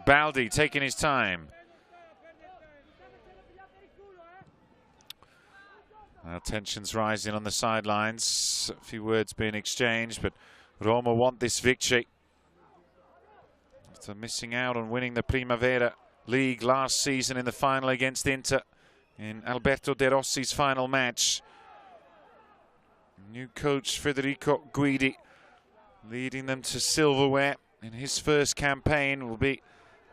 Baldi taking his time. Tensions rising on the sidelines. A few words being exchanged, but Roma want this victory. After missing out on winning the Primavera League last season in the final against Inter in Alberto De Rossi's final match. New coach Federico Guidi leading them to silverware in his first campaign. Will be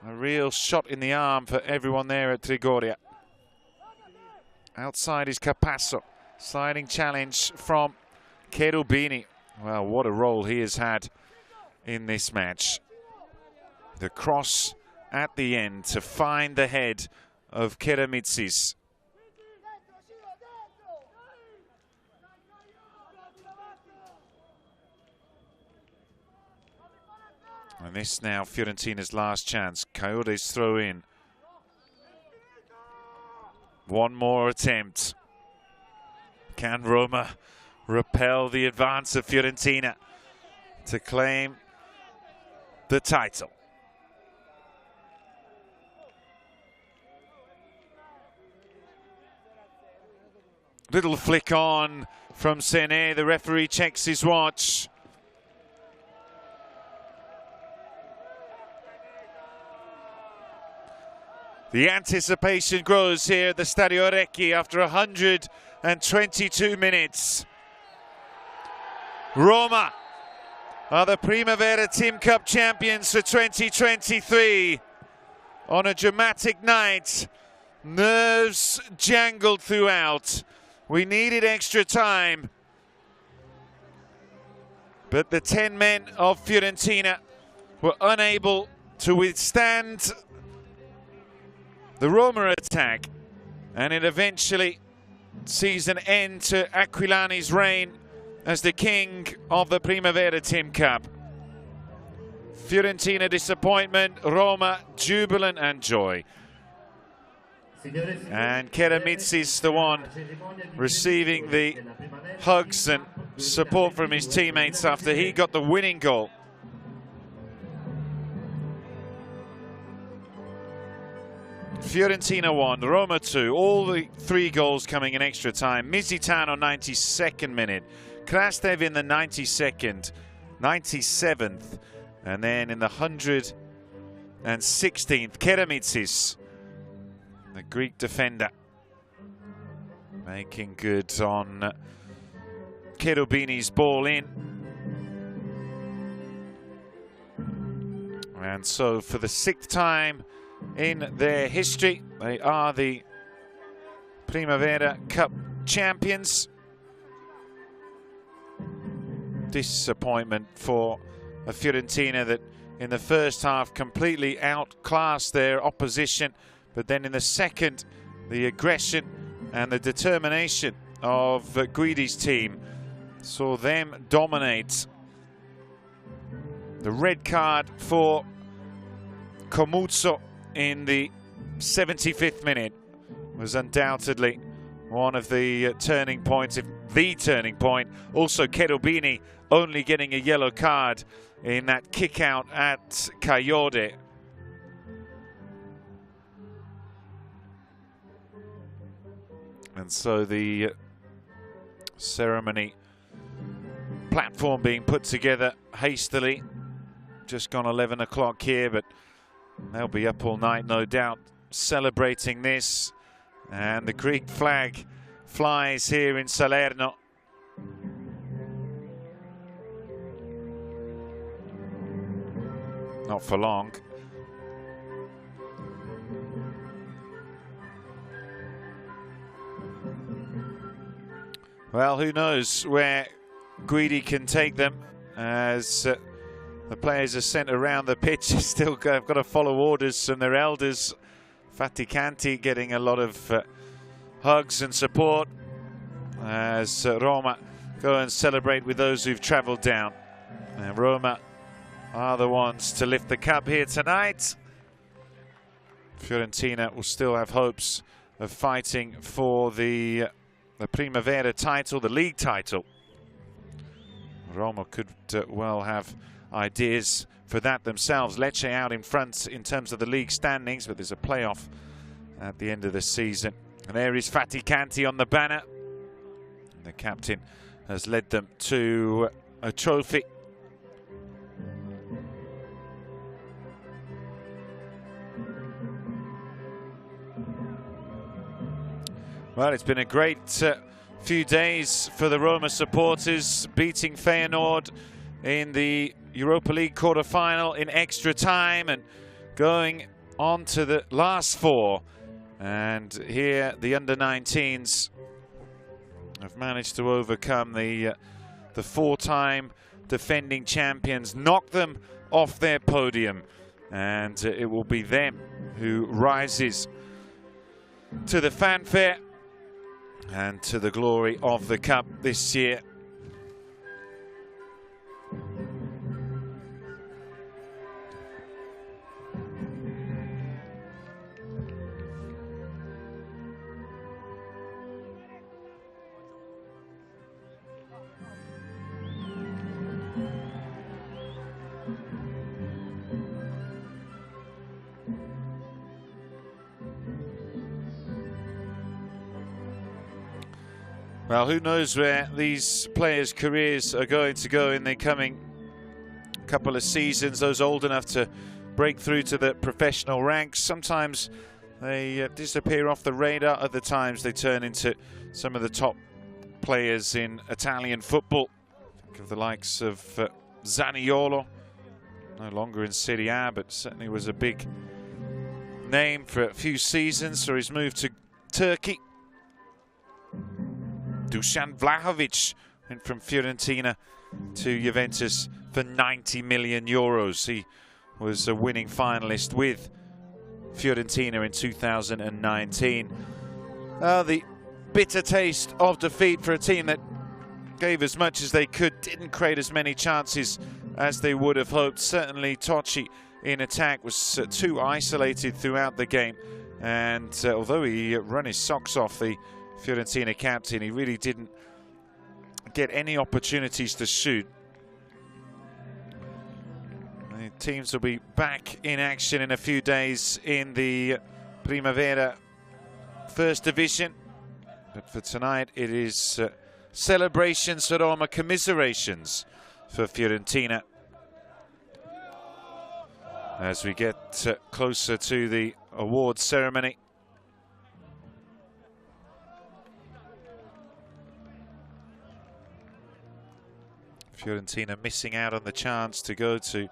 a real shot in the arm for everyone there at Trigoria. Outside is Capasso. Sliding challenge from Cherubini. Well, what a role he has had in this match. The cross at the end to find the head of Keramitzis. And this now Fiorentina's last chance. Coyote's throw in. One more attempt. Can Roma repel the advance of Fiorentina to claim the title? Little flick on from Sene. The referee checks his watch. The anticipation grows here at the Stadio Orecchi after 122 minutes. Roma are the Primavera TIM CUP champions for 2023. On a dramatic night, nerves jangled throughout. We needed extra time, but the 10 men of Fiorentina were unable to withstand the Roma attack, and it eventually sees an end to Aquilani's reign as the king of the Primavera TIM CUP. Fiorentina disappointment, Roma jubilant and joy. And Keramitzis the one receiving the hugs and support from his teammates after he got the winning goal. Fiorentina 1, Roma 2, all the 3 goals coming in extra time. Mizitano 92nd minute, Krastev in the 92nd, 97th, and then in the 116th, Keramitzis, the Greek defender, making good on Cherubini's ball in. And so for the 6th time in their history, they are the Primavera Cup champions. Disappointment for a Fiorentina that in the first half completely outclassed their opposition, but then in the second, the aggression and the determination of Guidi's team saw them dominate. The red card for Comuzzo in the 75th minute was undoubtedly one of the turning points, if the turning point. Also Cherubini only getting a yellow card in that kick out at Kayode. And so the ceremony platform being put together hastily. Just gone 11 o'clock here, but they'll be up all night, no doubt, celebrating this. And the Greek flag flies here in Salerno. Not for long. Well, who knows where Guidi can take them as the players are sent around the pitch. Still got to follow orders from their elders. Faticanti getting a lot of hugs and support as Roma go and celebrate with those who've travelled down. And Roma are the ones to lift the cup here tonight. Fiorentina will still have hopes of fighting for the Primavera title, the league title. Roma could well have ideas for that themselves. Lecce out in front in terms of the league standings, but there's a playoff at the end of the season. And there is Faticanti on the banner. The captain has led them to a trophy. Well, it's been a great few days for the Roma supporters, beating Feyenoord in the Europa League quarter-final in extra time and going on to the last 4. And here the under-19s have managed to overcome the 4-time defending champions, knock them off their podium, and it will be them who rises to the fanfare and to the glory of the cup this year. Well, who knows where these players' careers are going to go in the coming couple of seasons. Those old enough to break through to the professional ranks. Sometimes they disappear off the radar. Other times they turn into some of the top players in Italian football. Think of the likes of Zaniolo, no longer in Serie A, but certainly was a big name for a few seasons for his move to Turkey. Dusan Vlahovic went from Fiorentina to Juventus for 90 million euros. He was a winning finalist with Fiorentina in 2019. The bitter taste of defeat for a team that gave as much as they could, didn't create as many chances as they would have hoped. Certainly Tocci in attack was too isolated throughout the game, and although he run his socks off, the Fiorentina captain, he really didn't get any opportunities to shoot. The teams will be back in action in a few days in the Primavera First Division, but for tonight it is celebrations for Roma, commiserations for Fiorentina as we get closer to the award ceremony. Fiorentina missing out on the chance to go to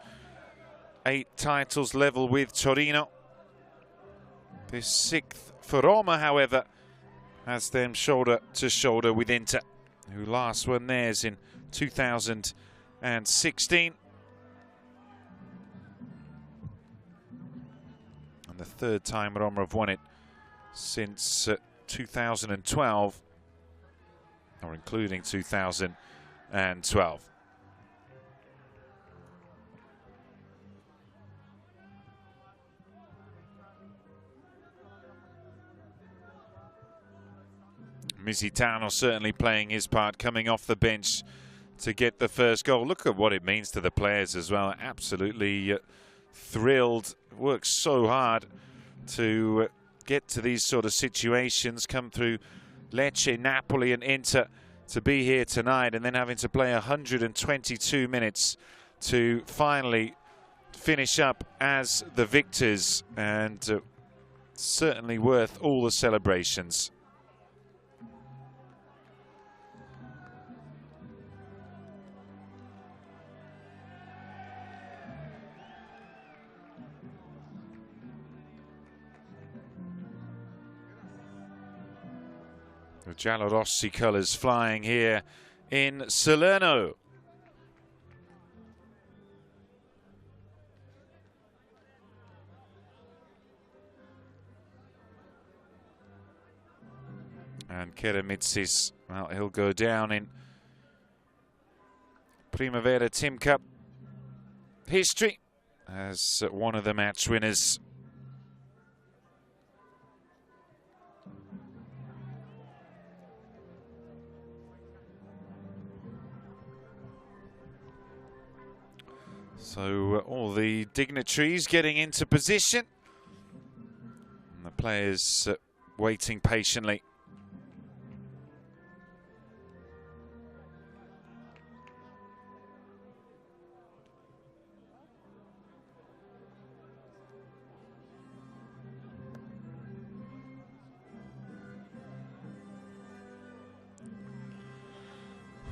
8 titles, level with Torino. This 6th for Roma, however, has them shoulder to shoulder with Inter, who last won theirs in 2016. And the 3rd time Roma have won it since 2012, or including 2012. Mizitano certainly playing his part, coming off the bench to get the first goal. Look at what it means to the players as well. Absolutely thrilled. Works so hard to get to these sort of situations. Come through Lecce, Napoli and Inter to be here tonight, and then having to play 122 minutes to finally finish up as the victors, and certainly worth all the celebrations. The Giallorossi colours flying here in Salerno. And Keramitsis, well, he'll go down in Primavera TIM CUP history as one of the match winners. So all the dignitaries getting into position, and the players waiting patiently.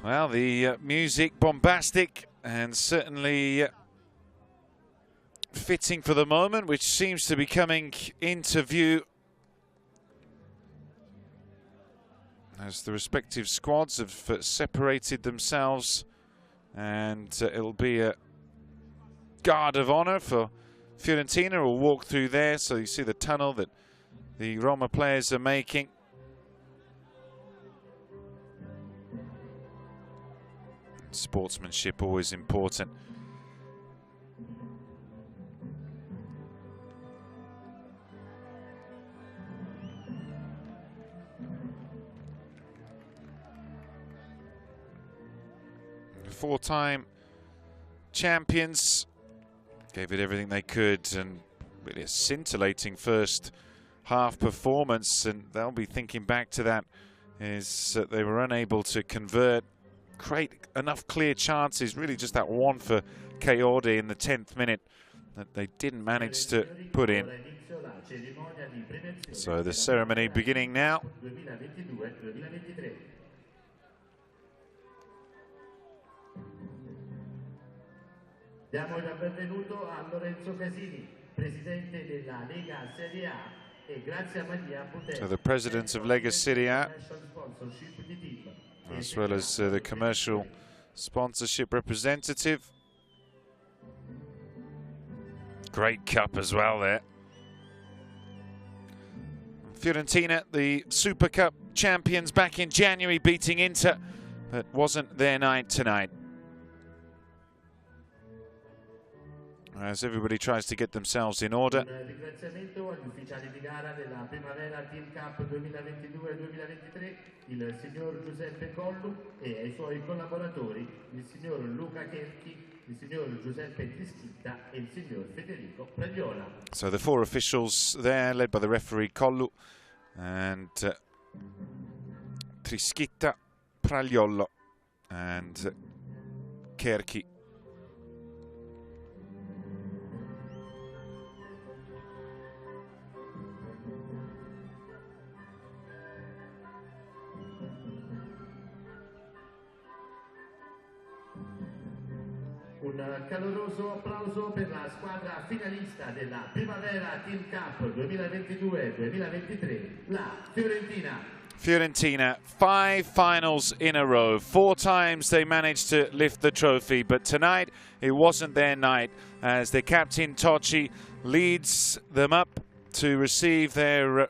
Well, the music bombastic and certainly fitting for the moment, which seems to be coming into view as the respective squads have separated themselves, and it'll be a guard of honor for Fiorentina who'll walk through there. So you see the tunnel that the Roma players are making. Sportsmanship always important. Four-time champions gave it everything they could, and really a scintillating first half performance, and they'll be thinking back to that is that they were unable to convert, create enough clear chances. Really just that one for Kayode in the 10th minute that they didn't manage to put in. So the ceremony beginning now. Diamo il benvenuto a Lorenzo Casini, presidente della Lega Serie A, e grazie a Maria Butelli. So the president of Lega Serie A, as well as the commercial sponsorship representative. Great cup as well there. Fiorentina, the Super Cup champions back in January, beating Inter, but wasn't their night tonight. As everybody tries to get themselves in order. Un ringraziamento agli ufficiali di gara della Primavera Team Cup 2022-2023, il signor Giuseppe Collu, e ai suoi collaboratori, il signor Luca Cherchi, il signor Giuseppe Trischitta e il signor Federico Pragliola. So the four officials there, led by the referee Collu and Trischitta, Pragliolo and Cherchi. Un caloroso applauso per la squadra finalista della Primavera Team Cup 2022-2023, la Fiorentina. Fiorentina, 5 finals in a row. 4 times they managed to lift the trophy, but tonight it wasn't their night as their captain Tocci leads them up to receive their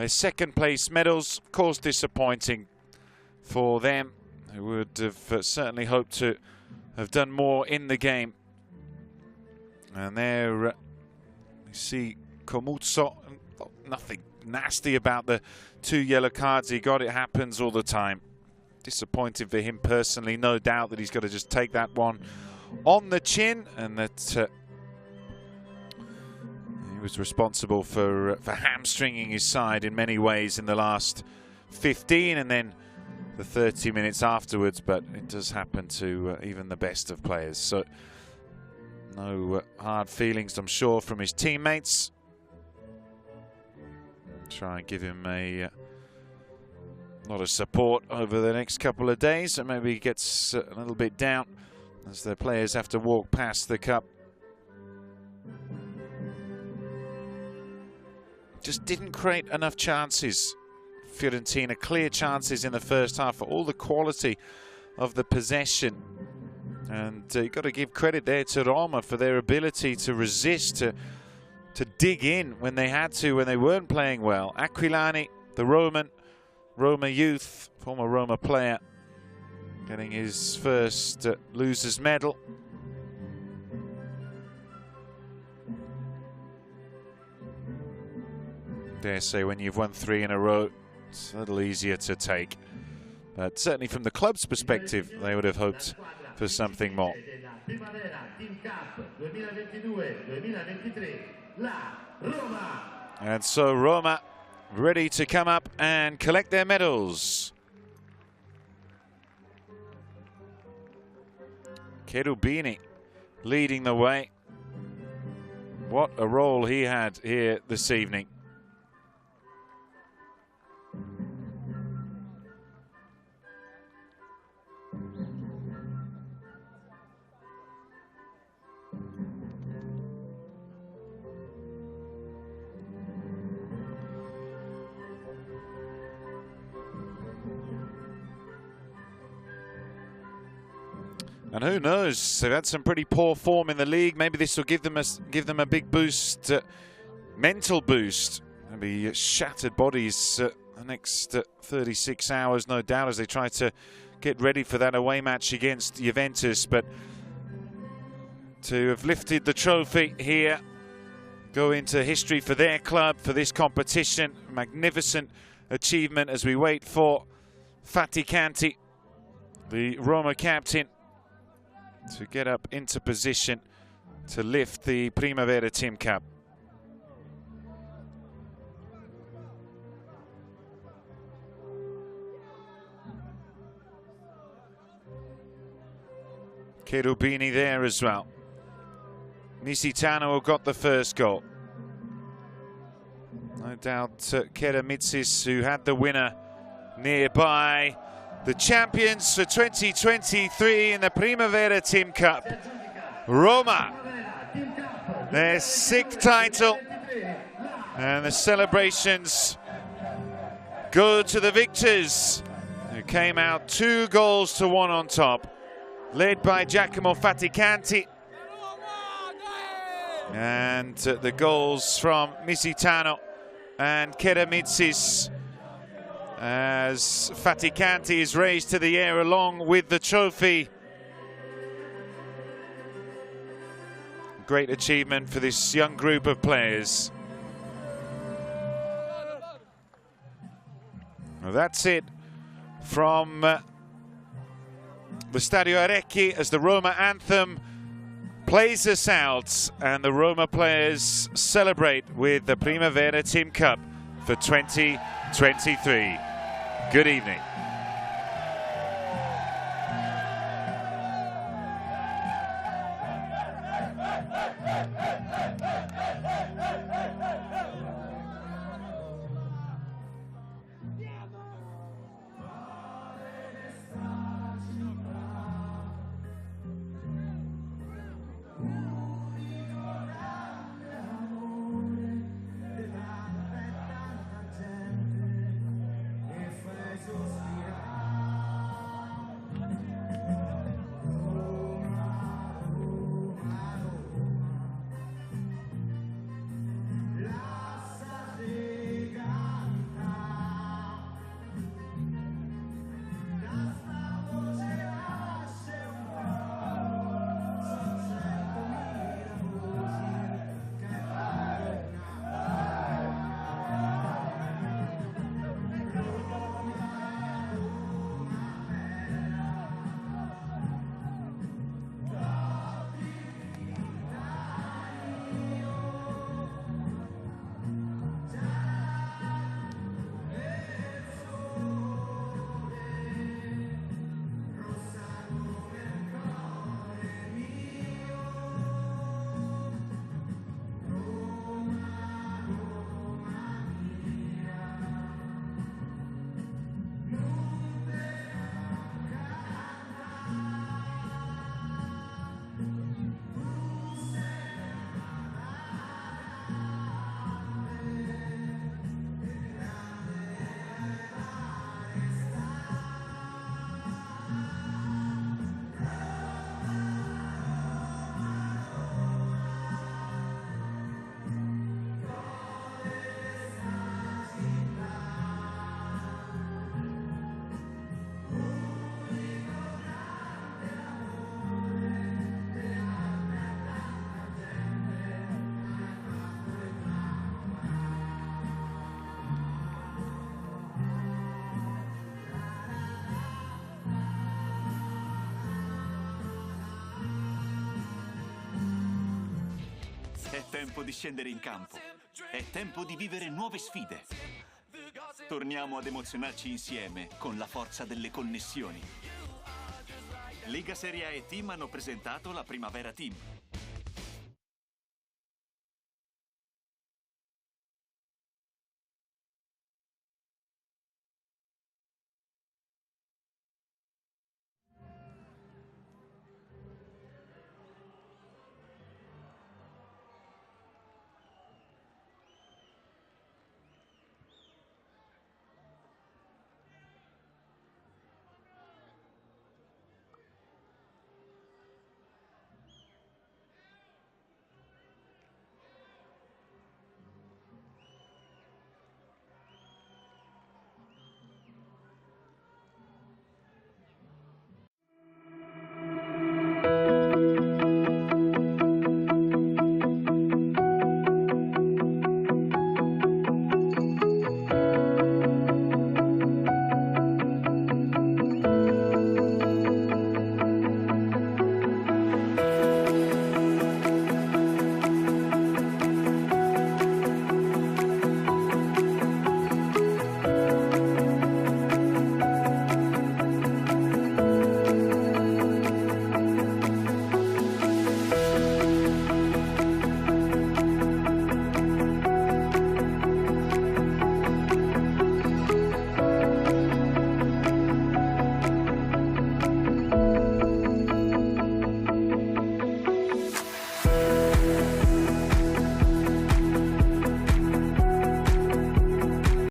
second place medals. Of course, disappointing for them. They would have certainly hoped to have done more in the game. And there we see Comuzzo. Nothing nasty about the 2 yellow cards he got. It happens all the time. Disappointing for him personally. No doubt that he's got to just take that one on the chin, and that he was responsible for hamstringing his side in many ways in the last 15 and then the 30 minutes afterwards, but it does happen to even the best of players. So no hard feelings, I'm sure, from his teammates. Try and give him a lot of support over the next couple of days, and maybe he gets a little bit down as the players have to walk past the cup. Just didn't create enough chances. Fiorentina, clear chances in the first half for all the quality of the possession. And you've got to give credit there to Roma for their ability to resist, to dig in when they had to, when they weren't playing well. Aquilani, the Roma youth, former Roma player, getting his first loser's medal. Dare say when you've won 3 in a row, it's a little easier to take. But certainly from the club's perspective, they would have hoped for something more. And so Roma ready to come up and collect their medals. Cherubini leading the way. What a role he had here this evening. And who knows? They've had some pretty poor form in the league. Maybe this will give them a big boost, mental boost. Maybe shattered bodies the next 36 hours, no doubt, as they try to get ready for that away match against Juventus. But to have lifted the trophy here, go into history for their club, for this competition, magnificent achievement as we wait for Faticanti, the Roma captain, to get up into position to lift the Primavera TIM CUP. Cherubini there as well. Misitano got the first goal. No doubt Keramitsis, who had the winner nearby. The champions for 2023 in the Primavera TIM CUP. Roma, their 6th title. And the celebrations go to the victors, who came out 2-1 on top, led by Giacomo Faticanti. And the goals from Misitano and Keramitsis, as Faticanti is raised to the air along with the trophy. Great achievement for this young group of players. Well, that's it from the Stadio Arecchi as the Roma anthem plays us out, and the Roma players celebrate with the Primavera TIM CUP for 2023. Good evening. È tempo di scendere in campo. È tempo di vivere nuove sfide. Torniamo ad emozionarci insieme con la forza delle connessioni. Lega Serie A e Team hanno presentato la Primavera TIM.